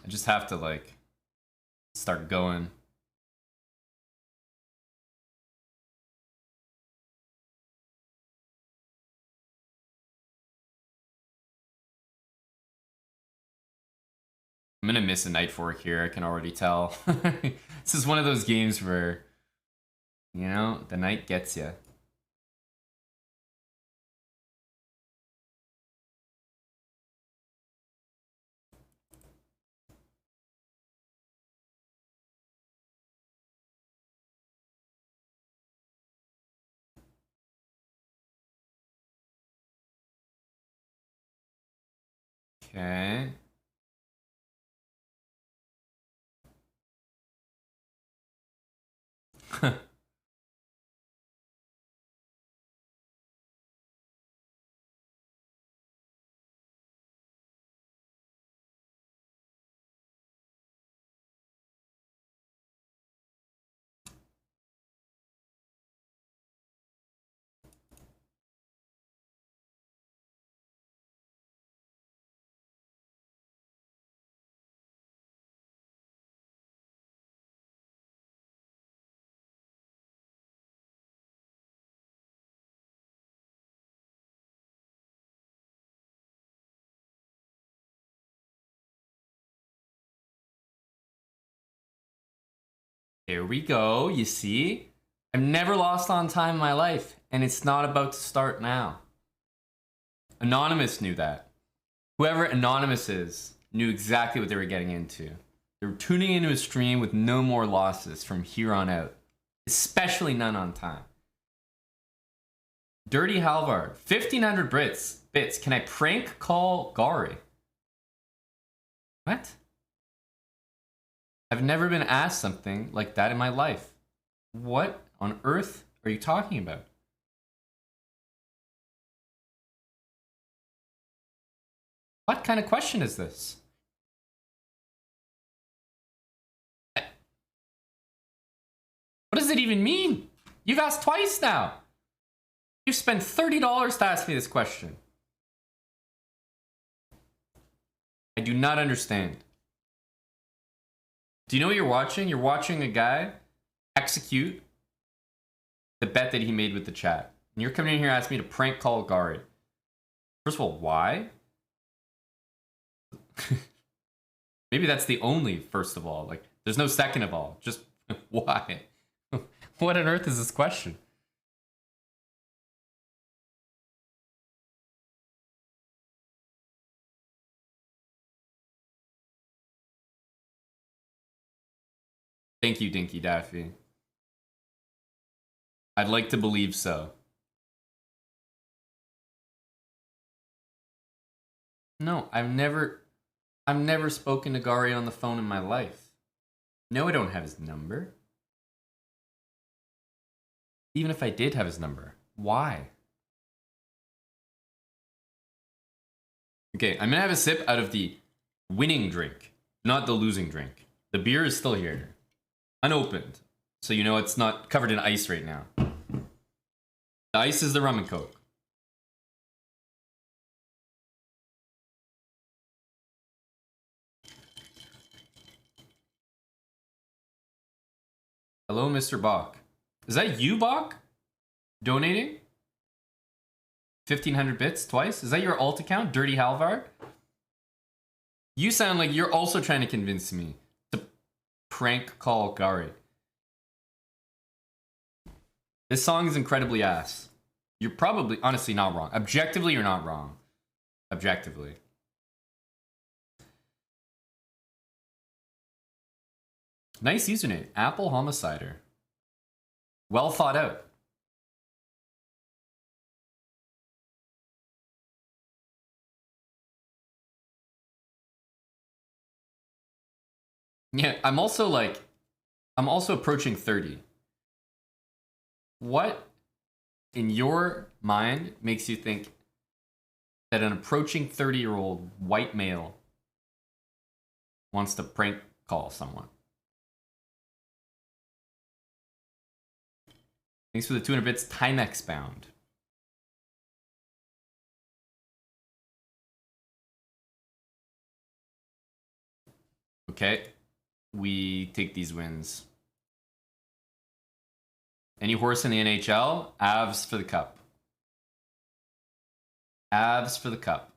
I just have to like start going. I'm gonna miss a night fork here, I can already tell. This is one of those games where, you know, the night gets you. Okay. There we go, you see? I've never lost on time in my life, and it's not about to start now. Anonymous knew that. Whoever Anonymous is knew exactly what they were getting into. They were tuning into a stream with no more losses from here on out. Especially none on time. Dirty Halvard, 1500 bits. Can I prank call Gari? What? I've never been asked something like that in my life. What on earth are you talking about? What kind of question is this? What does it even mean? You've asked twice now. You've spent $30 to ask me this question. I do not understand. Do you know what you're watching? You're watching a guy execute the bet that he made with the chat. And you're coming in here asking me to prank call Gari. First of all, why? Maybe that's the only first of all. Like, there's no second of all. Just why? What on earth is this question? Thank you, Dinky Daffy. I'd like to believe so. No, I've never spoken to Gari on the phone in my life. No, I don't have his number. Even if I did have his number, why? Okay, I'm gonna have a sip out of the winning drink, not the losing drink. The beer is still here, unopened, so you know it's not covered in ice right now. The ice is the rum and coke. Hello, Mr. Bach. Is that you, Bach? Donating? 1,500 bits twice? Is that your alt account, Dirty Halvard? You sound like you're also trying to convince me to prank call Gary. This song is incredibly ass. You're probably, honestly, not wrong. Objectively, you're not wrong. Objectively. Nice username, Apple Homicider. Well thought out. Yeah, I'm also approaching 30. What in your mind makes you think that an approaching 30-year-old white male wants to prank call someone? Thanks for the 200 bits, Timex bound. Okay, we take these wins. Any horse in the NHL? Avs for the cup. Avs for the cup.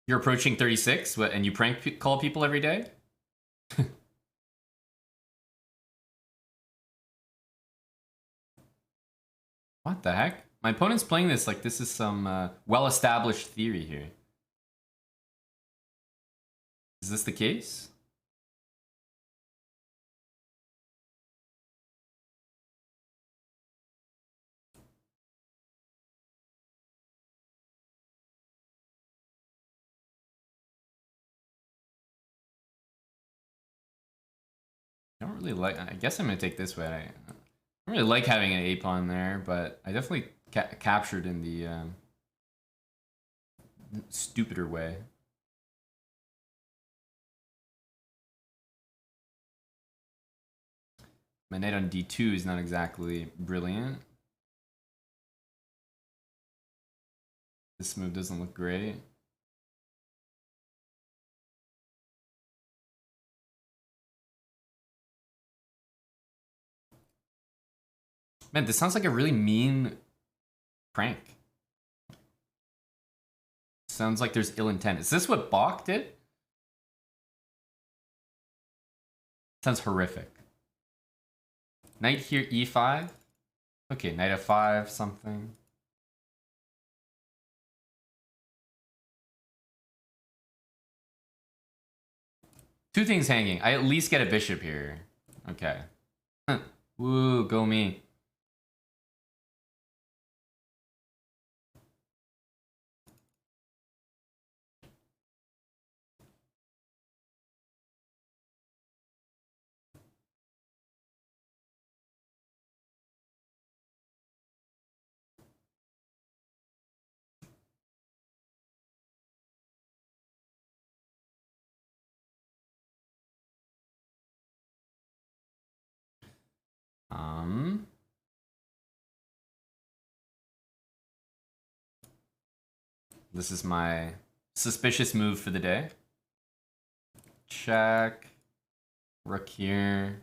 You're approaching 36, and you prank call people every day? What the heck? My opponent's playing this like this is some well-established theory here. Is this the case? I don't really like. I guess I'm gonna take this way. I don't really like having an ape on there, but I definitely captured in the stupider way. My knight on d2 is not exactly brilliant. This move doesn't look great. Man, this sounds like a really mean prank. Sounds like there's ill intent. Is this what Bach did? Sounds horrific. Knight here, e5. Okay, knight f5, something. Two things hanging. I at least get a bishop here. Okay. Woo, go me. This is my suspicious move for the day. Check. Rook here.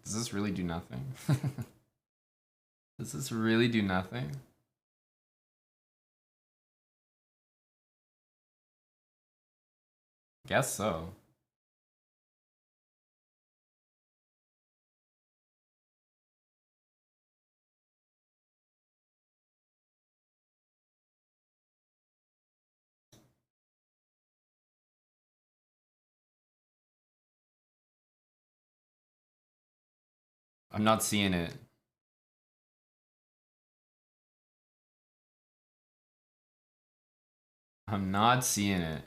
Does this really do nothing? Does this really do nothing? Guess so. I'm not seeing it. I'm not seeing it.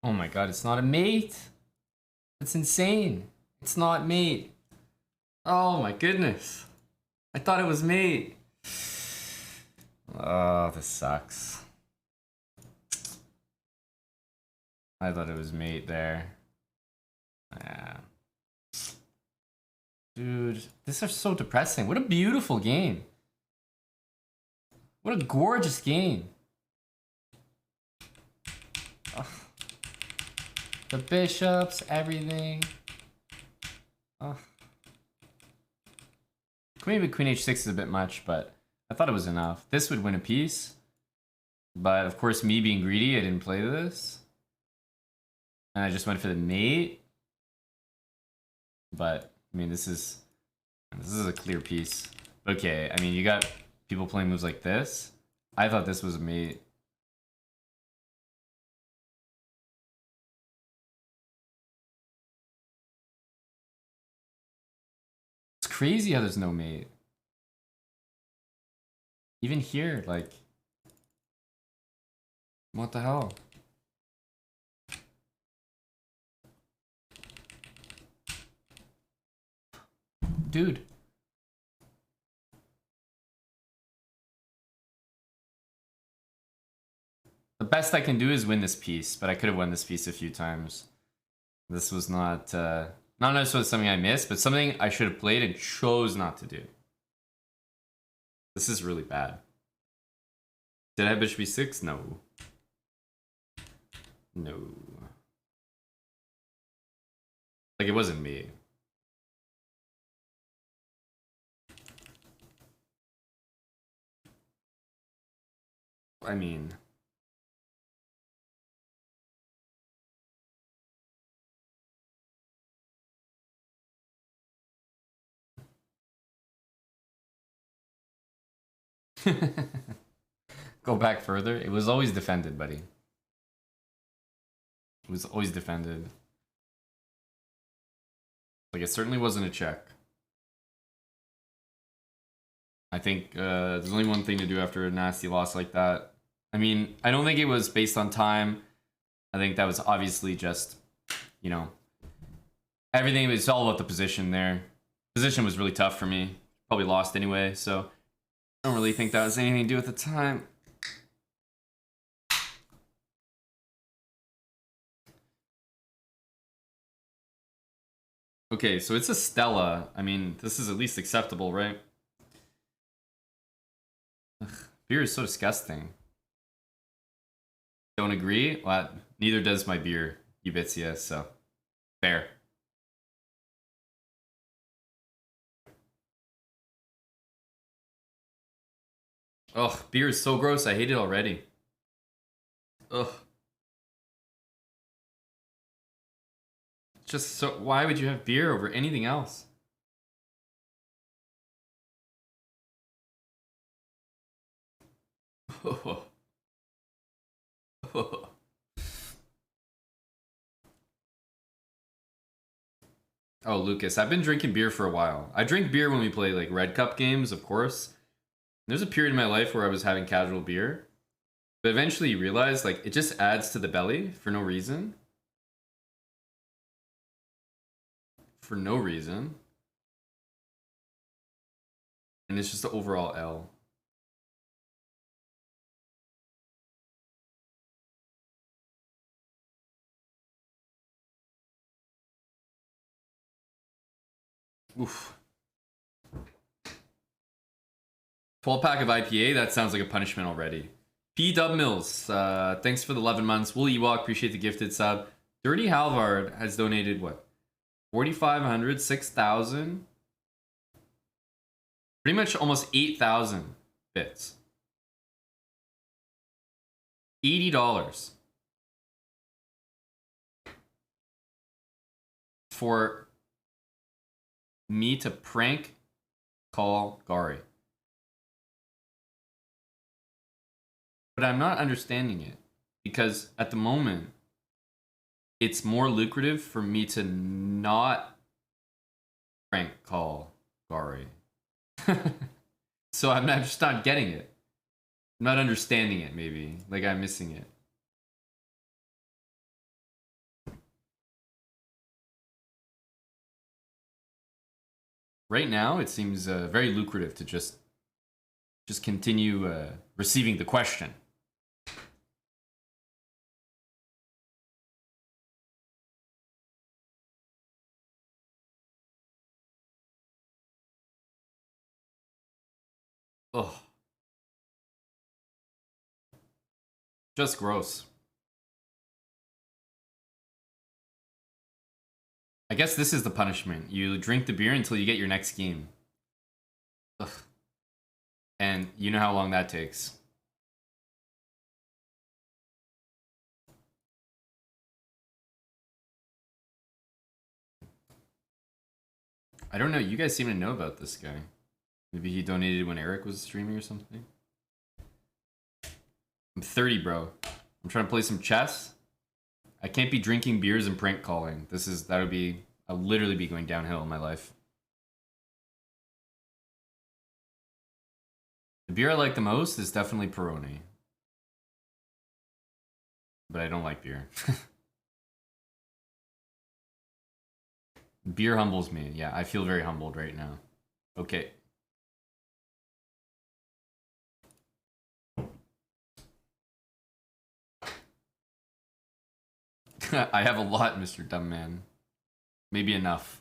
Oh my god, it's not a mate. That's insane. It's not mate. Oh my goodness. I thought it was mate. Oh, this sucks. I thought it was mate there. Yeah. Dude, these are so depressing. What a beautiful game. What a gorgeous game. Ugh. The bishops, everything. Ugh. Maybe queen h6 is a bit much, but I thought it was enough. This would win a piece. But of course, me being greedy, I didn't play this. And I just went for the mate. But, I mean, this is a clear piece. Okay, I mean, you got people playing moves like this. I thought this was a mate. It's crazy how there's no mate. Even here, like... What the hell? Dude. The best I can do is win this piece, but I could have won this piece a few times. This was not necessarily something I missed, but something I should have played and chose not to do. This is really bad. Did I have bishop b6? No. No. Like, it wasn't me. I mean... Go back further. It was always defended, buddy. It was always defended. Like, it certainly wasn't a check. I think there's only one thing to do after a nasty loss like that. I mean, I don't think it was based on time. I think that was obviously just, you know, everything was all about the position there. Position was really tough for me. Probably lost anyway, so I don't really think that was anything to do with the time. Okay, so it's a Stella. I mean, this is at least acceptable, right? Ugh, beer is so disgusting. Don't agree? Well, neither does my beer, Ubitsia, so fair. Ugh, beer is so gross. I hate it already. Ugh. Just so, why would you have beer over anything else? Oh, Lucas, I've been drinking beer for a while. I drink beer when we play like Red Cup games, of course. There's a period in my life where I was having casual beer. But eventually you realize like it just adds to the belly for no reason. For no reason. And it's just the overall L. Oof. 12-pack of IPA? That sounds like a punishment already. P. Dub Mills, thanks for the 11 months. Wool Ewok, appreciate the gifted sub. Dirty Halvard has donated what? 4,500, 6,000? Pretty much almost 8,000 bits. $80 for me to prank call Gari. But I'm not understanding it because at the moment it's more lucrative for me to not prank call Gari. So I'm just not getting it. I'm not understanding it, maybe. Like I'm missing it. right now it seems very lucrative to just continue receiving the question. Ugh. Just gross. I guess this is the punishment. You drink the beer until you get your next game. Ugh. And you know how long that takes. I don't know. You guys seem to know about this guy. Maybe he donated when Eric was streaming or something. I'm 30, bro. I'm trying to play some chess. I can't be drinking beers and prank calling. I'll literally be going downhill in my life. The beer I like the most is definitely Peroni. But I don't like beer. Beer humbles me. Yeah, I feel very humbled right now. Okay. I have a lot, Mr. Dumb Man. Maybe enough.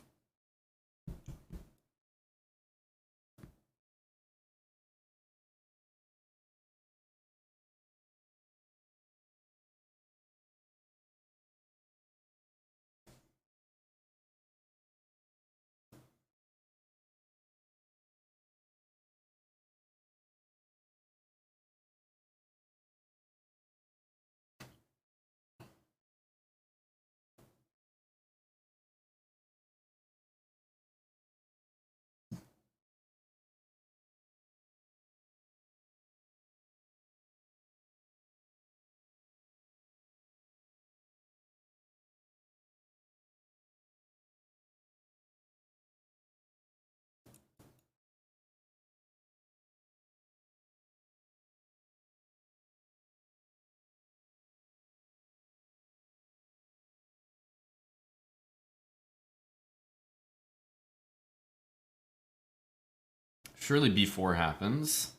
Surely B4 happens.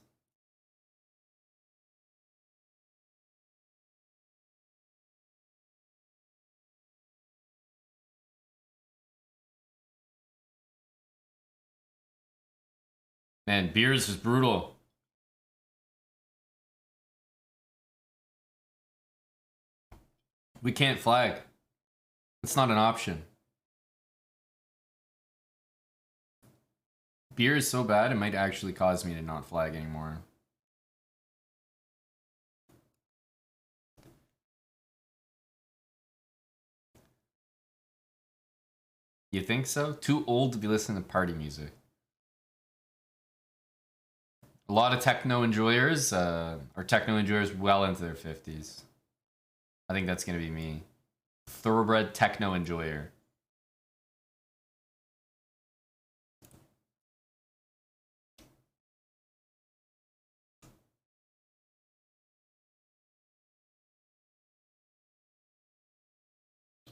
Man, beers is brutal. We can't flag. It's not an option. Beer is so bad, it might actually cause me to not flag anymore. You think so? Too old to be listening to party music. A lot of techno enjoyers are techno enjoyers well into their 50s. I think that's going to be me. Thoroughbred techno enjoyer.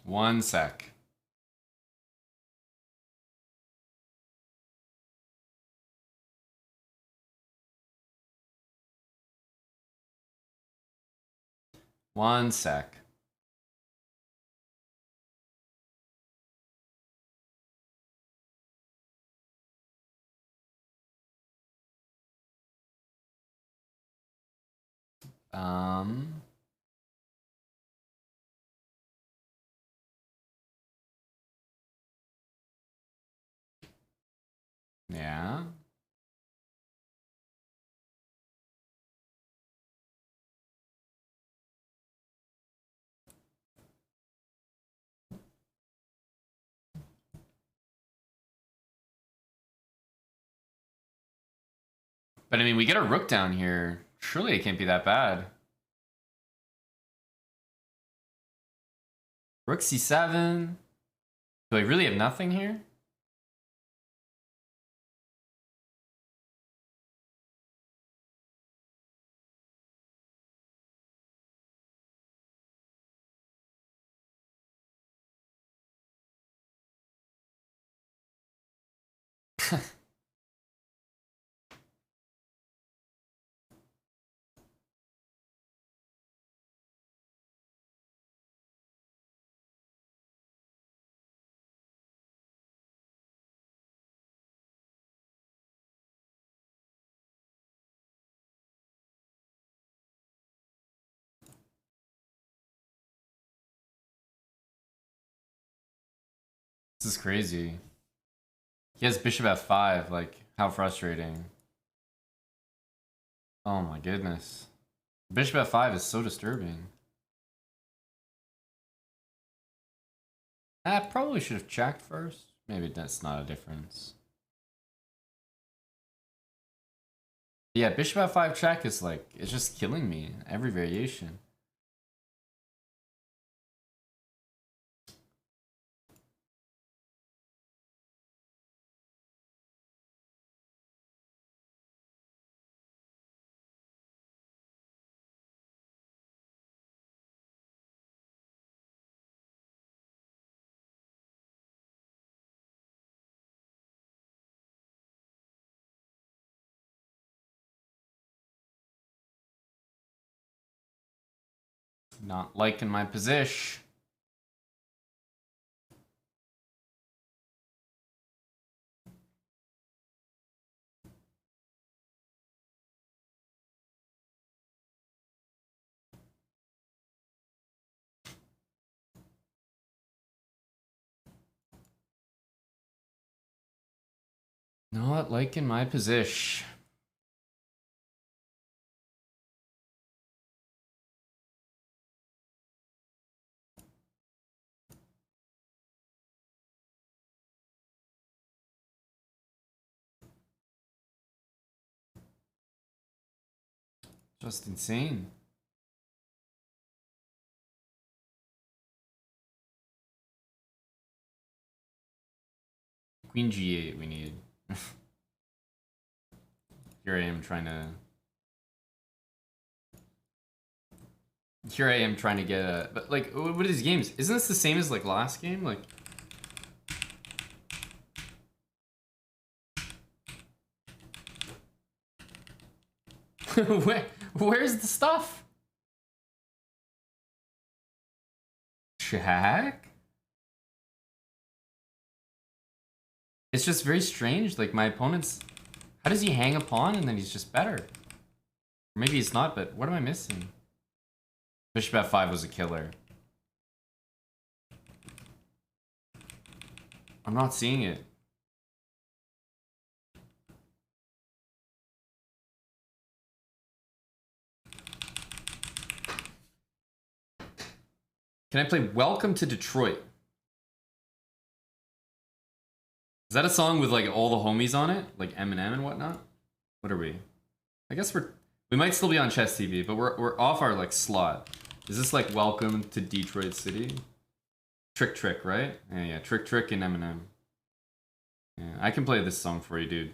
One sec. One sec. Um... Yeah. But I mean, we get a rook down here. Surely it can't be that bad. Rook c7. Do I really have nothing here? This is crazy. He has bishop f5, like, how frustrating. Oh my goodness. Bishop f5 is so disturbing. I probably should have checked first. Maybe that's not a difference. Yeah, bishop f5 check is like, it's just killing me. Every variation. Not liking my position. Not liking my position. Just insane. Queen g8 we need. Here I am trying to... Here I am trying to get a... But, like, what are these games? Isn't this the same as, like, last game? Like... Where's the stuff? Check? It's just very strange. Like, my opponent's... How does he hang a pawn and then he's just better? Or maybe he's not, but what am I missing? Bishop f5 was a killer. I'm not seeing it. Can I play Welcome to Detroit? Is that a song with like all the homies on it? Like Eminem and whatnot? What are we? I guess we might still be on Chess TV, but we're off our like slot. Is this like Welcome to Detroit City? Trick, right? Yeah, Trick and Eminem. Yeah, I can play this song for you, dude.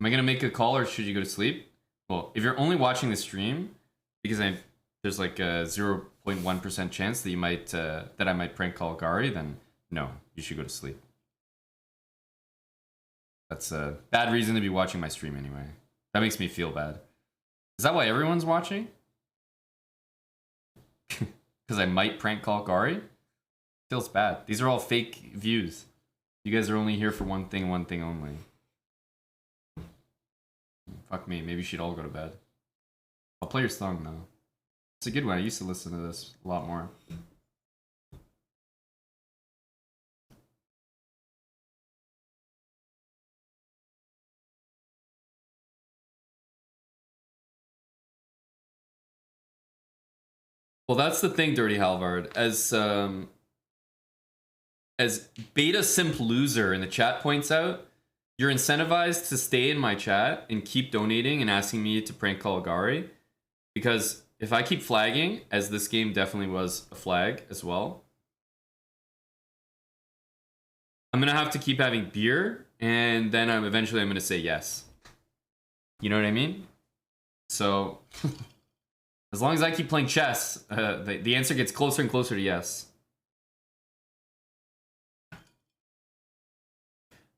Am I gonna make a call or should you go to sleep? Well, if you're only watching the stream, because there's like a 0.1% chance that you might that I might prank call Gary, then no, you should go to sleep. That's a bad reason to be watching my stream anyway. That makes me feel bad. Is that why everyone's watching? Because I might prank call Gary? Feels bad. These are all fake views. You guys are only here for one thing only. Fuck me, maybe you should all go to bed. I'll play your song though. It's a good one. I used to listen to this a lot more. Well, that's the thing, Dirty Halvard. As Beta Simp Loser in the chat points out, you're incentivized to stay in my chat and keep donating and asking me to prank call Gary. Because if I keep flagging, as this game definitely was a flag as well, I'm gonna have to keep having beer, and then eventually I'm gonna say yes. You know what I mean? So, as long as I keep playing chess, the answer gets closer and closer to yes.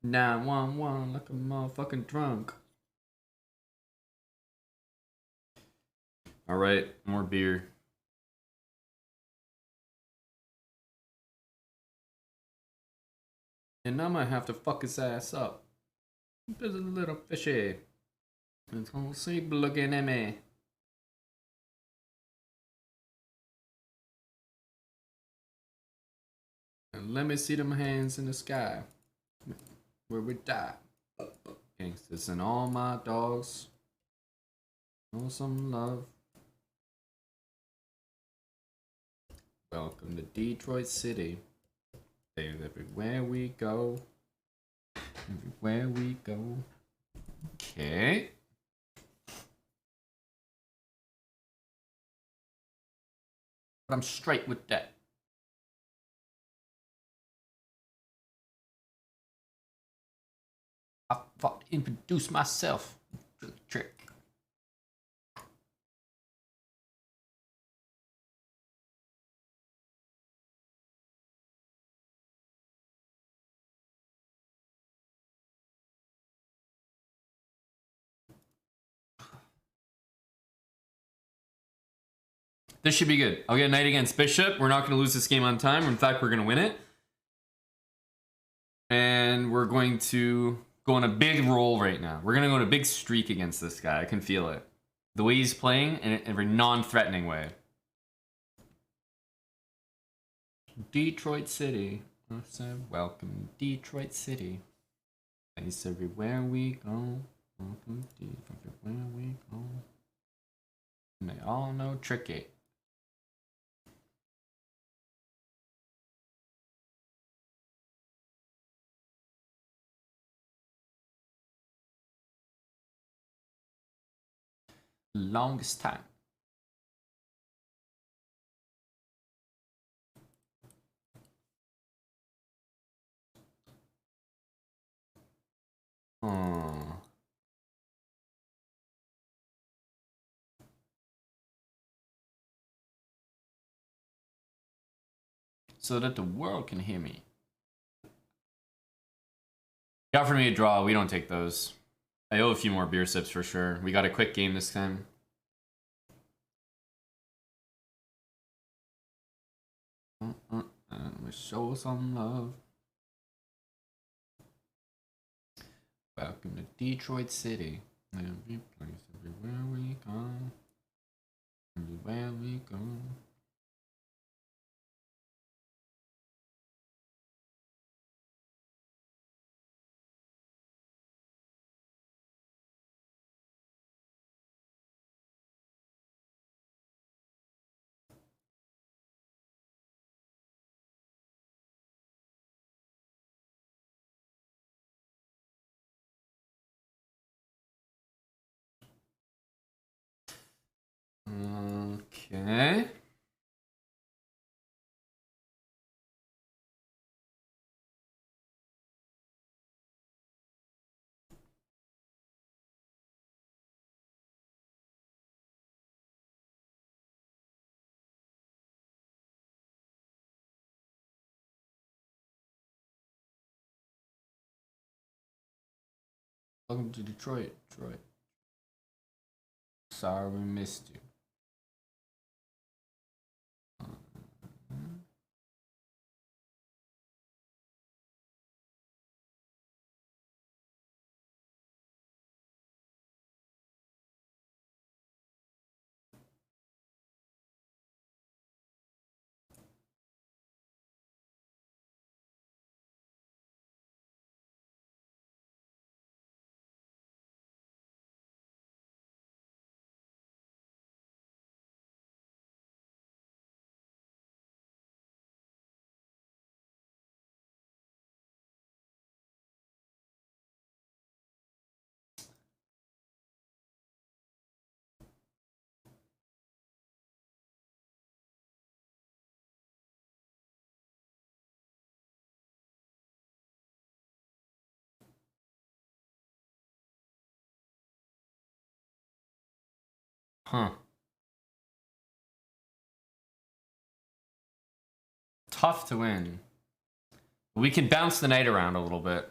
911 like a motherfucking drunk. All right, more beer. And I might have to fuck his ass up. There's a little fishy. It's gonna sleep looking at me. And let me see them hands in the sky. Where we die. Gangsters and all my dogs. Know some love. Welcome to Detroit City. They're everywhere we go. Everywhere we go. Okay. But I'm straight with that. I thought to introduce myself. Trick. This should be good. I'll get a knight against bishop. We're not going to lose this game on time. In fact, we're going to win it. And we're going to go on a big roll right now. We're going to go on a big streak against this guy. I can feel it. The way he's playing in a very non-threatening way. Detroit City. I said, welcome, Detroit City. Place everywhere we go. Welcome, everywhere we go. And they all know tricky. Longest time. So that the world can hear me. You offered me a draw. We don't take those. I owe a few more beer sips for sure. We got a quick game this time. We show some love. Welcome to Detroit City. Every place, everywhere we go. Everywhere we go. Okay. Welcome to Detroit. Detroit. Sorry we missed you. Huh. Tough to win. We can bounce the knight around a little bit.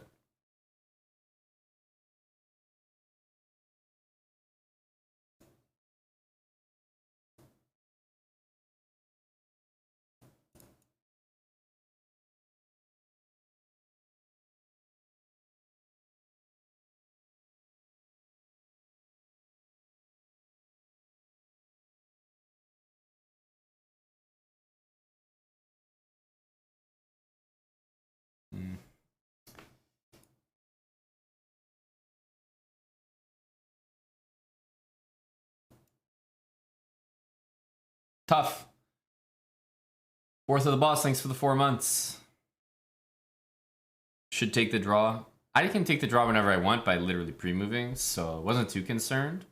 Tough. Fourth of the boss, thanks for the 4 months. Should take the draw. I can take the draw whenever I want by literally pre-moving, so I wasn't too concerned.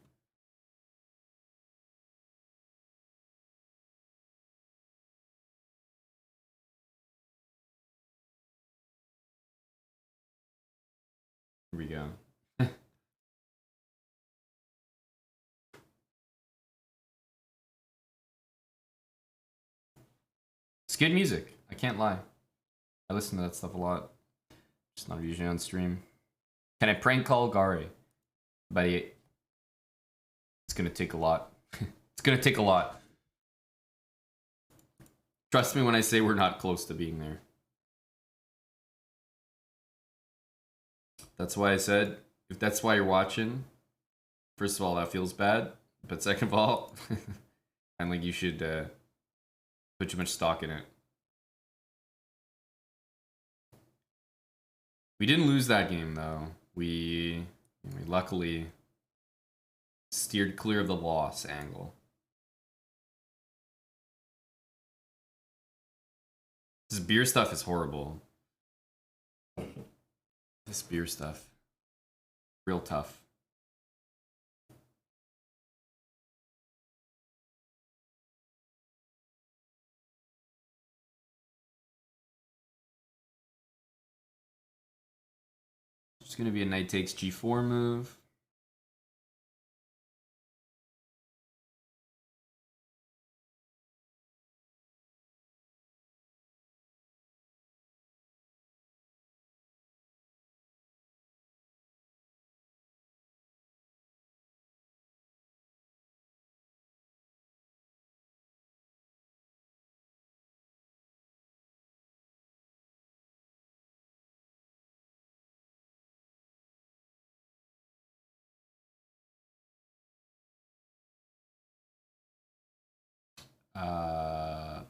Here we go. It's good music. I can't lie. I listen to that stuff a lot. Just not usually on stream. Can I prank call Gary? Buddy, it's gonna take a lot. It's gonna take a lot. Trust me when I say we're not close to being there. That's why I said, if that's why you're watching, first of all, that feels bad. But second of all, and like you should put too much stock in it. We didn't lose that game though. We luckily steered clear of the loss angle. This beer stuff is horrible. This beer stuff. Real tough. It's gonna be a knight takes g4 move. Uh,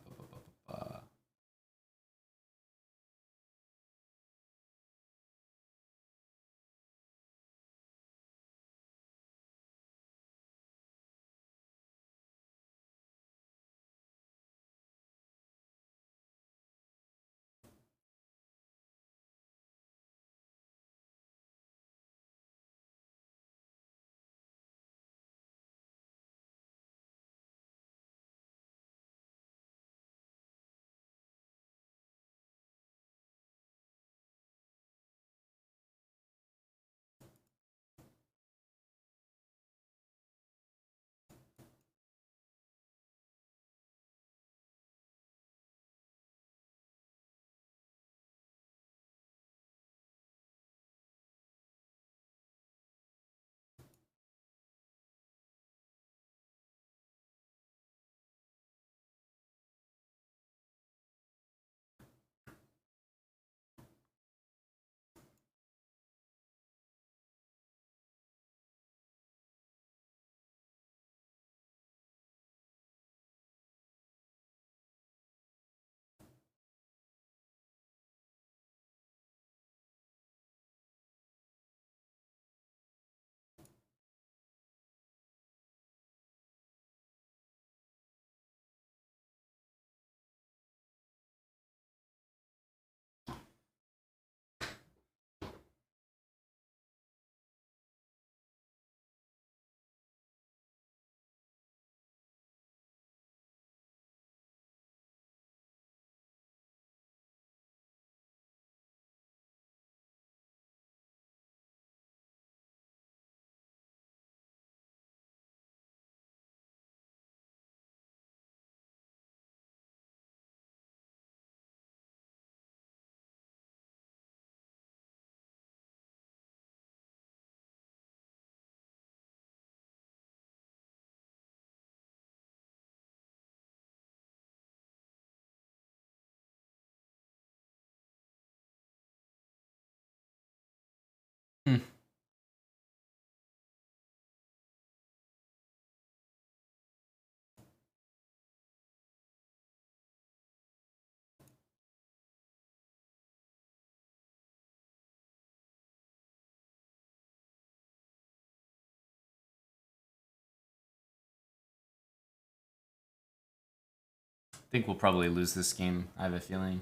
think we'll probably lose this game. I have a feeling.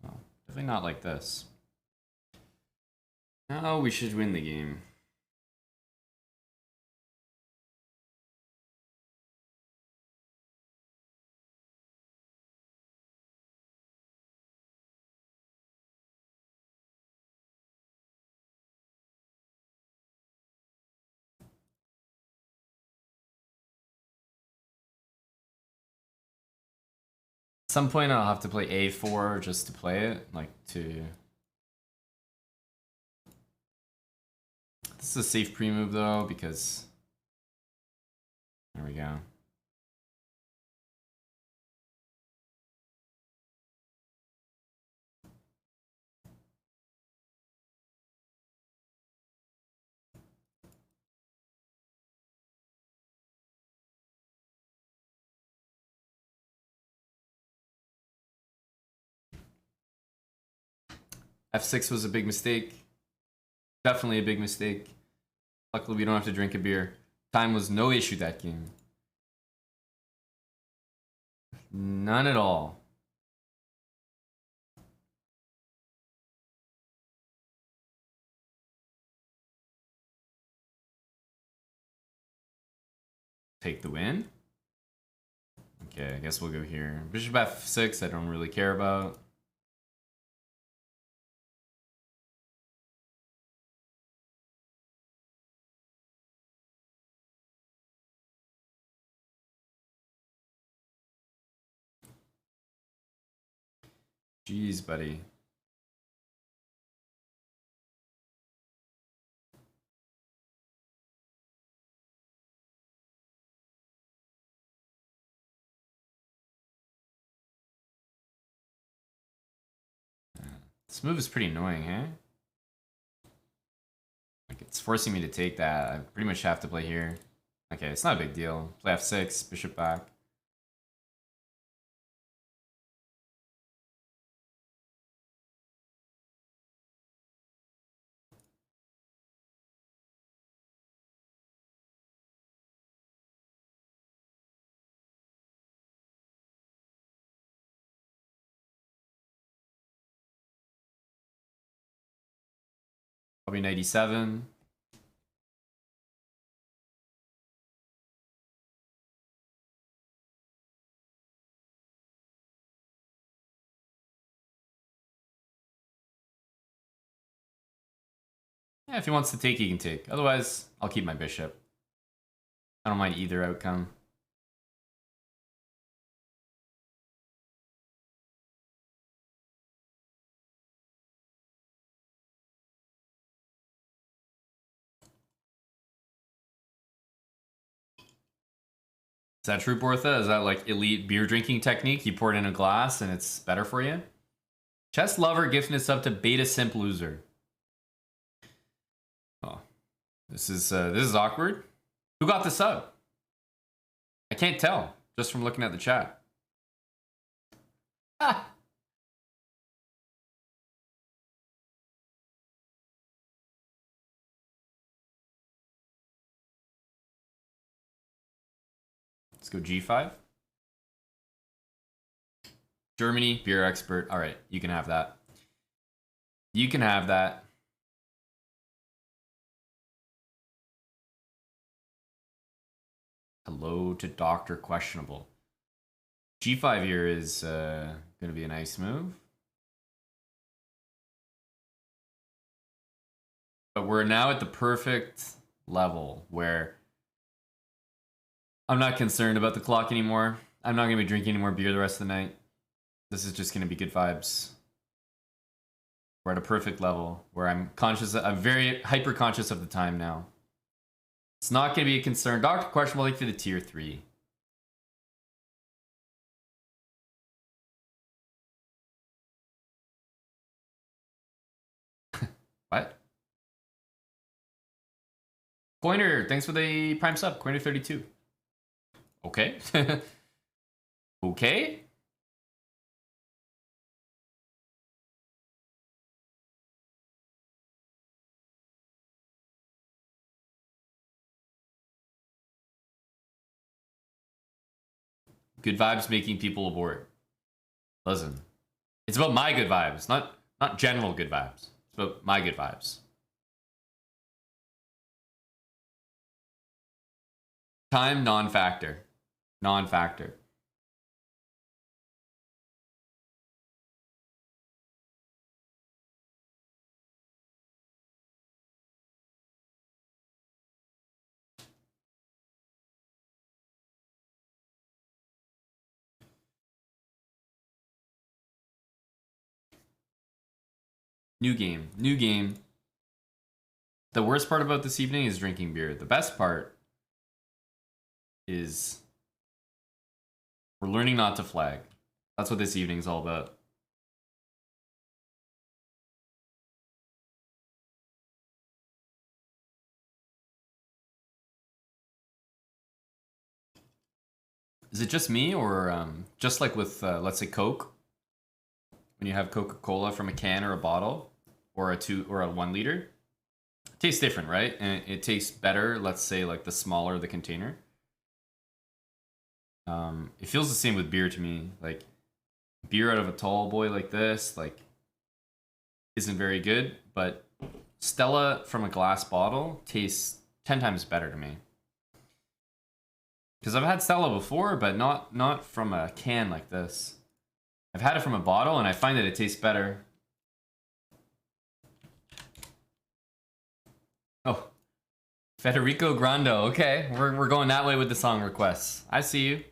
Well, definitely not like this. No, we should win the game. At some point I'll have to play a4 just to play it, like to... This is a safe pre-move though, because... There we go. F6 was a big mistake. Definitely a big mistake. Luckily, we don't have to drink a beer. Time was no issue that game. None at all. Take the win? Okay, I guess we'll go here. Bishop F6, I don't really care about. Jeez, buddy. This move is pretty annoying, eh? Like, it's forcing me to take that. I pretty much have to play here. Okay, it's not a big deal. Play F6, bishop back. Probably 97. Yeah, if he wants to take, he can take. Otherwise, I'll keep my bishop. I don't mind either outcome. Is that true, Bortha? Is that like elite beer drinking technique? You pour it in a glass and it's better for you? Chess Lover gifting us up to Beta Simp Loser. Oh, this is awkward. Who got this up? I can't tell just from looking at the chat. Ah. Let's go G5. Germany, beer expert. All right, you can have that. You can have that. Hello to Dr. Questionable. G5 here is going to be a nice move. But we're now at the perfect level where I'm not concerned about the clock anymore. I'm not going to be drinking any more beer the rest of the night. This is just going to be good vibes. We're at a perfect level where I'm very hyper conscious of the time now. It's not going to be a concern. Dr. Questionable, like for the tier 3. What? Coiner, thanks for the prime sub. Coiner32. Okay. Okay. Good vibes making people abort. Listen, it's about my good vibes, not general good vibes. It's about my good vibes. Time non-factor. Non-factor. New game. New game. The worst part about this evening is drinking beer. The best part is we're learning not to flag. That's what this evening's all about. Is it just me, or just like with, let's say, Coke? When you have Coca-Cola from a can or a bottle, or a 1 liter, it tastes different, right? And it tastes better, let's say, like the smaller the container. It feels the same with beer to me. Like, beer out of a tall boy like this, like, isn't very good, but Stella from a glass bottle tastes 10 times better to me. Because I've had Stella before, but not from a can like this. I've had it from a bottle, and I find that it tastes better. Oh, Federico Grando. Okay, we're going that way with the song requests. I see you.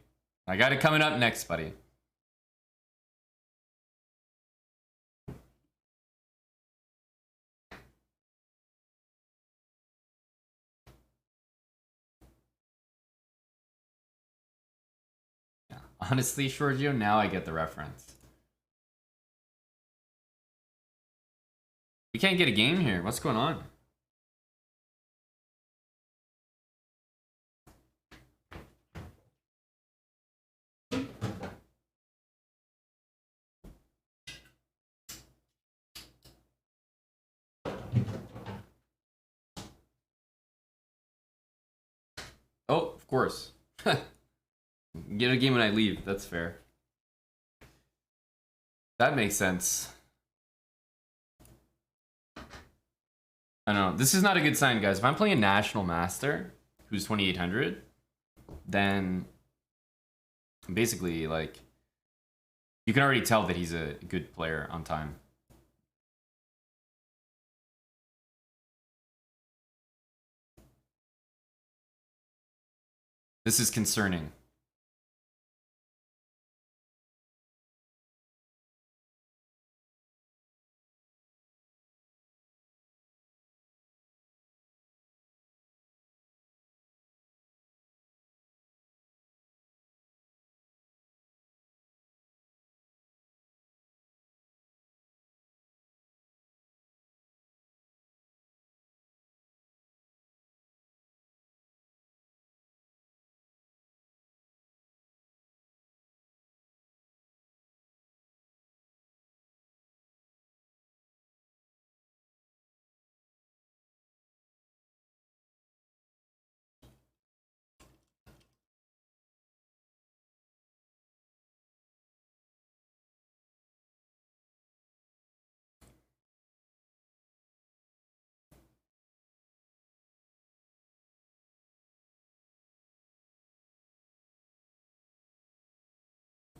I got it coming up next, buddy. Yeah. Honestly, Giorgio, now I get the reference. We can't get a game here. What's going on? Oh, of course. Get a game when I leave. That's fair. That makes sense. I don't know. This is not a good sign, guys. If I'm playing a National Master who's 2800, then basically, like, you can already tell that he's a good player on time. This is concerning.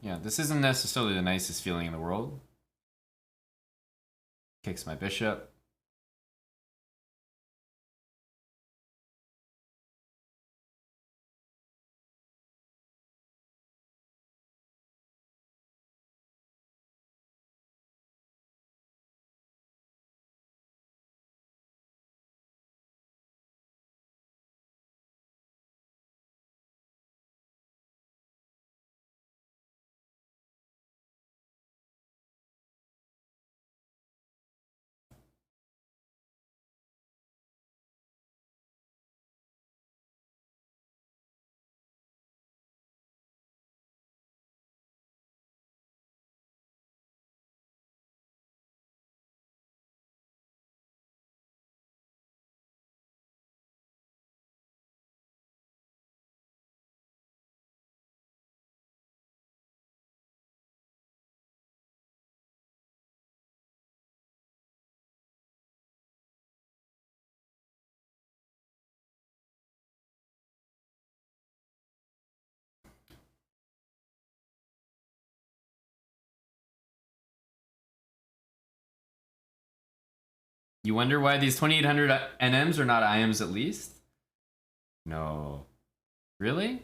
Yeah, this isn't necessarily the nicest feeling in the world. Kicks my bishop. You wonder why these 2800 NMs are not IMs at least? No. Really?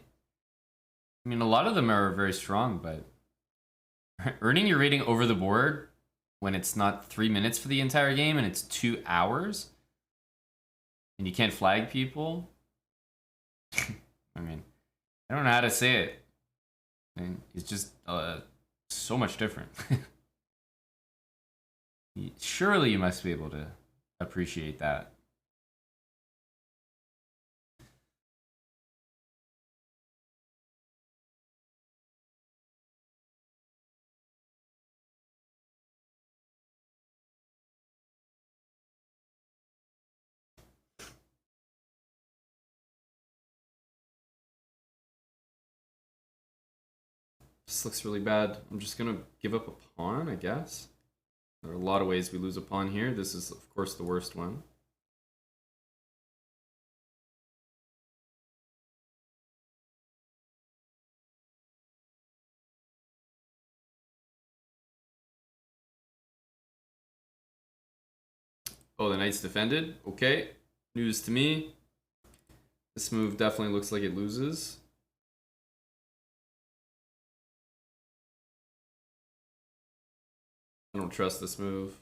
I mean, a lot of them are very strong, but earning your rating over the board when it's not 3 minutes for the entire game and it's 2 hours and you can't flag people. I mean, I don't know how to say it. I mean, it's just so much different. Surely you must be able to appreciate that. This looks really bad. I'm just gonna give up a pawn, I guess. There are a lot of ways we lose a pawn here. This is, of course, the worst one. Oh, the knight's defended. Okay. News to me. This move definitely looks like it loses. I don't trust this move.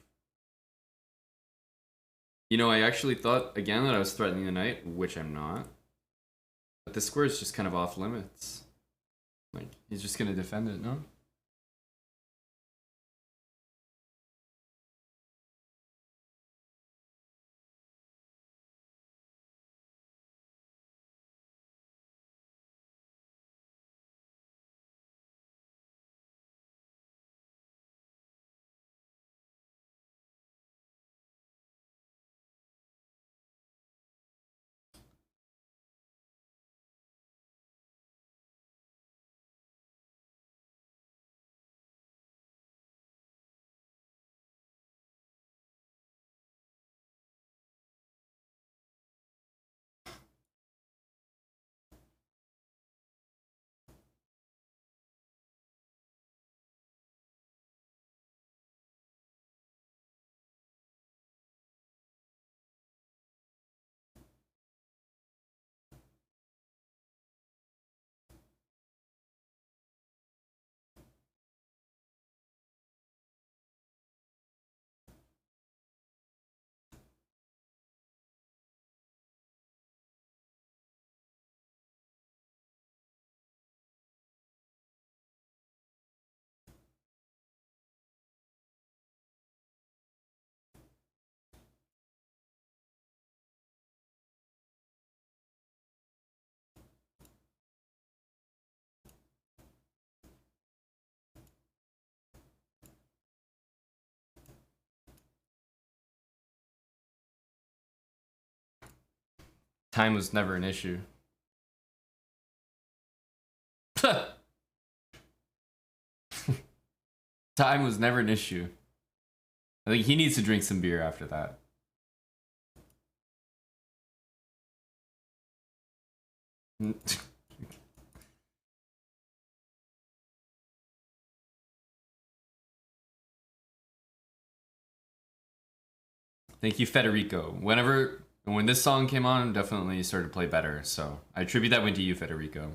You know, I actually thought, again, that I was threatening the knight, which I'm not. But this square is just kind of off limits. Like, he's just gonna defend it, no? Time was never an issue. Time was never an issue. I think he needs to drink some beer after that. Thank you, Federico. When this song came on, definitely started to play better. So I attribute that win to you, Federico.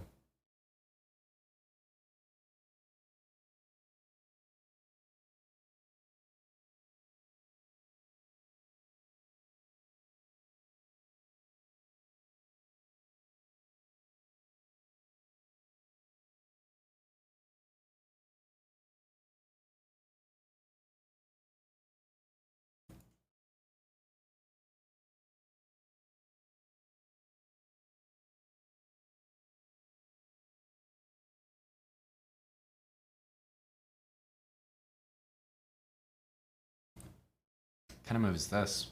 What kind of move is this?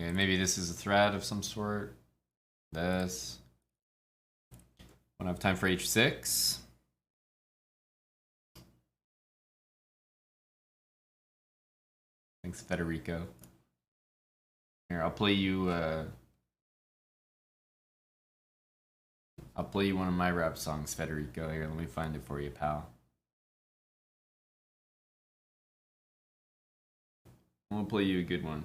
Okay, maybe this is a threat of some sort. This. Won't have time for h6. Thanks, Federico. Here, I'll play you one of my rap songs, Federico. Here, let me find it for you, pal. I'm gonna play you a good one.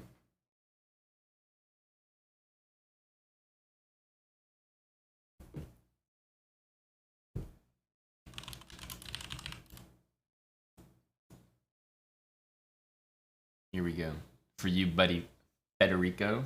Here we go. For you, buddy, Federico.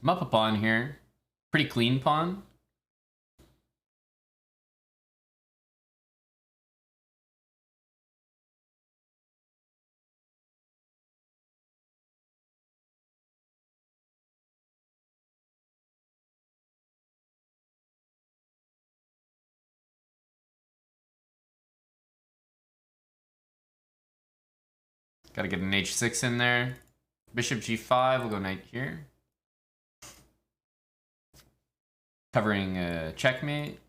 I'm up a pawn here. Pretty clean pawn. Gotta get an h6 in there. Bishop g5, we'll go knight here. Covering checkmate.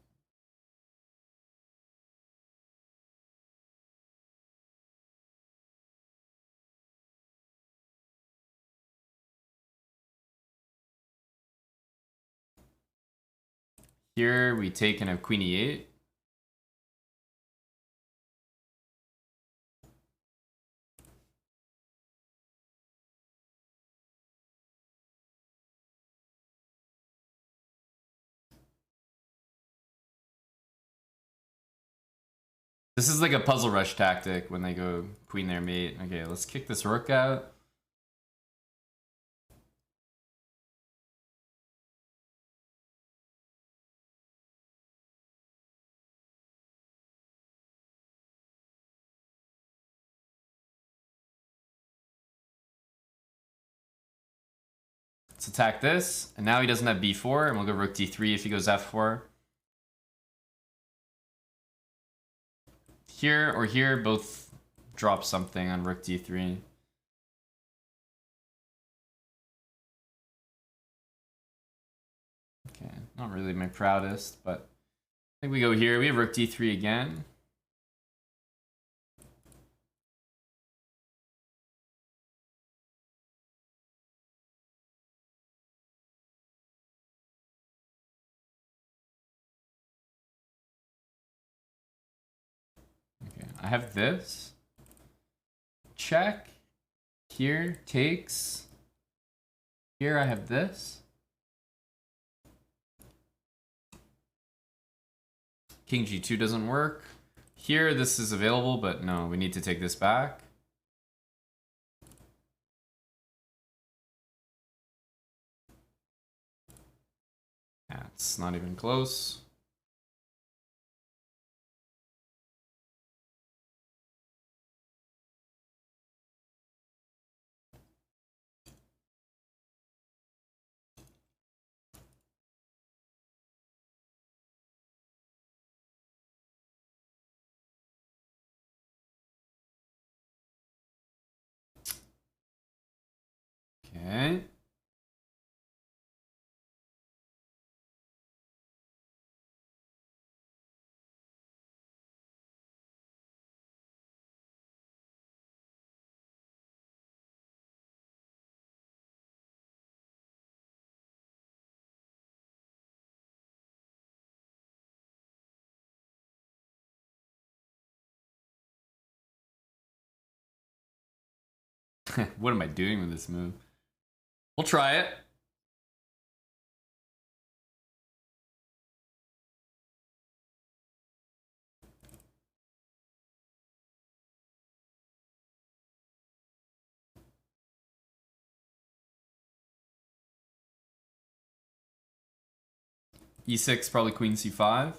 Here we take and have queen e8. This is like a puzzle rush tactic when they go queen their mate. Okay, let's kick this rook out. Let's attack this. And now he doesn't have b4, and we'll go rook d3 if he goes f4. Here or here, both drop something on rook d3. Okay, not really my proudest, but I think we go here. We have rook d3 again. Okay, I have this. Check. Here, takes. Here I have this. King g2 doesn't work. Here, this is available, but no, we need to take this back. Yeah, it's not even close. Okay. What am I doing with this move? We'll try it. E6, probably queen c5.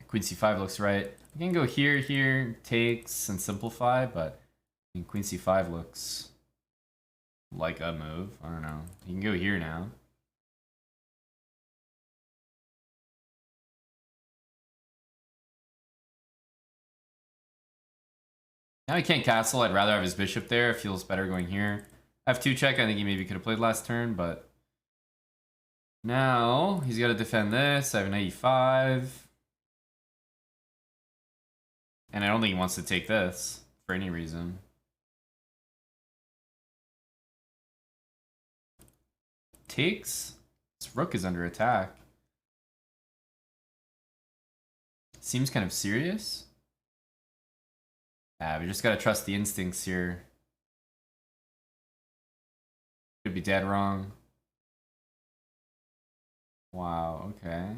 Queen c5 looks right. I can go here, here, takes, and simplify, but I mean, queen c5 looks like a move. I don't know. You can go here now. Now he can't castle. I'd rather have his bishop there. It feels better going here. F2 check. I think he maybe could have played last turn, but now he's got to defend this. I have an e5. And I don't think he wants to take this for any reason. Takes? This rook is under attack. Seems kind of serious. We just gotta trust the instincts here. Could be dead wrong. Wow, okay.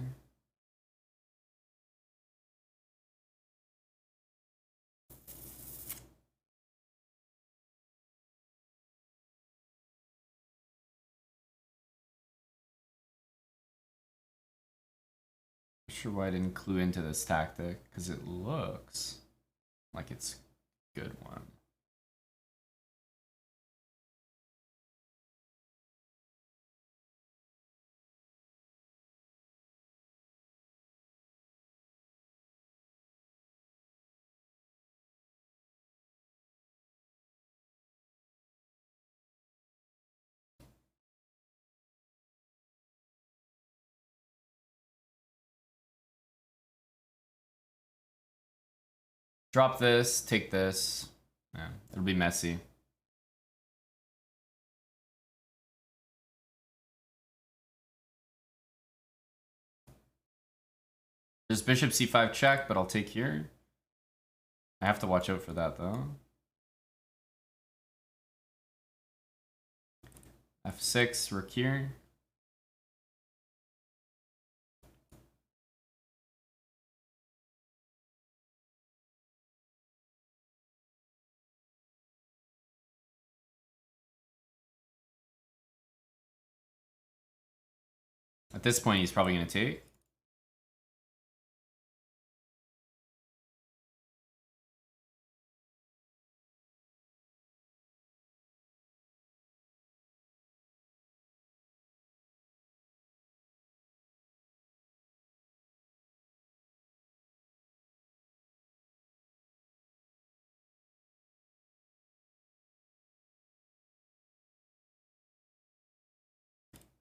Not sure why I didn't clue into this tactic, because it looks like it's a good one. Drop this, take this. Yeah, it'll be messy. There's bishop c5 check, but I'll take here. I have to watch out for that though. F6, rook here. At this point, he's probably going to take.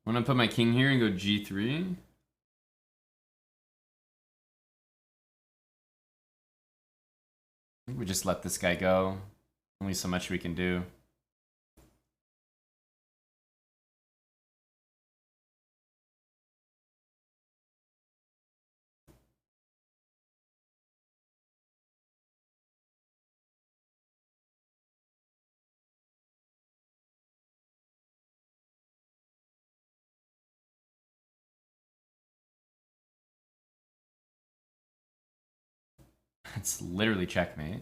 I'm going to put my king here and go g3. I think we just let this guy go. Only so much we can do. It's literally checkmate.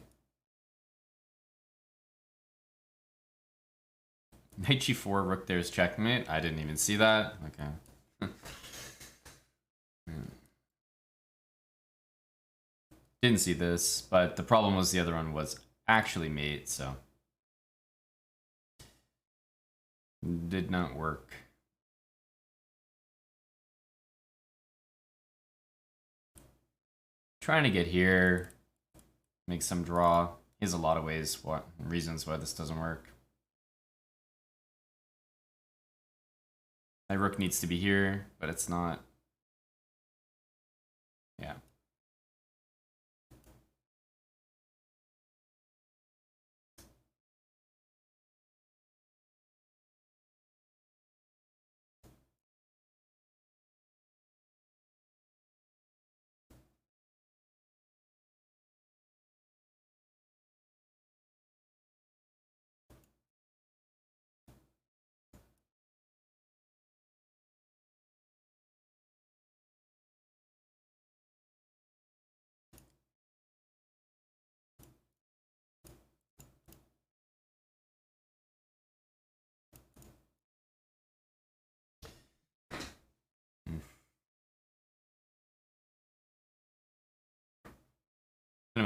Knight g4, rook there's checkmate. I didn't even see that. Okay. Didn't see this, but the problem was the other one was actually mate, so. Did not work. Trying to get here. Make some draw. He has a lot of reasons why this doesn't work. My rook needs to be here, but it's not. Yeah.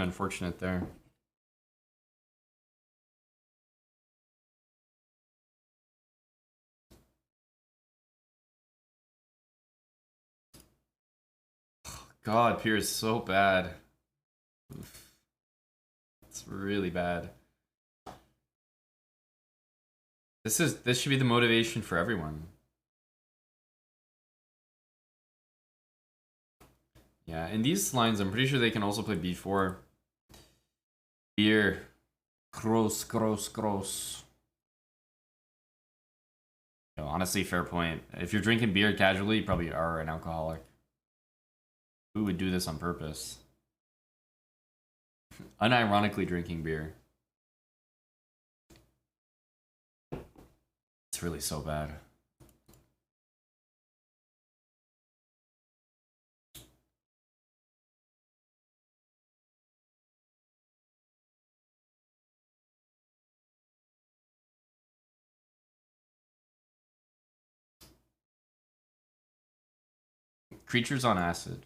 unfortunate there. God, Pier is so bad. Oof. It's really bad. This should be the motivation for everyone. Yeah, in these lines, I'm pretty sure they can also play b4. Beer. Gross. No, honestly, fair point. If you're drinking beer casually, you probably are an alcoholic. Who would do this on purpose? Unironically drinking beer. It's really so bad. Creatures on acid.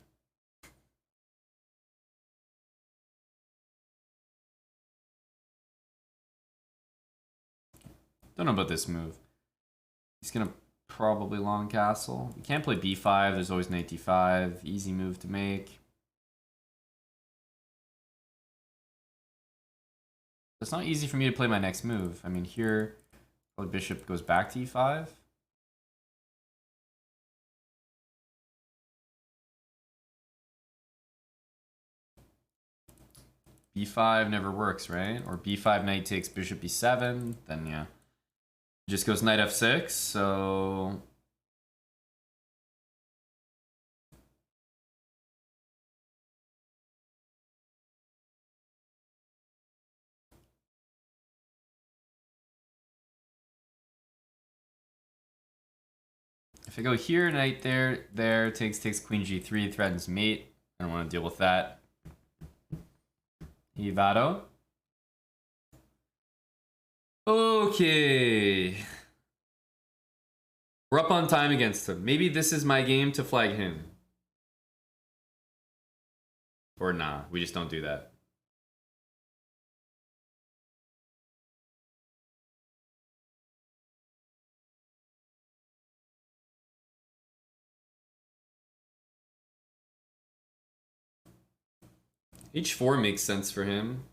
Don't know about this move. He's gonna probably long castle. You can't play b5. There's always knight d5. Easy move to make. It's not easy for me to play my next move. I mean, here, probably bishop goes back to e5. b5 never works, right? Or b5 knight takes bishop b7. Then yeah, just goes knight f6. So if I go here, knight there, takes queen g3, threatens mate. I don't want to deal with that. Ivado. Okay. We're up on time against him. Maybe this is my game to flag him. Or nah, we just don't do that. H4 makes sense for him.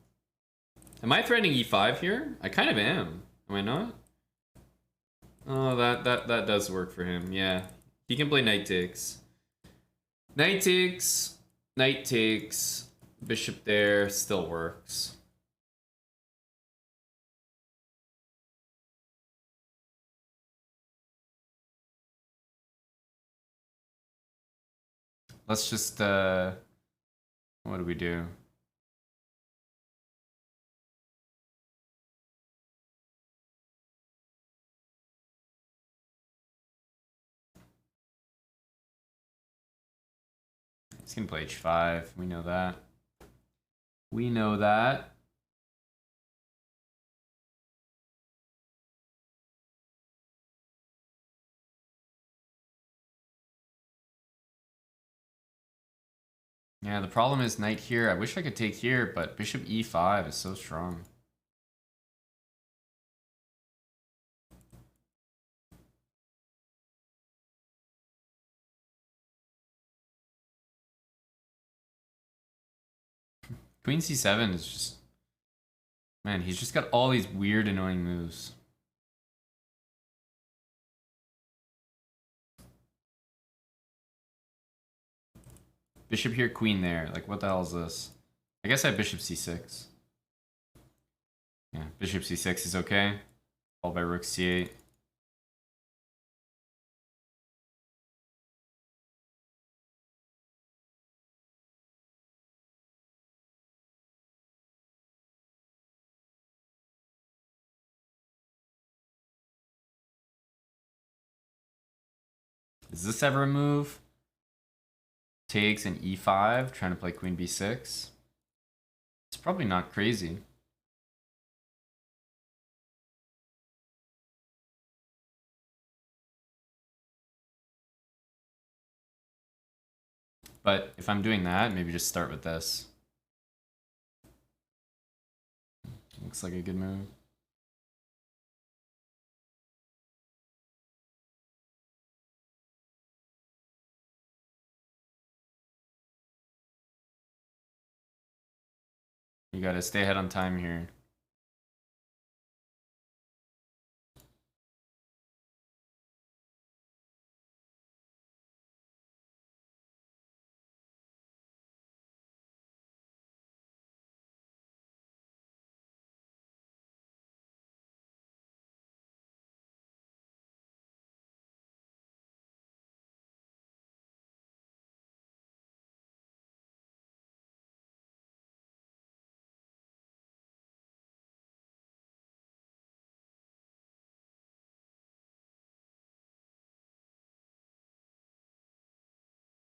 Am I threatening e5 here? I kind of am. Am I not? Oh, that does work for him. Yeah. He can play knight takes. Knight takes. Knight takes. Bishop there. Still works. Let's just, what do we do? He's gonna play h5. We know that. We know that. Yeah, the problem is knight here. I wish I could take here, but bishop e5 is so strong. Queen c7 is just... Man, he's just got all these weird, annoying moves. Bishop here, queen there. Like, what the hell is this? I guess I have bishop c6. Yeah, bishop c6 is okay. Followed by rook c8. Is this ever a move? Takes an e5, trying to play queen b6. It's probably not crazy. But if I'm doing that, maybe just start with this. Looks like a good move. You gotta stay ahead on time here.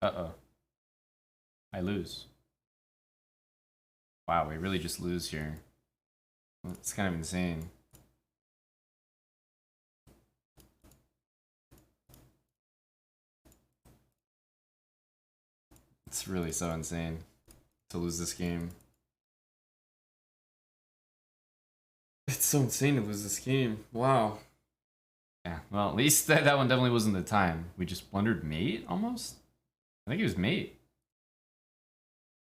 Uh-oh. I lose. Wow, we really just lose here. It's kind of insane. It's really so insane to lose this game. It's so insane to lose this game. Wow. Yeah, well, at least that one definitely wasn't the time. We just blundered mate, almost? I think it was mate.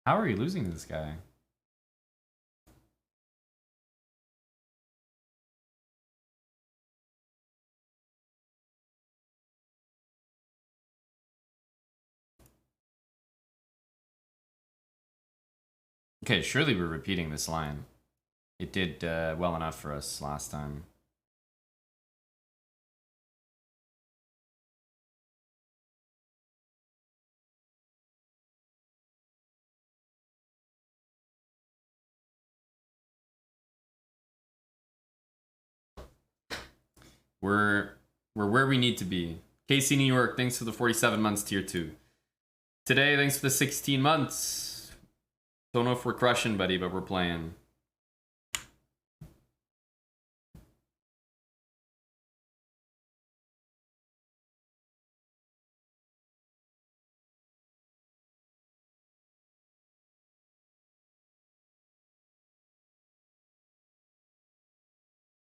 How are you losing to this guy? Okay, surely we're repeating this line. It did well enough for us last time. We're where we need to be. KC New York, thanks for the 47 months tier 2. Today, thanks for the 16 months. Don't know if we're crushing, buddy, but we're playing.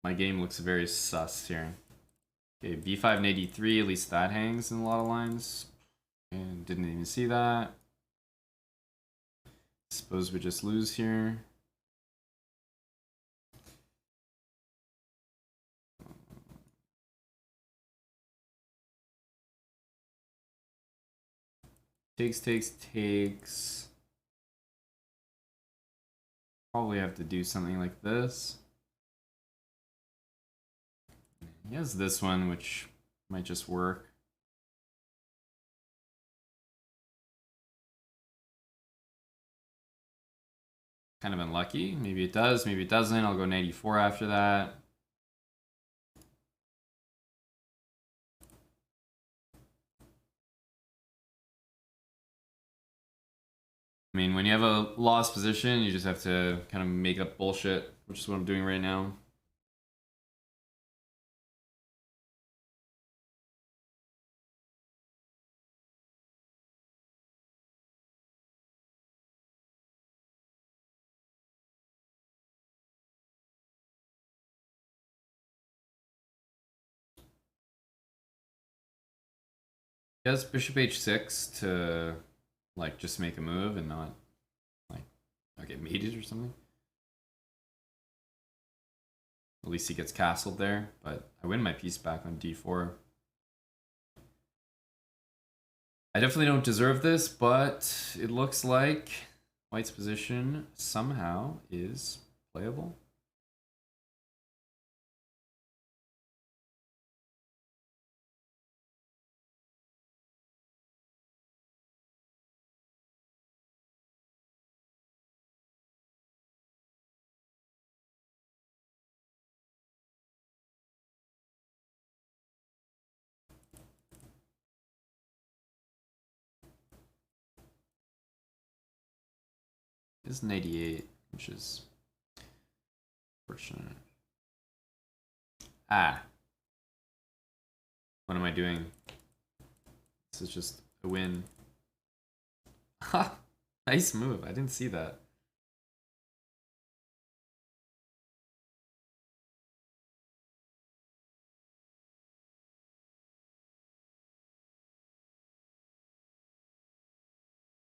My game looks very sus here. Okay, b5 and 83, at least that hangs in a lot of lines. And didn't even see that. Suppose we just lose here. Takes. Probably have to do something like this. He has this one, which might just work. Kind of unlucky. Maybe it does, maybe it doesn't. I'll go 94 after that. I mean, when you have a lost position, you just have to kind of make up bullshit, which is what I'm doing right now. He has bishop h6 to, like, just make a move and not, like, get mated or something. At least he gets castled there, but I win my piece back on d4. I definitely don't deserve this, but it looks like White's position somehow is playable. It's an 88, which is fortunate. Ah. What am I doing? This is just a win. Ha! Nice move. I didn't see that.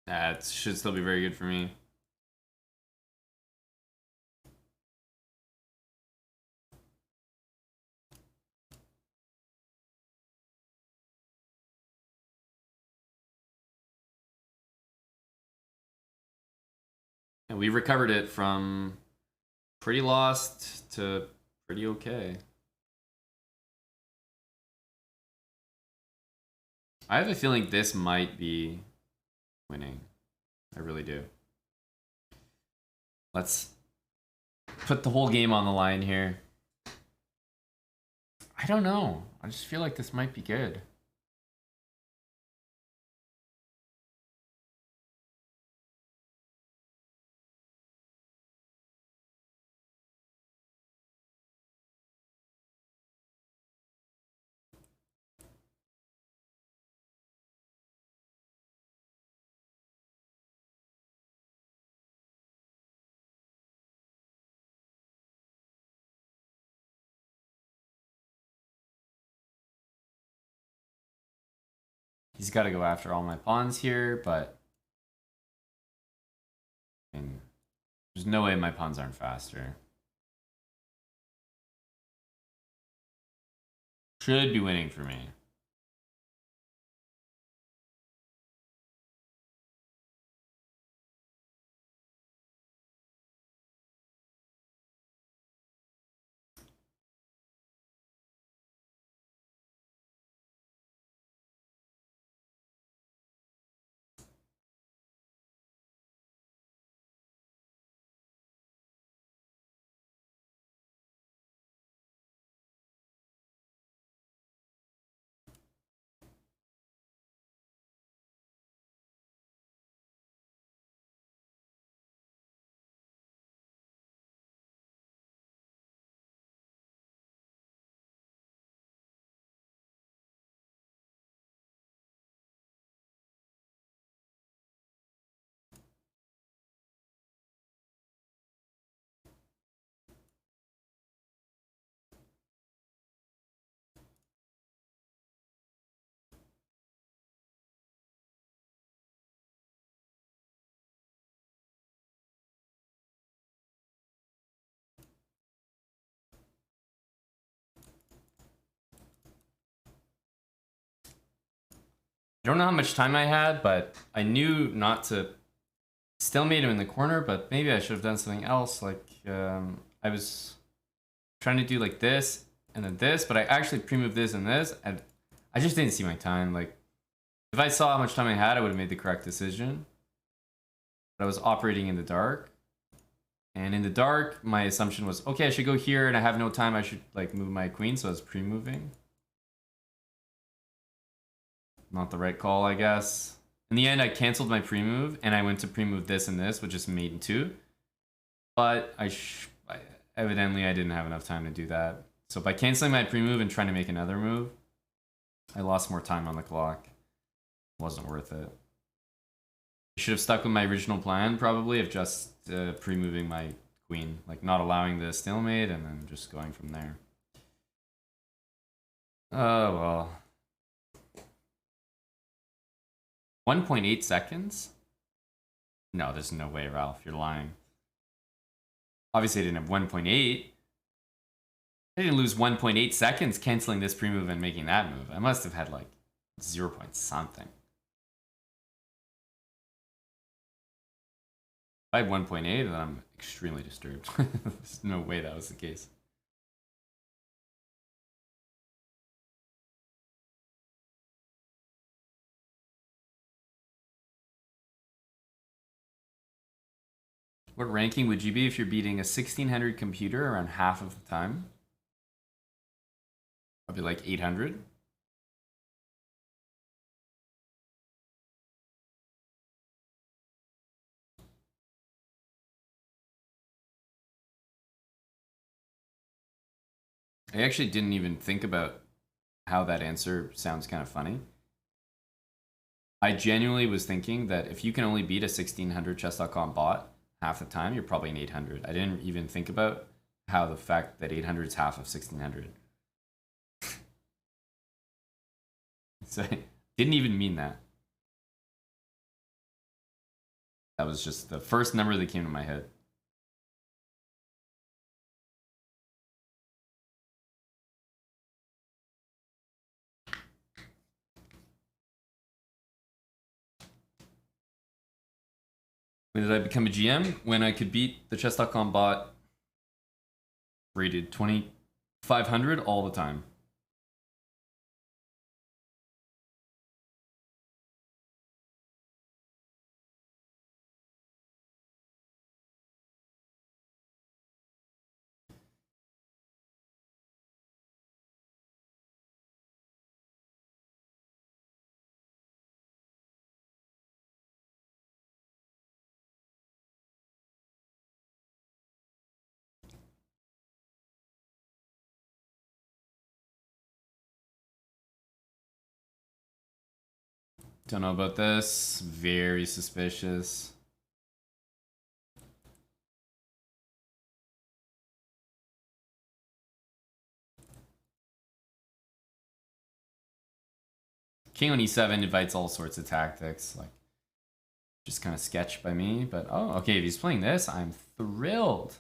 That should still be very good for me. And we recovered it from pretty lost to pretty okay. I have a feeling this might be winning. I really do. Let's put the whole game on the line here. I don't know. I just feel like this might be good. He's got to go after all my pawns here, but I mean, there's no way my pawns aren't faster. Should be winning for me. I don't know how much time I had, but I knew not to stalemate him in the corner, but maybe I should have done something else. Like, I was trying to do like this and then this, but I actually pre-moved this and this, and I just didn't see my time. Like, if I saw how much time I had, I would have made the correct decision. But I was operating in the dark. And in the dark, my assumption was, okay, I should go here, and I have no time. I should like move my queen, so I was pre-moving. Not the right call, I guess. In the end, I canceled my pre-move, and I went to pre-move this and this, which is mate 2. But evidently I didn't have enough time to do that. So by canceling my pre-move and trying to make another move, I lost more time on the clock. It wasn't worth it. I should have stuck with my original plan, probably, of just pre-moving my queen. Like, not allowing the stalemate, and then just going from there. Oh, well. 1.8 seconds? No, there's no way, Ralph. You're lying. Obviously, I didn't have 1.8. I didn't lose 1.8 seconds canceling this pre-move and making that move. I must have had like 0 point something. If I had 1.8, then I'm extremely disturbed. There's no way that was the case. What ranking would you be if you're beating a 1600 computer around half of the time? Probably like 800. I actually didn't even think about how that answer sounds kind of funny. I genuinely was thinking that if you can only beat a 1600 chess.com bot half the time, you're probably an 800. I didn't even think about how the fact that 800 is half of 1600. So I didn't even mean that. That was just the first number that came to my head. When did I become a GM? When I could beat the chess.com bot rated 2500 all the time. Don't know about this. Very suspicious. King on e7 invites all sorts of tactics, like just kind of sketched by me. But oh, okay, if he's playing this, I'm thrilled.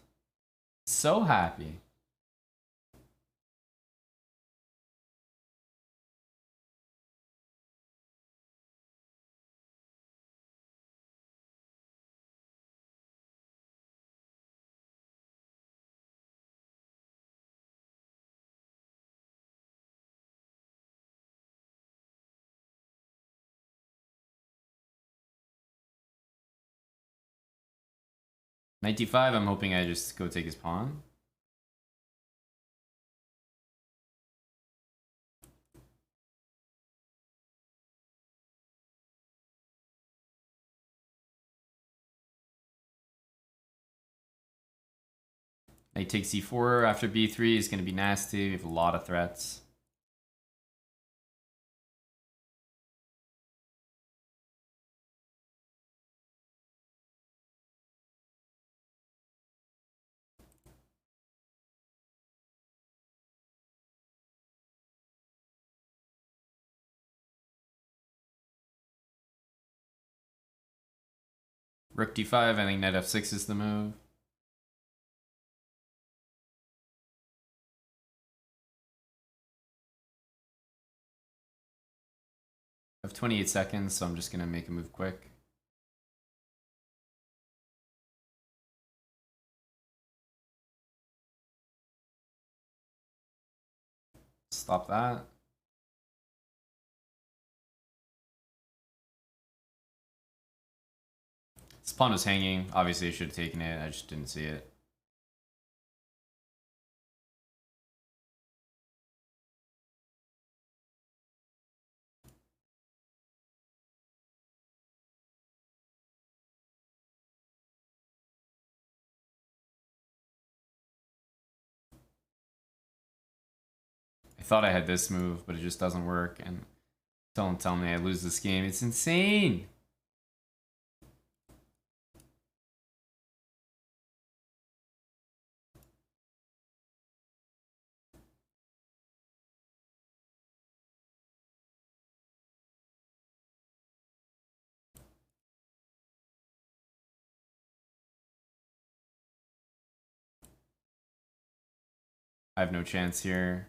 So happy. Knight d5, I'm hoping I just go take his pawn. Knight takes c4 after b3 is going to be nasty. We have a lot of threats. Rook d5, I think knight f6 is the move. I have 28 seconds, so I'm just going to make a move quick. Stop that. This pawn was hanging. Obviously, I should have taken it. I just didn't see it. I thought I had this move, but it just doesn't work. And don't tell me I lose this game. It's insane. I have no chance here.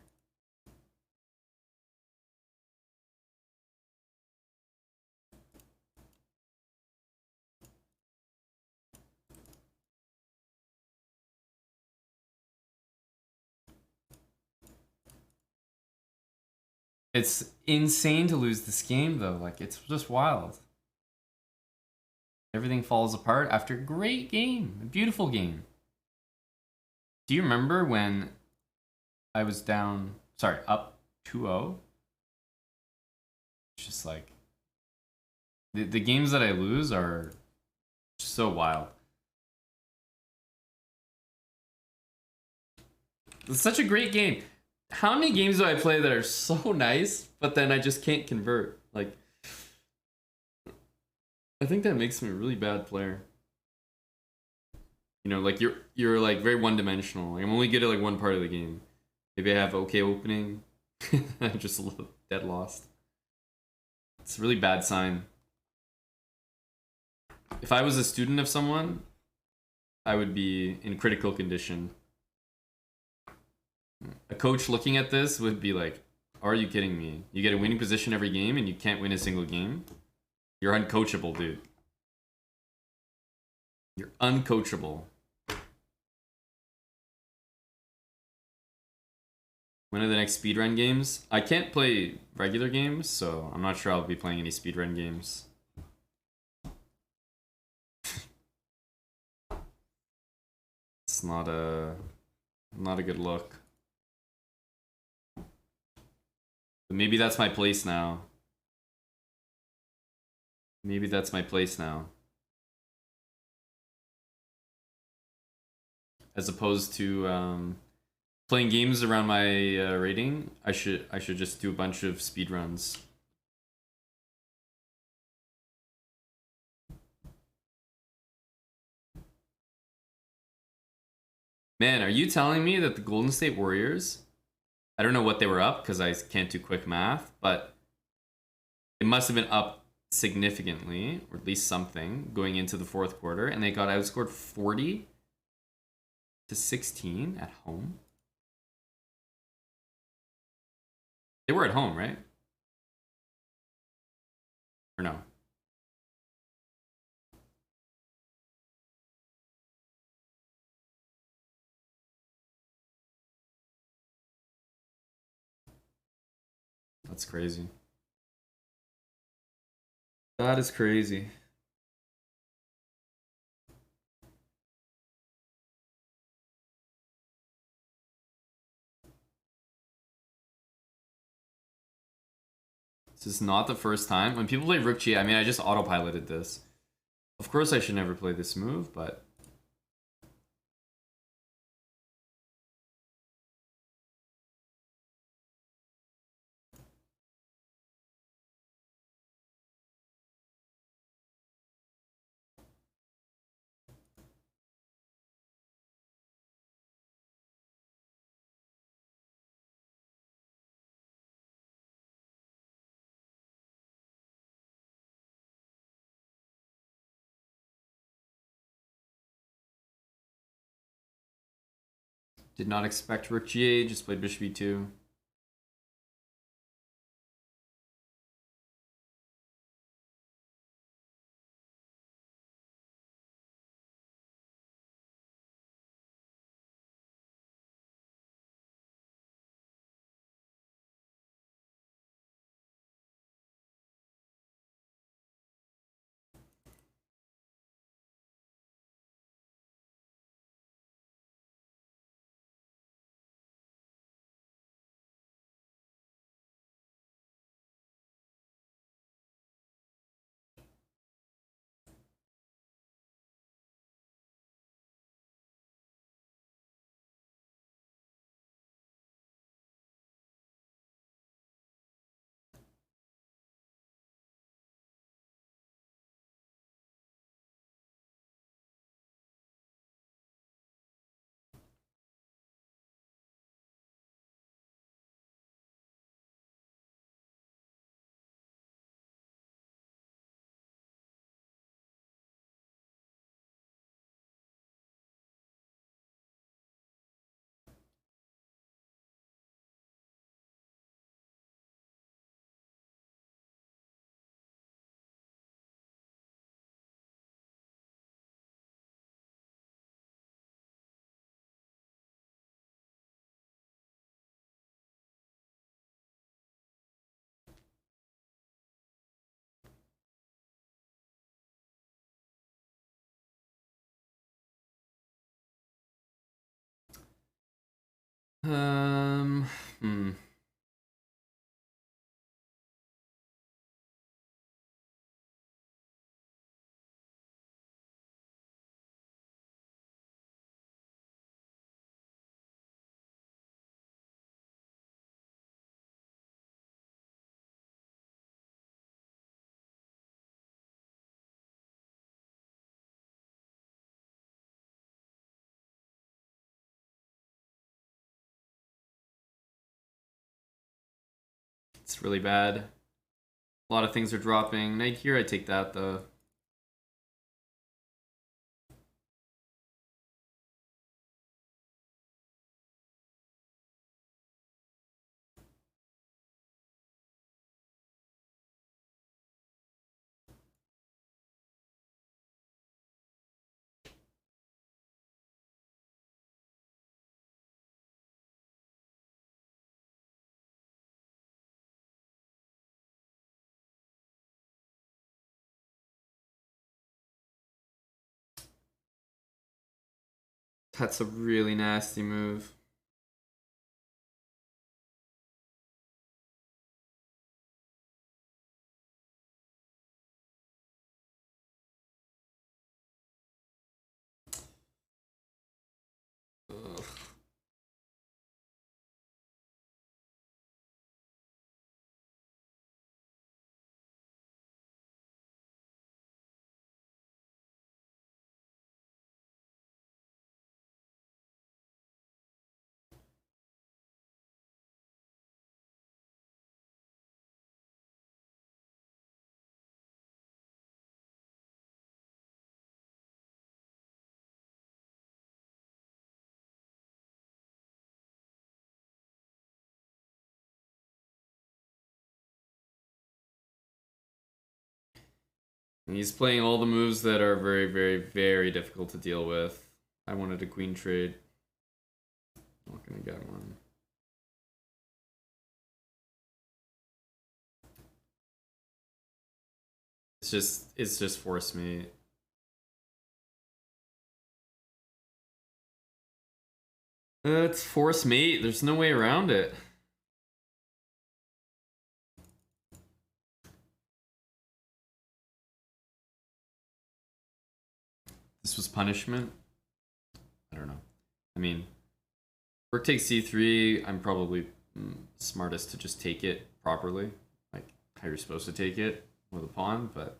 It's insane to lose this game, though. Like, it's just wild. Everything falls apart after a great game. A beautiful game. Do you remember when I was down... Sorry, up 2-0? It's just like... The games that I lose are so wild. It's such a great game. How many games do I play that are so nice, but then I just can't convert? Like, I think that makes me a really bad player. You know, like you're like very one-dimensional. Like, I'm only good at like one part of the game. Maybe I have okay opening. I'm just a little dead lost. It's a really bad sign. If I was a student of someone, I would be in critical condition. A coach looking at this would be like, are you kidding me? You get a winning position every game and you can't win a single game? You're uncoachable, dude. You're uncoachable. When are the next speedrun games? I can't play regular games, so I'm not sure I'll be playing any speedrun games. It's not a good look. But maybe that's my place now. Maybe that's my place now. As opposed to playing games around my rating, I should just do a bunch of speedruns. Man, are you telling me that the Golden State Warriors, I don't know what they were up because I can't do quick math, but it must have been up significantly, or at least something, going into the fourth quarter, and they got outscored 40-16 at home? They were at home, right? Or no? That's crazy. That is crazy. This is not the first time. When people play Rook G, I mean, I just autopiloted this. Of course I should never play this move, but... Did not expect Rook G8, just played Bishop E2. Um, hmm. It's really bad. A lot of things are dropping. Knight here, I take that though. That's a really nasty move. Ugh. He's playing all the moves that are very, very, very difficult to deal with. I wanted a queen trade. Not gonna get one. It's just force mate. It's force mate. There's no way around it. This was punishment. I don't know. I mean, rook takes c3. I'm probably smartest to just take it properly, like how you're supposed to take it with a pawn. But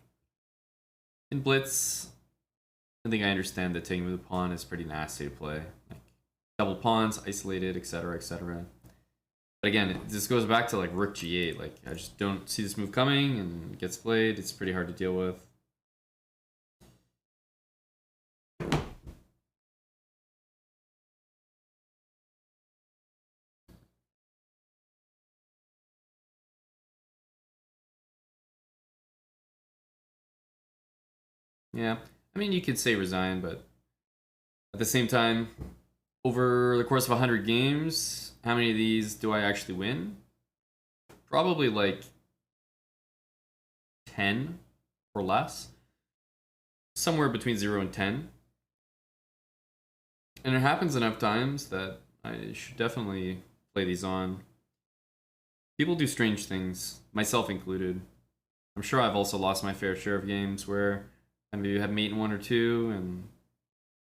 in Blitz, I think I understand that taking with a pawn is pretty nasty to play. Like double pawns, isolated, etc., etc. But again, this goes back to like rook g8. Like I just don't see this move coming, and it gets played. It's pretty hard to deal with. Yeah, I mean, you could say resign, but at the same time, over the course of 100 games, how many of these do I actually win? Probably like 10 or less. Somewhere between 0 and 10. And it happens enough times that I should definitely play these on. People do strange things, myself included. I'm sure I've also lost my fair share of games where I maybe have mate in 1 or 2 and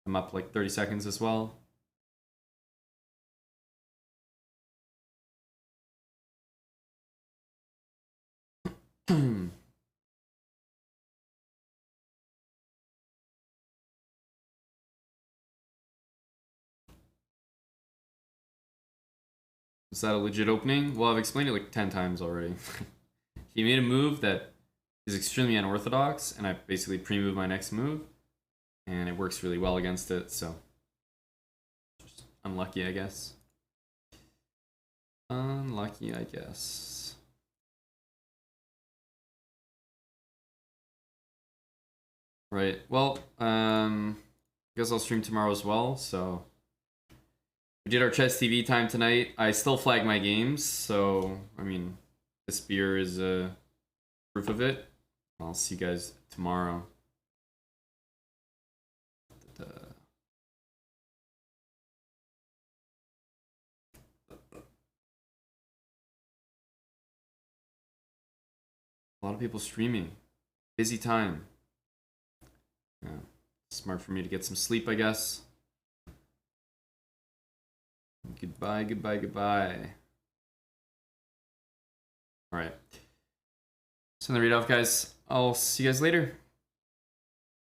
I'm up like 30 seconds as well. Is that a legit opening? Well, I've explained it like 10 times already. He made a move that is extremely unorthodox, and I basically pre-move my next move, and it works really well against it, so just unlucky, I guess. Unlucky, I guess. Right, well, I guess I'll stream tomorrow as well, so we did our chess TV time tonight. I still flag my games, so, I mean, this beer is proof of it. I'll see you guys tomorrow. A lot of people streaming. Busy time. Yeah. Smart for me to get some sleep, I guess. Goodbye, goodbye, goodbye. Alright. So in the read off, guys. I'll see you guys later.